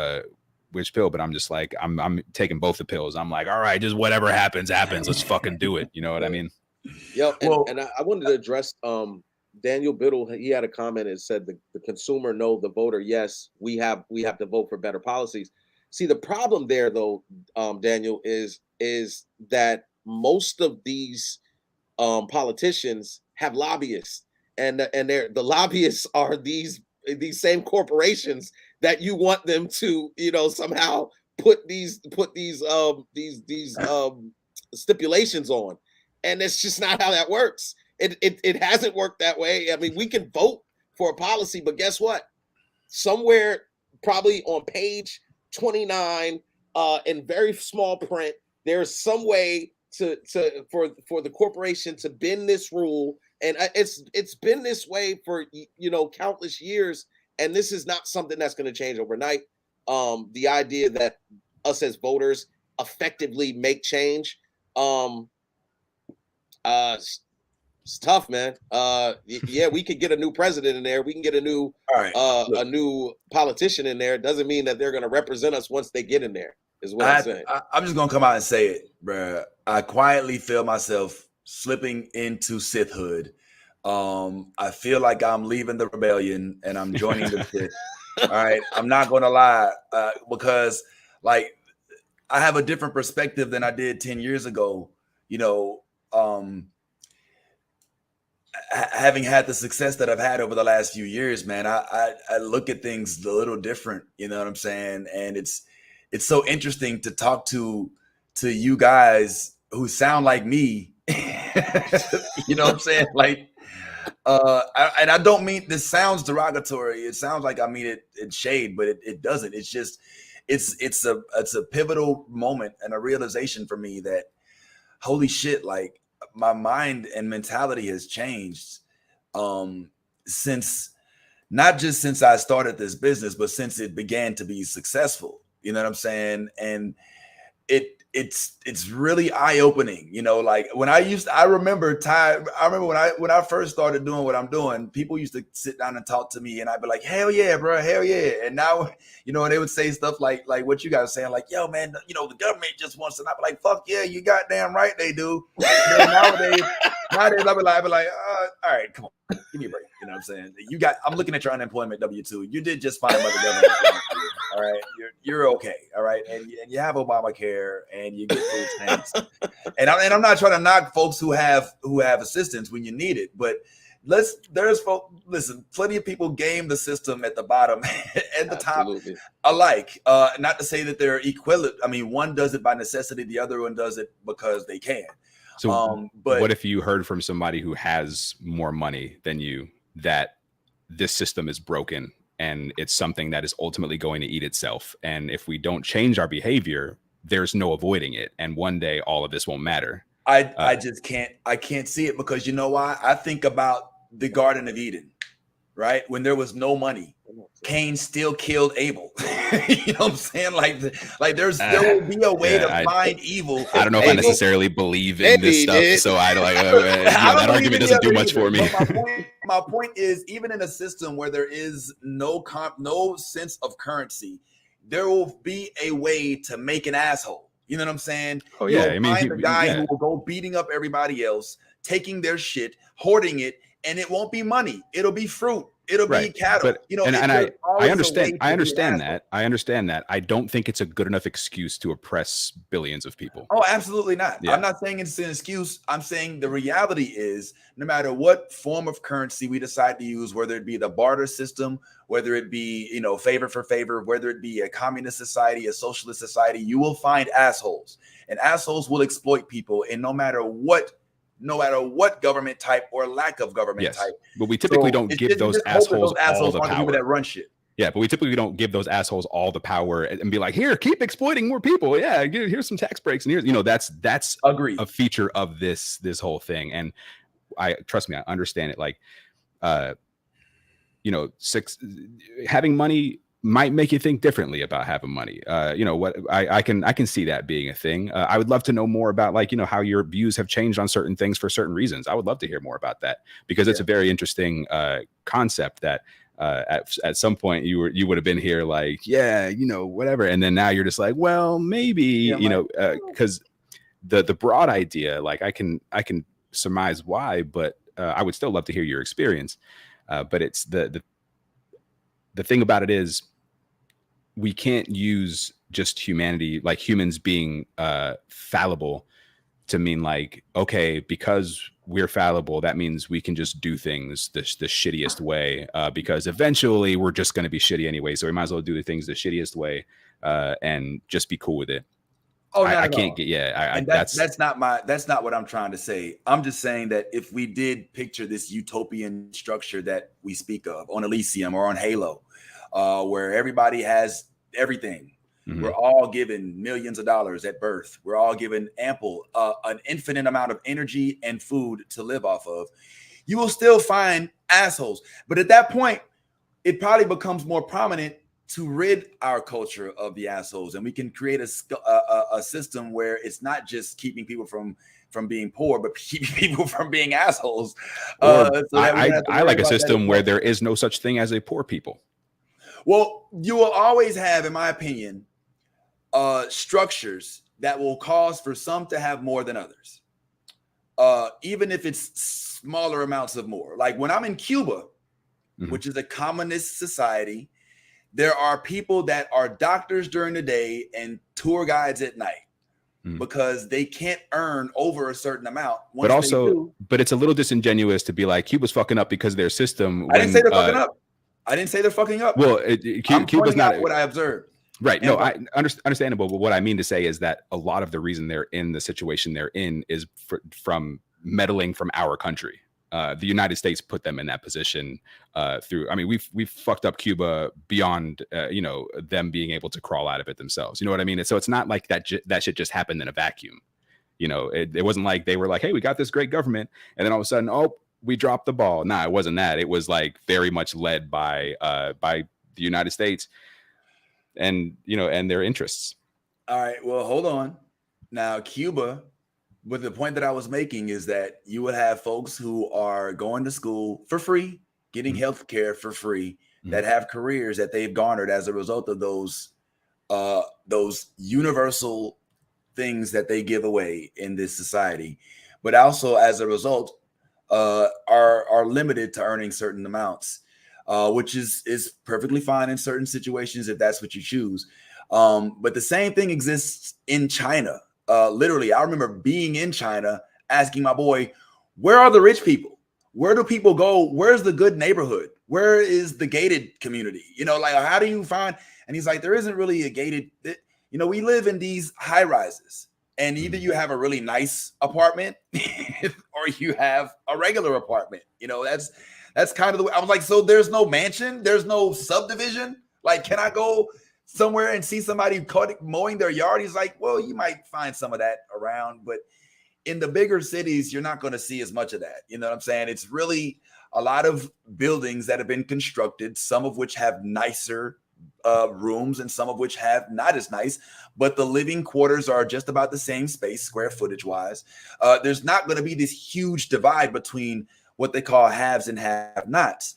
which pill? But I'm just like, I'm taking both the pills. I'm like, all right, just whatever happens. Let's fucking do it. You know what I mean? Yeah, and I wanted to address Daniel Biddle. He had a comment and said the consumer, no, the voter, yes, we have to vote for better policies. See, the problem there though, Daniel, is that most of these politicians have lobbyists, and the lobbyists are these same corporations that you want them to somehow put these stipulations on. And it's just not how that works. It hasn't worked that way. I mean, we can vote for a policy, but guess what? Somewhere probably on page 29 in very small print, there's some way for the corporation to bend this rule And it's been this way for countless years, and this is not something that's going to change overnight. The idea that us as voters effectively make change, it's tough, man. Yeah, we could get a new president in there. We can get a new politician in there. It doesn't mean that they're going to represent us once they get in there. Is what I'm saying. I'm just gonna come out and say it, bruh. I quietly feel myself slipping into Sithhood. I feel like I'm leaving the rebellion and I'm joining the Sith. All right, I'm not gonna lie, because like I have a different perspective than I did 10 years ago. Having had the success that I've had over the last few years, man, I look at things a little different. You know what I'm saying? And it's so interesting to talk to you guys who sound like me. You know what I'm saying? Like, and I don't mean this sounds derogatory. It sounds like I mean it in shade, but it doesn't. It's just it's a pivotal moment and a realization for me that holy shit, like my mind and mentality has changed since not just since I started this business, but since it began to be successful. You know what I'm saying? And it's really eye-opening, like when I remember when I first started doing what I'm doing, people used to sit down and talk to me and I'd be like, hell yeah, bro, hell yeah. And now, they would say stuff like what you guys are saying, like, yo, man, the government just wants to, and I'd be like, fuck yeah, you goddamn right they do. Nowadays I'd be like, all right, come on, give me a break. You know what I'm saying? I'm looking at your unemployment W-2. You did just fine by the government. All right, you're okay. All right, and you have Obamacare and you get food stamps. And I'm not trying to knock folks who have assistance when you need it, but listen, plenty of people game the system at the bottom and the Absolutely. top alike. Not to say that they're equivalent. I mean, one does it by necessity, the other one does it because they can. So but what if you heard from somebody who has more money than you that this system is broken and it's something that is ultimately going to eat itself, and if we don't change our behavior, there's no avoiding it, and one day all of this won't matter? I just can't see it, because you know why? I think about the Garden of Eden, right? When there was no money, Cain still killed Abel. You know what I'm saying? Like there will be a way to find evil. I don't know if I necessarily believe in this stuff, so I like that argument doesn't do much for me. My point is, even in a system where there is no sense of currency, there will be a way to make an asshole. You know what I'm saying? Oh yeah, You'll find the guy who will go beating up everybody else, taking their shit, hoarding it, and it won't be money. It'll be fruit. It'll be cattle. But, I understand that. I don't think it's a good enough excuse to oppress billions of people. Oh, absolutely not. Yeah. I'm not saying it's an excuse. I'm saying the reality is, no matter what form of currency we decide to use, whether it be the barter system, whether it be, favor for favor, whether it be a communist society, a socialist society, you will find assholes, and assholes will exploit people. And no matter what government type or lack of government type. But we typically don't give those assholes all the power. People that run shit. Yeah, but we typically don't give those assholes all the power and be like, here, keep exploiting more people. Yeah, here's some tax breaks, and here's that's Agreed. A feature of this whole thing. And trust me, I understand it. Like, having money might make you think differently about having money. I can see that being a thing. I would love to know more about how your views have changed on certain things for certain reasons. I would love to hear more about that, because it's a very interesting concept that at some point you would have been here like, whatever. And then now you're just like, well, maybe, because the broad idea, like I can surmise why, but I would still love to hear your experience. But it's the thing about it is, we can't use just humanity, like humans being fallible, to mean like, okay, because we're fallible, that means we can just do things the shittiest way, because eventually we're just going to be shitty anyway. So we might as well do the things the shittiest way and just be cool with it. Oh, I can't get, that's not what I'm trying to say. I'm just saying that if we did picture this utopian structure that we speak of on Elysium or on Halo, where everybody has everything. Mm-hmm. We're all given millions of dollars at birth. We're all given ample, an infinite amount of energy and food to live off of. you will still find assholes. But at that point, it probably becomes more prominent to rid our culture of the assholes, and we can create a system where it's not just keeping people from being poor, but keeping people from being assholes. Or I like a system where there is no such thing as a poor people. Well, you will always have, in my opinion, structures that will cause for some to have more than others, even if it's smaller amounts of more. Like when I'm in Cuba, which is a communist society, there are people that are doctors during the day and tour guides at night because they can't earn over a certain amount. But also, but it's a little disingenuous to be like, Cuba's fucking up because their system. I didn't say they're fucking up. I didn't say they're fucking up. Well, Cuba's not what I observed. Right. No, I understandable. But what I mean to say is that a lot of the reason they're in the situation they're in is from meddling from our country. The United States put them in that position through. I mean, we've fucked up Cuba beyond them being able to crawl out of it themselves. You know what I mean? And so it's not like that shit just happened in a vacuum. It wasn't like they were like, hey, we got this great government, and then all of a sudden, oh, we dropped the ball. Nah, it wasn't that. It was like very much led by the United States and their interests. All right. Well, hold on. Now, Cuba. But the point that I was making is that you would have folks who are going to school for free, getting health care for free, that have careers that they've garnered as a result of those universal things that they give away in this society, but also as a result are limited to earning certain amounts, which is perfectly fine in certain situations if that's what you choose. But the same thing exists in China. Literally, I remember being in China asking my boy, where are the rich people? Where do people go? Where's the good neighborhood? Where is the gated community? Like, how do you find? And he's like, there isn't really a gated, we live in these high rises, and either you have a really nice apartment or you have a regular apartment. That's kind of the way. I was like, so there's no mansion, there's no subdivision. Like, can I go somewhere and see somebody mowing their yard? He's like, well, you might find some of that around, but in the bigger cities, you're not going to see as much of that. You know what I'm saying? It's really a lot of buildings that have been constructed, some of which have nicer rooms and some of which have not as nice, but the living quarters are just about the same space, square footage wise. There's not going to be this huge divide between what they call haves and have-nots.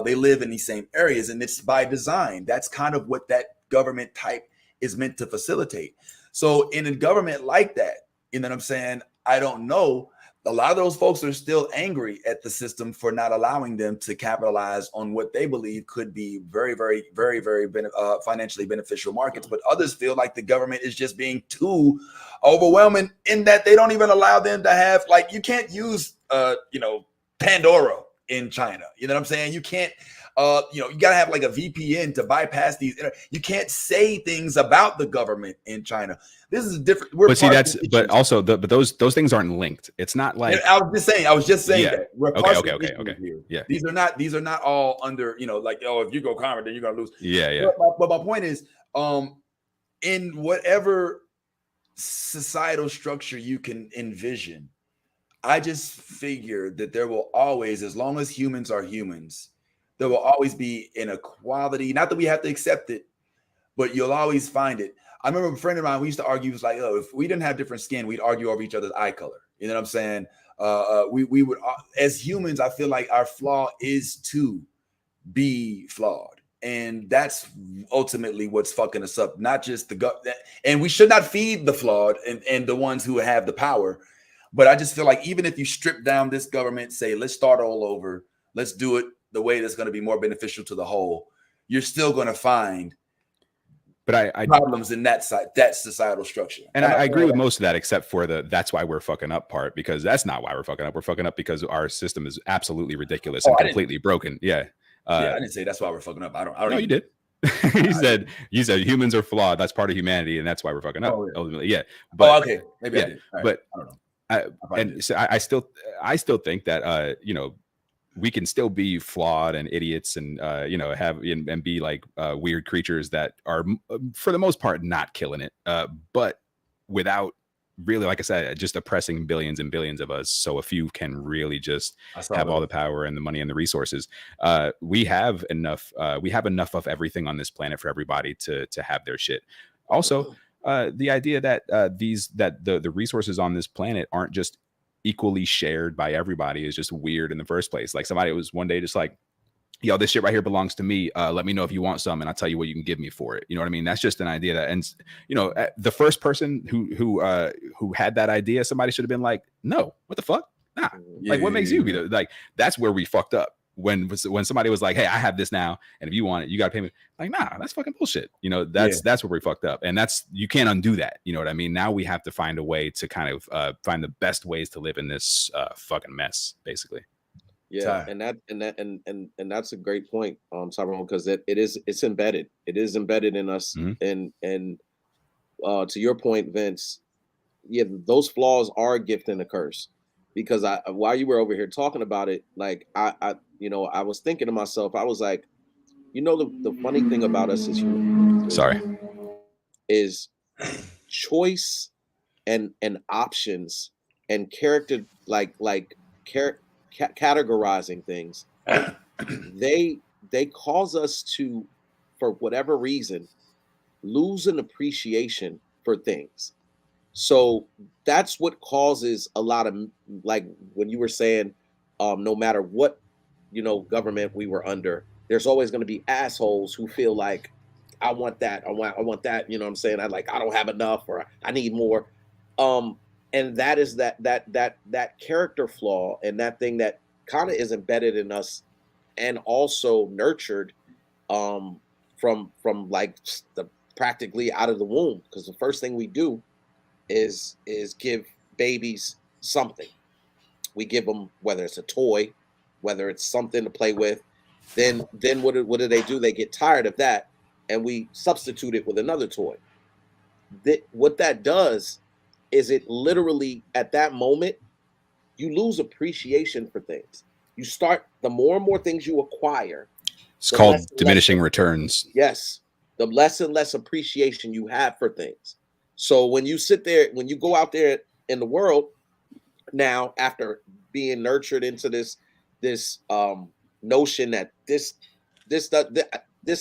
They live in these same areas, and it's by design. That's kind of what that government type is meant to facilitate. So in a government like that, you know what I'm saying? I don't know. A lot of those folks are still angry at the system for not allowing them to capitalize on what they believe could be very, very, very, very financially beneficial markets. But others feel like the government is just being too overwhelming in that they don't even allow them to have, like, you can't use, Pandora in China. You know what I'm saying? You can't, you got to have like a VPN to bypass these. You can't say things about the government in China. This is different. But see, but also but those things aren't linked. It's not like I was just saying yeah. that. We're Okay. Yeah. These are not all under, like, oh, if you go commerce, then you're gonna lose. Yeah. But my point is, in whatever societal structure you can envision, I just figure that there will always, as long as humans are humans, there will always be inequality. Not that we have to accept it, but you'll always find it. I remember a friend of mine, we used to argue, was like, oh, if we didn't have different skin, we'd argue over each other's eye color. You know what I'm saying? We would, as humans, I feel like our flaw is to be flawed. And that's ultimately what's fucking us up. Not just the and we should not feed the flawed and the ones who have the power. But I just feel like even if you strip down this government, say, let's start all over, let's do it the way that's going to be more beneficial to the whole, you're still going to find problems in that societal structure. And I agree with most of that, except for that's why we're fucking up part, because that's not why we're fucking up. We're fucking up because our system is absolutely ridiculous and completely broken. Yeah. I didn't say that's why we're fucking up. I don't know. You did. you said humans are flawed. That's part of humanity, and that's why we're fucking up. Ultimately, yeah. But okay, maybe I did. Right. But I don't know. I still think that we can still be flawed and idiots and have and be like weird creatures that are for the most part not killing it, but without really, like I said, just oppressing billions and billions of us, so a few can really just have all the power and the money and the resources. We have enough. We have enough of everything on this planet for everybody to have their shit. Also, the idea that the resources on this planet aren't just equally shared by everybody is just weird in the first place. Like somebody was one day just like, yo, this shit right here belongs to me. Let me know if you want some, and I'll tell you what you can give me for it. You know what I mean? That's just an idea that, and you know, the first person who had that idea, somebody should have been like, no, what the fuck? Nah, like what makes you be like? That's where we fucked up. When somebody was like, hey, I have this now, and if you want it, you got to pay me. Like, nah, that's fucking bullshit. You know, that's where we fucked up, and you can't undo that. You know what I mean? Now we have to find a way to kind of find the best ways to live in this fucking mess, basically. Yeah, and that's a great point, Tyrone, because it's embedded. It is embedded in us, and to your point, Vince, yeah, those flaws are a gift and a curse. Because while you were over here talking about it, like I was thinking to myself, I was like, the funny thing about us as humans, is choice and options and character, categorizing things. They cause us to, for whatever reason, lose an appreciation for things. So that's what causes a lot of, like when you were saying, no matter what, government we were under, there's always going to be assholes who feel like, I want that. I want that. You know what I'm saying? I don't have enough, or I need more. And that is that character flaw, and that thing that kind of is embedded in us, and also nurtured from like the practically out of the womb, because the first thing we do is give babies something. We give them, whether it's a toy, whether it's something to play with. Then what do they do? They get tired of that, and we substitute it with another toy. What that does is it literally, at that moment, you lose appreciation for things. You start, the more and more things you acquire, it's called diminishing returns. Yes, the less and less appreciation you have for things. So when you sit there, when you go out there in the world now, after being nurtured into this notion that this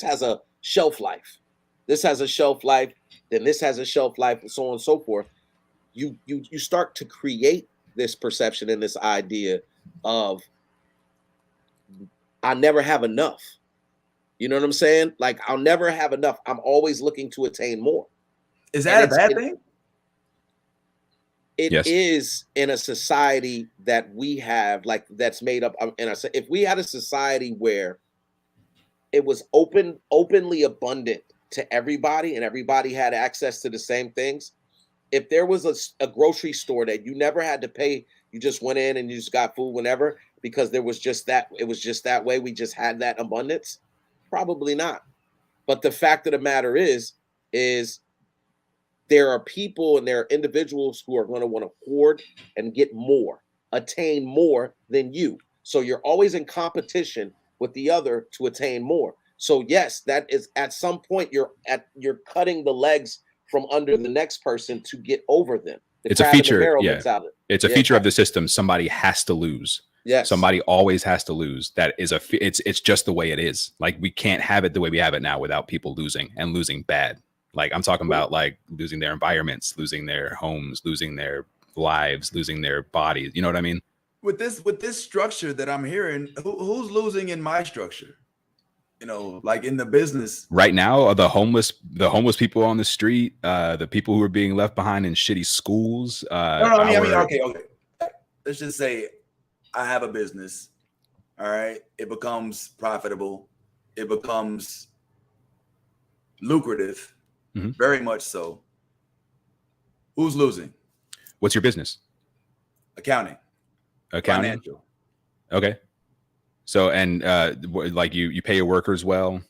has a shelf life, this has a shelf life, then this has a shelf life, and so on and so forth, you start to create this perception and this idea of, I never have enough. You know what I'm saying? Like, I'll never have enough. I'm always looking to attain more. Is that a bad thing? It is, in a society that we have, like, that's made up. And I said, if we had a society where it was openly abundant to everybody, and everybody had access to the same things, if there was a grocery store that you never had to pay, you just went in and you just got food whenever, because there was just that, it was just that way, we just had that abundance, probably not. But the fact of the matter is there are people and there are individuals who are going to want to hoard and get more, attain more than you. So you're always in competition with the other to attain more. So yes, that is, at some point you're cutting the legs from under the next person to get over them. It's a feature. Yeah. It's a feature of the system. Somebody has to lose. Yes. Somebody always has to lose. That is it's just the way it is. Like, we can't have it the way we have it now without people losing, and losing bad. Like, I'm talking about, like, losing their environments, losing their homes, losing their lives, losing their bodies. You know what I mean? With this structure that I'm hearing, who's losing in my structure? Like in the business right now, the homeless people on the street, the people who are being left behind in shitty schools. Okay. Let's just say I have a business. All right. It becomes profitable. It becomes lucrative. Mm-hmm. Very much so. Who's losing? What's your business? Accounting. Financial. Okay. So, and like you pay your workers well?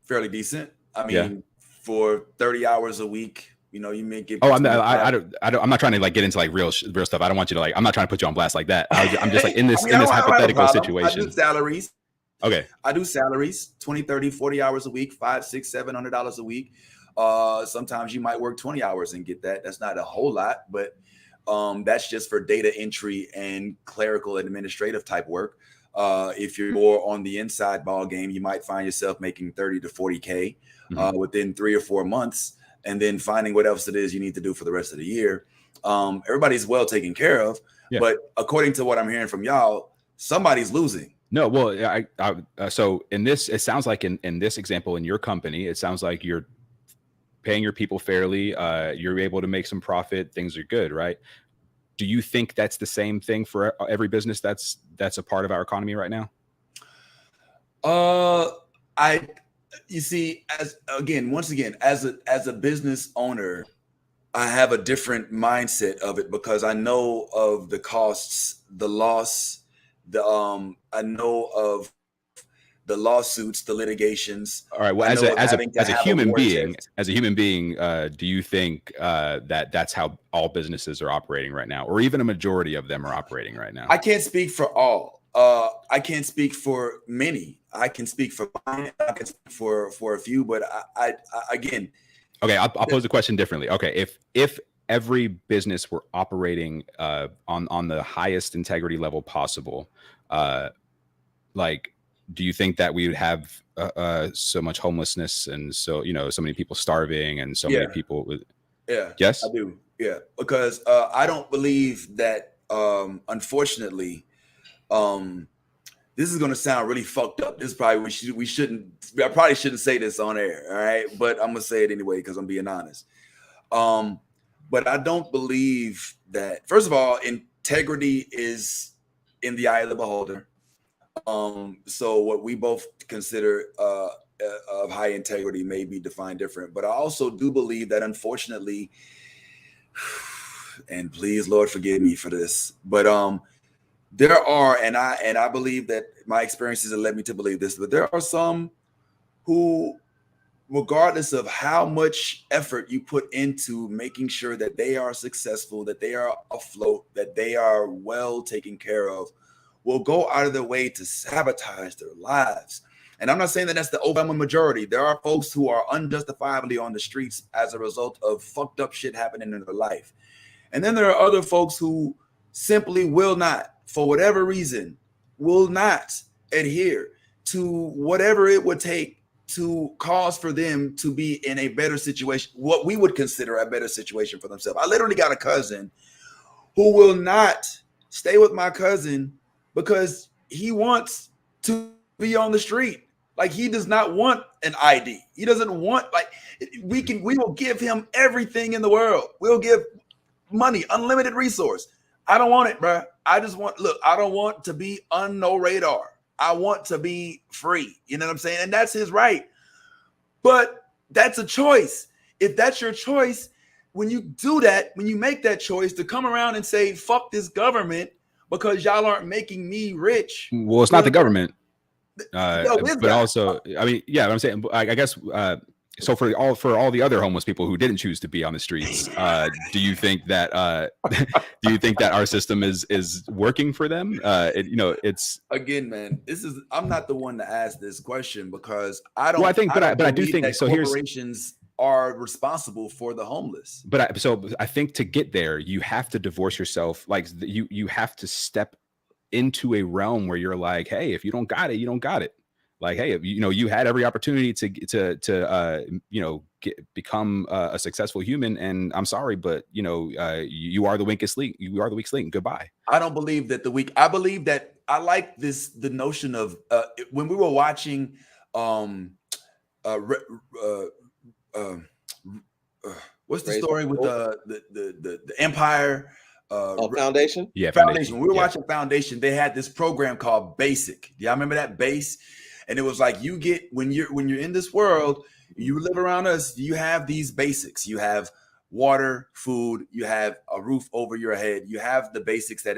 Fairly decent. I mean, for 30 hours a week, you may get. Oh, I'm not trying to like get into like real stuff. I don't want you to like. I'm not trying to put you on blast like that. I'm just like in this hypothetical situation. I do salaries. Okay. I do salaries, 20, 30, 40 hours a week, $500, $600, $700 a week. Sometimes you might work 20 hours and get that. That's not a whole lot, but that's just for data entry and clerical administrative type work. If you're more on the inside ball game, you might find yourself making 30 to 40K within 3 or 4 months, and then finding what else it is you need to do for the rest of the year. Everybody's well taken care of, but according to what I'm hearing from y'all, somebody's losing. No, well, so in this, it sounds like in this example, in your company, it sounds like you're paying your people fairly. You're able to make some profit. Things are good, right? Do you think that's the same thing for every business that's a part of our economy right now? You see, once again, as a business owner, I have a different mindset of it because I know of the costs, the loss, I know of the lawsuits, the litigations. All right. Well, as a human being, do you think that that's how all businesses are operating right now, or even a majority of them are operating right now? I can't speak for all. I can't speak for many. I can speak for mine. I can speak for a few. But I again. Okay, I'll pose the question differently. Okay, if every business were operating on the highest integrity level possible, like, do you think that we would have so much homelessness and so many people starving and so many people with? Yeah. Yes, I do. Yeah, because I don't believe that. Unfortunately, this is going to sound really fucked up. This is probably we shouldn't. I probably shouldn't say this on air. All right, but I'm gonna say it anyway because I'm being honest. But I don't believe that. First of all, integrity is in the eye of the beholder. So what we both consider of high integrity may be defined different. But I also do believe that, unfortunately, and please, Lord, forgive me for this, but there are, and I believe that my experiences have led me to believe this, but there are some who, regardless of how much effort you put into making sure that they are successful, that they are afloat, that they are well taken care of, will go out of their way to sabotage their lives. And I'm not saying that that's the overwhelming majority. There are folks who are unjustifiably on the streets as a result of fucked up shit happening in their life. And then there are other folks who simply will not, for whatever reason, will not adhere to whatever it would take to cause for them to be in a better situation, what we would consider a better situation for themselves. I literally got a cousin who will not stay with my cousin because he wants to be on the street. Like, he does not want an ID. He doesn't want, we will give him everything in the world. We'll give money, unlimited resource. I don't want it, bro. I don't want to be on no radar. I want to be free. You know what I'm saying? And that's his right. But that's a choice. If that's your choice, when you do that, when you make that choice to come around and say, fuck this government because y'all aren't making me rich. Well, it's not the government. But also, I mean, yeah, I'm saying, I guess, so for all the other homeless people who didn't choose to be on the streets, do you think that our system is working for them? It's again, man. I'm not the one to ask this question because I don't. Well, I do think so. Corporations are responsible for the homeless. But I think to get there, you have to divorce yourself. Like, you have to step into a realm where you're like, hey, if you don't got it, you don't got it. Like, hey, you had every opportunity to become a successful human, and I'm sorry, but you are the weakest link. You are the weakest link. Goodbye. I don't believe that I believe that I like the notion of when we were watching what's the story with the Empire? Foundation? Yeah, Foundation. When we were watching Foundation, they had this program called Basic. Y'all remember that? Base? And it was like, you get, when you're in this world, you live around us, you have these basics. You have water, food, you have a roof over your head, you have the basics that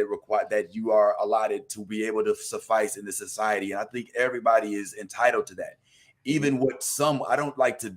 that you are allotted to be able to suffice in the society. And I think everybody is entitled to that. Even what I don't like to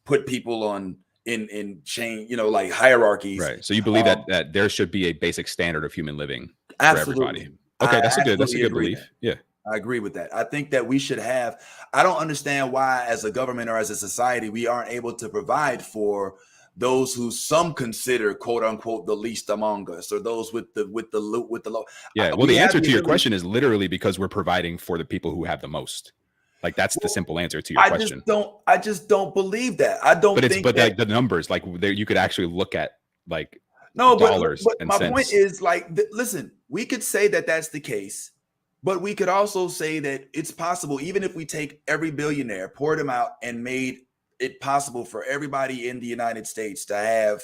put people on in chain, like hierarchies. Right. So you believe that there should be a basic standard of human living absolutely. for everybody. Okay, that's a good agree. belief. Yeah. I agree with that. I think that we should have. I don't understand why, as a government or as a society, we aren't able to provide for those who some consider "quote unquote" the least among us, or those with the low. Yeah. Well, We the have answer the to your ability. question is literally because we're providing for the people who have the most. Like that's the Well, simple answer to your question. I just don't believe that. I don't think But that. like the numbers, like there, you could actually look at like No, dollars but and my point cents. is like, listen, we could say that that's the case, but we could also say that it's possible, even if we take every billionaire, poured them out, and made it possible for everybody in the United States to have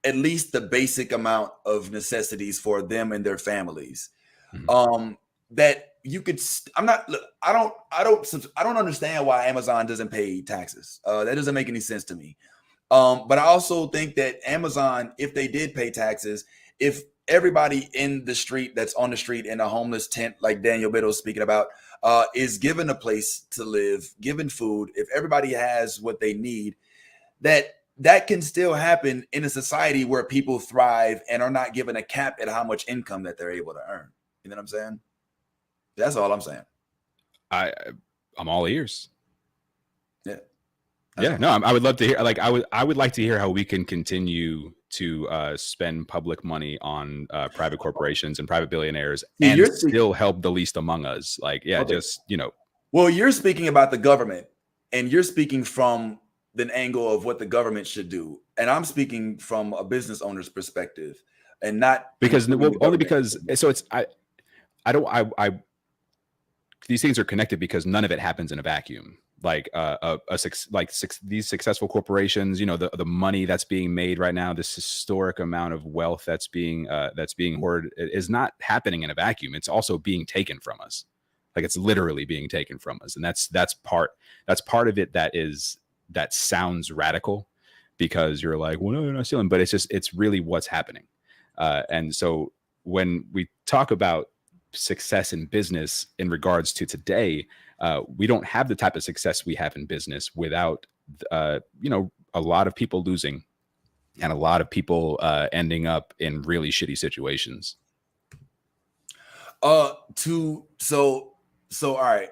at least the basic amount of necessities for them and their families. Mhm. That you could. I'm not. Look, I don't understand why Amazon doesn't pay taxes. That doesn't make any sense to me. But I also think that Amazon, if they did pay taxes, if everybody in the street that's on the street in a homeless tent, like Daniel Biddle was speaking about, is given a place to live, given food, if everybody has what they need, that can still happen in a society where people thrive and are not given a cap at how much income that they're able to earn. You know what I'm saying? That's all I'm saying. I'm all ears. Yeah. Yeah, no, I would love to hear. Like, I would like to hear how we can continue to spend public money on private corporations and private billionaires, and still help the least among us. Like, yeah, okay. Just Well, you're speaking about the government, and you're speaking from the angle of what the government should do, and I'm speaking from a business owner's perspective, and not because only because so it's I don't I these things are connected because none of it happens in a vacuum. Like these successful corporations, the money that's being made right now, this historic amount of wealth that's being hoarded, is not happening in a vacuum. It's also being taken from us. Like it's literally being taken from us, and that's part of it that sounds radical, because you're like, well, no, you're not stealing, but it's really what's happening. And so when we talk about success in business in regards to today, we don't have the type of success we have in business without a lot of people losing and a lot of people ending up in really shitty situations. So all right,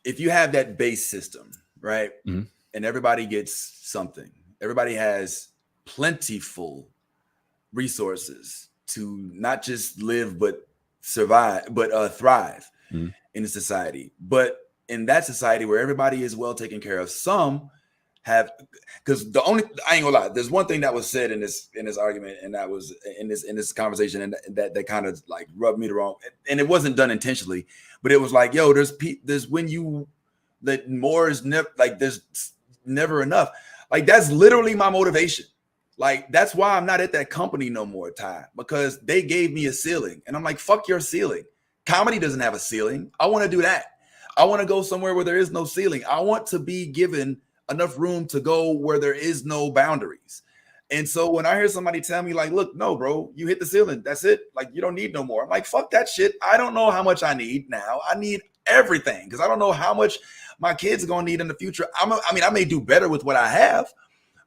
if you have that base system, right, mm-hmm. and everybody gets something, everybody has plentiful resources to not just live but survive, but thrive mm-hmm. in a society. But in that society where everybody is well taken care of, some have, because I ain't gonna lie, there's one thing that was said in this argument, and that was in this conversation, and that kind of like rubbed me the wrong, and it wasn't done intentionally, but it was like, yo, there's when you that more is never, like, there's never enough. Like, that's literally my motivation. Like, that's why I'm not at that company no more, Ty, because they gave me a ceiling, and I'm like, fuck your ceiling. Comedy doesn't have a ceiling. I want to do that. I want to go somewhere where there is no ceiling. I want to be given enough room to go where there is no boundaries. And so when I hear somebody tell me like, look, no, bro, you hit the ceiling. That's it. Like, you don't need no more. I'm like, fuck that shit. I don't know how much I need now. I need everything, because I don't know how much my kids are going to need in the future. I may do better with what I have,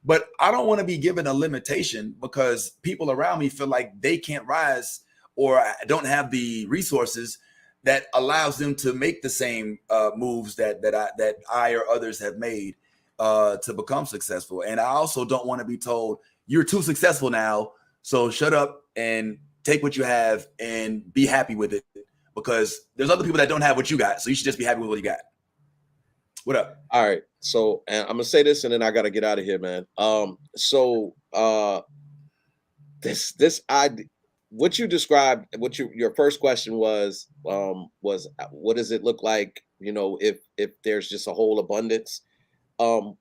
but I don't want to be given a limitation because people around me feel like they can't rise or don't have the resources that allows them to make the same moves that I or others have made to become successful. And I also don't want to be told, you're too successful now, so shut up and take what you have and be happy with it, because there's other people that don't have what you got, so you should just be happy with what you got. What up? All right, so, and I'm gonna say this, and then I gotta get out of here, man. This idea, what you described, your first question was what does it look like, if there's just a whole abundance?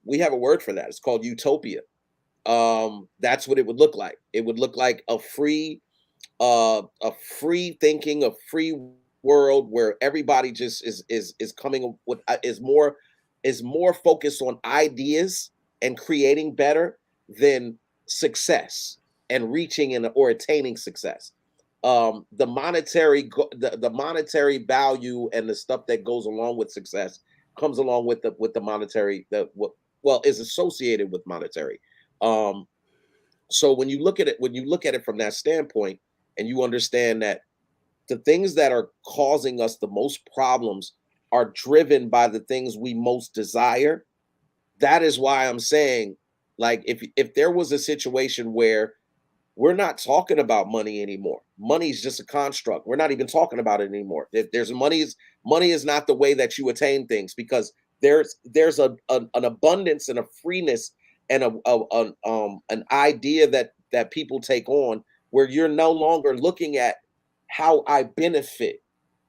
We have a word for that. It's called utopia. That's what it would look like. It would look like a free thinking, a free world where everybody just is coming with is more focused on ideas and creating better than success and reaching or attaining success. The monetary value and the stuff that goes along with success comes along with the monetary, is associated with monetary. So when you look at it from that standpoint, and you understand that the things that are causing us the most problems are driven by the things we most desire. That is why I'm saying, like, if there was a situation where we're not talking about money anymore, money is just a construct. We're not even talking about it anymore. If there's money is not the way that you attain things, because there's an abundance and a freeness and an idea that people take on, where you're no longer looking at how I benefit.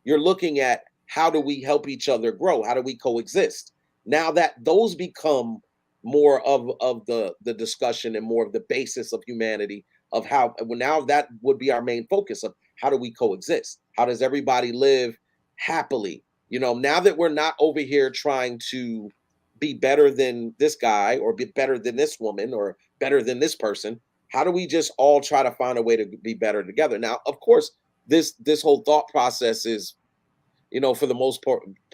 You're looking at how do we help each other grow? How do we coexist? Now that those become more of the discussion and more of the basis of humanity, of how, well, now that would be our main focus of how do we coexist? How does everybody live happily? You know, now that we're not over here trying to be better than this guy or be better than this woman or better than this person, how do we just all try to find a way to be better together? Now, of course, this whole thought process is, you know, for the most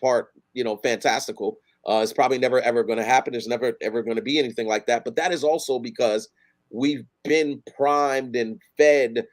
part, you know, fantastical. It's probably never ever going to happen. There's never ever going to be anything like that. But that is also because we've been primed and fed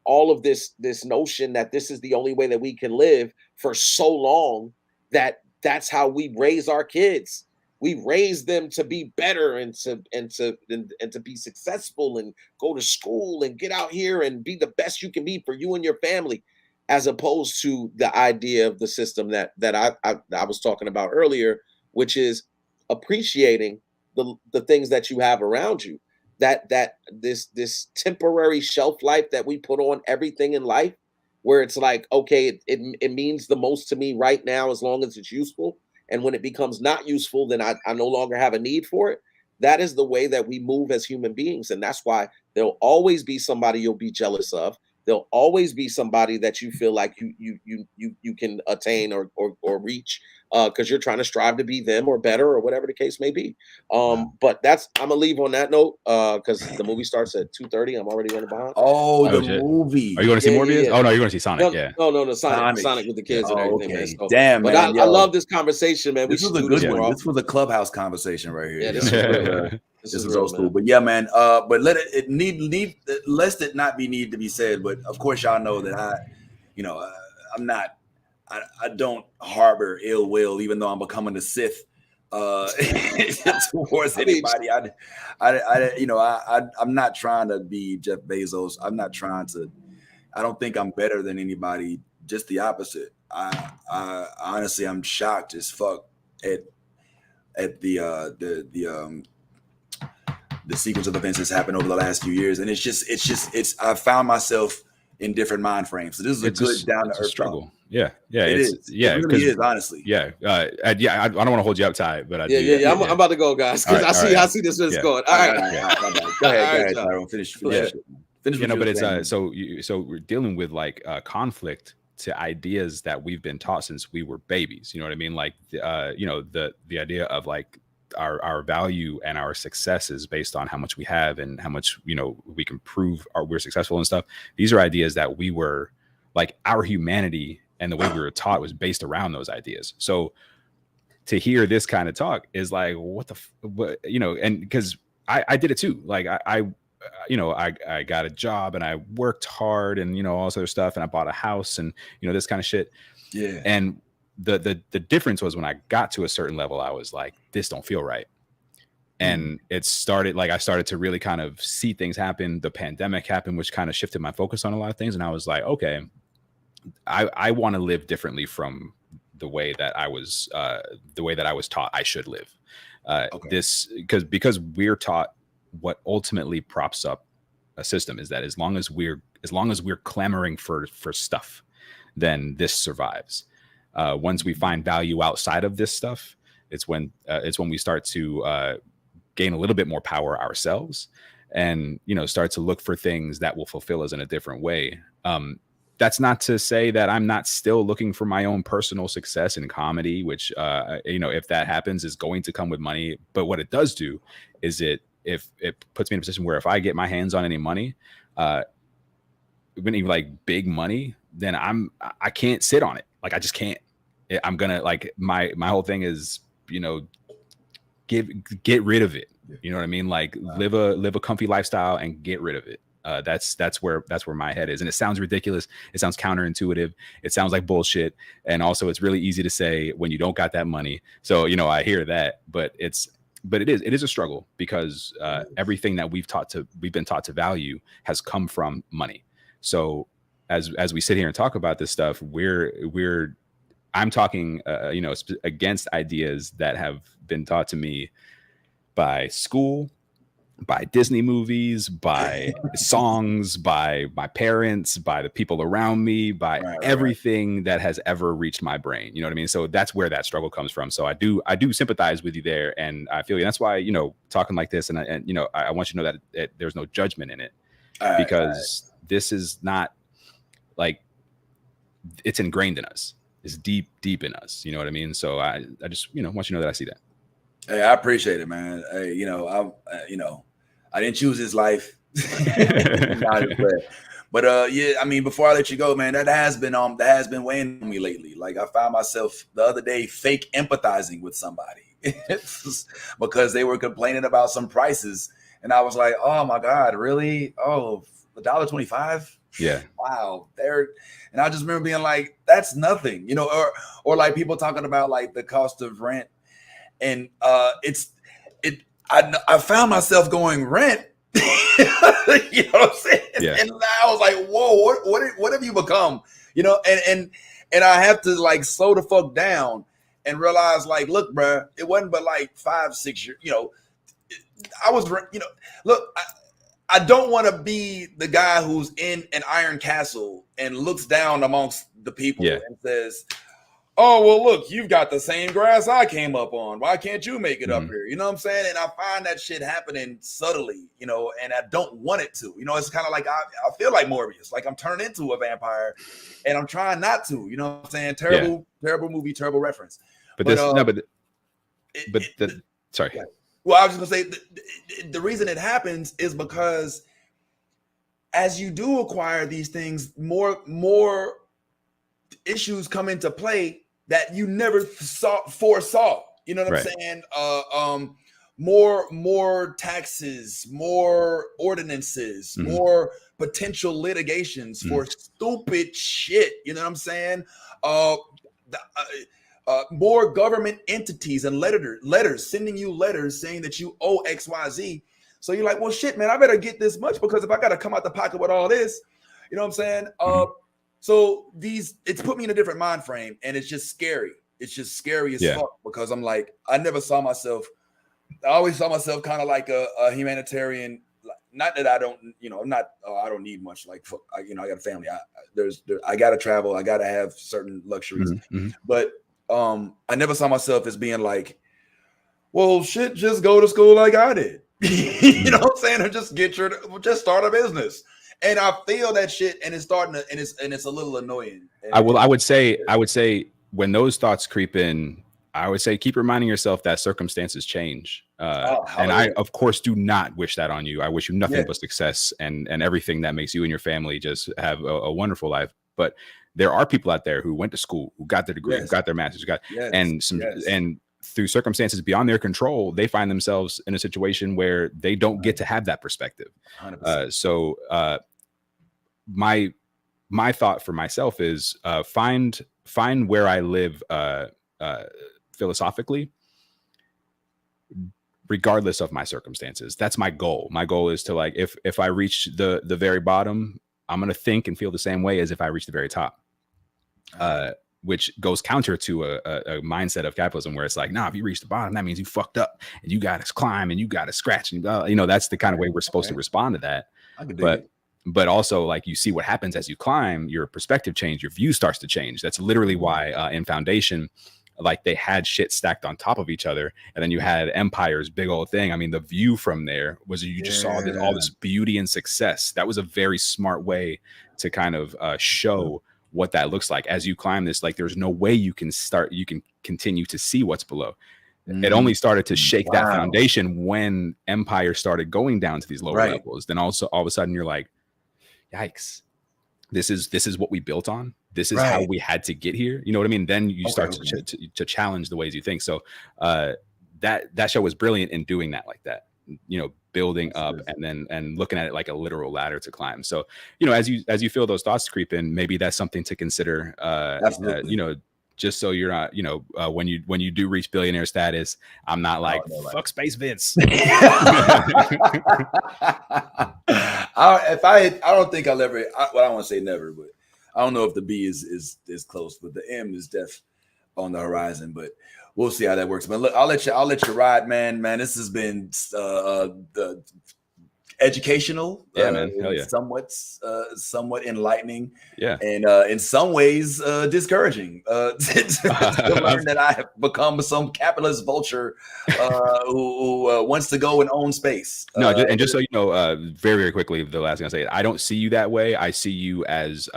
all of this notion that this is the only way that we can live for so long, that that's how we raise our kids. We raise them to be better and to be successful and go to school and get out here and be the best you can be for you and your family, as opposed to the idea of the system that I was talking about earlier, which is appreciating the things that you have around you. That this temporary shelf life that we put on everything in life, where it's like, okay, it means the most to me right now as long as it's useful. And when it becomes not useful, then I no longer have a need for it. That is the way that we move as human beings. And that's why there'll always be somebody you'll be jealous of. There'll always be somebody that you feel like you can attain or reach, because you're trying to strive to be them or better or whatever the case may be. But I'm gonna leave on that note, because the movie starts at 2:30. I'm already running behind. Oh, the shit. movie. Are you going to see Morbius? Yeah. Oh no, you're going to see Sonic. No, Sonic with the kids and everything. Okay. Man. So, Damn, but man. I love this conversation, man. This was a good one. This was a clubhouse conversation right here. Yeah, this is old school. Man. But yeah, man. But lest it not be need to be said. But of course, y'all know that I'm not. I don't harbor ill will, even though I'm becoming a Sith towards anybody. I'm not trying to be Jeff Bezos. I'm not trying to. I don't think I'm better than anybody. Just the opposite. I honestly, I'm shocked as fuck at the sequence of events that's happened over the last few years, and it's. I found myself in different mind frames. So this is a good down to earth struggle. Yeah, it is. Yeah, it really is, honestly. Yeah, I don't want to hold you up tight, but I'm about to go, guys, because I see this is going. All right, go ahead, Tyrone. Finish. Finish. But it's so we're dealing with like conflict to ideas that we've been taught since we were babies. You know what I mean? Like the idea of like our value and our success is based on how much we have and how much we can prove we're successful and stuff. These are ideas that we were like, our humanity and the way we were taught was based around those ideas. So to hear this kind of talk is like, what, and because I did it too. Like I got a job and I worked hard and all this other stuff, and I bought a house and this kind of shit. Yeah. And the difference was when I got to a certain level, I was like, this don't feel right. And it started, like, I started to really kind of see things happen. The pandemic happened, which kind of shifted my focus on a lot of things. And I was like, okay, I want to live differently from the way that I was taught I should live. This because we're taught what ultimately props up a system is that as long as we're clamoring for stuff, then this survives. Once we find value outside of this stuff, it's when we start to gain a little bit more power ourselves, and start to look for things that will fulfill us in a different way. That's not to say that I'm not still looking for my own personal success in comedy, which if that happens, is going to come with money. But what it does do is if it puts me in a position where if I get my hands on any money, any like big money, then I can't sit on it. Like, I just can't. I'm gonna, like, my whole thing is, get rid of it. You know what I mean? Like, live a comfy lifestyle and get rid of it. That's where my head is. And it sounds ridiculous. It sounds counterintuitive. It sounds like bullshit. And also it's really easy to say when you don't got that money. So, I hear that, but it is a struggle because everything that we've been taught to value has come from money. So as we sit here and talk about this stuff, I'm talking, against ideas that have been taught to me by school, by Disney movies, by songs, by my parents, by the people around me, by everything that has ever reached my brain. You know what I mean? So that's where that struggle comes from. So I do sympathize with you there, and I feel you. That's why talking like this, and I want you to know that there's no judgment in it, because this is not like it's ingrained in us. It's deep in us. You know what I mean? So I just want you to know that I see that. Hey, I appreciate it, man. Hey, I didn't choose this life. But yeah, I mean, before I let you go, man, that has been weighing on me lately. Like I found myself the other day fake empathizing with somebody because they were complaining about some prices, and I was like, oh my God, really? Oh, $1.25? Yeah. Wow. And I just remember being like, that's nothing, or like people talking about like the cost of rent, and I found myself going rent. You know what I'm saying? Yeah. And I was like, whoa, what have you become? And I have to like slow the fuck down and realize like, look, bro, it wasn't but like 5-6 years, I was, look, I don't want to be the guy who's in an iron castle and looks down amongst the people and says, oh, well, look, you've got the same grass I came up on. Why can't you make it up here? You know what I'm saying? And I find that shit happening subtly, and I don't want it to. It's kind of like I feel like Morbius, like I'm turning into a vampire and I'm trying not to. You know what I'm saying? Terrible movie, terrible reference. Sorry. Yeah. Well, I was just going to say the reason it happens is because as you do acquire these things, more issues come into play that you never foresaw. You know what I'm saying? More taxes, more ordinances, more potential litigations for stupid shit. You know what I'm saying? More government entities and letters sending you letters saying that you owe XYZ. So you're like, well, shit, man, I better get this much because if I got to come out the pocket with all this, you know what I'm saying? So it's put me in a different mind frame, and it's just scary. It's just scary as fuck because I'm like, I always saw myself kind of like a humanitarian. Not that I don't, I'm not, I don't need much. Like, I got a family. I got to travel. I got to have certain luxuries, but I never saw myself as being like, well, shit, just go to school like I did. You know what I'm saying? Or just start a business. And I feel that shit, and it's starting to, and it's a little annoying. I would say when those thoughts creep in, I would say keep reminding yourself that circumstances change. And I, of course, do not wish that on you. I wish you nothing but success and everything that makes you and your family just have a wonderful life. But there are people out there who went to school, who got their degree, who got their master's, and through circumstances beyond their control, they find themselves in a situation where they don't get to have that perspective. So my thought for myself is find where I live philosophically, regardless of my circumstances. That's my goal. My goal is to, like, if I reach the very bottom, I'm going to think and feel the same way as if I reach the very top. Which goes counter to a mindset of capitalism where it's like, nah, if you reach the bottom, that means you fucked up and you got to climb and you got to scratch. And, that's the kind of way we're supposed to respond to that. But also, like, you see what happens as you climb, your perspective change, your view starts to change. That's literally why in Foundation, like, they had shit stacked on top of each other. And then you had Empire's big old thing. I mean, the view from there was you just saw all this beauty and success. That was a very smart way to kind of show what that looks like as you climb this. Like, there's no way you can continue to see what's below. It only started to shake that foundation when Empire started going down to these lower levels. Then also all of a sudden you're like, yikes, this is what we built on. This is how we had to get here. You know what I mean? Then you start to challenge the ways you think. So that show was brilliant in doing that like that. building up and looking at it like a literal ladder to climb. So, as you feel those thoughts creep in, maybe that's something to consider, just so you're not, when you do reach billionaire status, I'm not like, fuck space Vince. I don't think I'll ever, I don't want to say never, but I don't know if the B is close, but the M is def on the horizon, but we'll see how that works. But look, I'll let you ride, man. This has been the educational, man, hell yeah, somewhat enlightening, and in some ways discouraging to learn that I have become some capitalist vulture who wants to go and own space. And just so you know, very, very quickly, the last thing I say, I don't see you that way. I see you as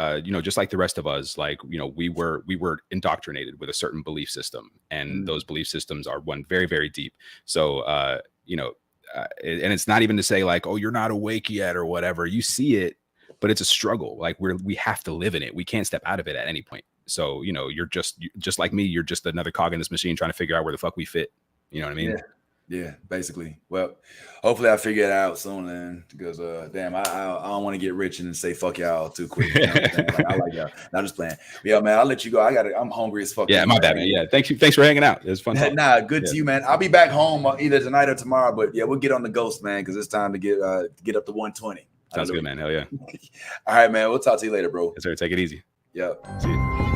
just like the rest of us. Like, we were indoctrinated with a certain belief system, and those belief systems are one very, very deep. So and it's not even to say like, oh, you're not awake yet or whatever. You see it, but it's a struggle. Like we have to live in it. We can't step out of it at any point. So, you're just like me. You're just another cog in this machine trying to figure out where the fuck we fit. You know what I mean? Yeah, basically. Well, hopefully I figure it out soon, then, because damn, I don't want to get rich and say fuck y'all too quick. You know what I'm saying? Like, I like y'all. No, I'm just playing. Yeah, man, I'll let you go. I'm hungry as fuck. Yeah, my bad, man. Yeah, thanks for hanging out. It was fun. Good to you, man. I'll be back home either tonight or tomorrow. But yeah, we'll get on the ghost, man, because it's time to get up to 120. Sounds good, man. Hell yeah. All right, man. We'll talk to you later, bro. Yes, sir. Take it easy. Yeah. See you.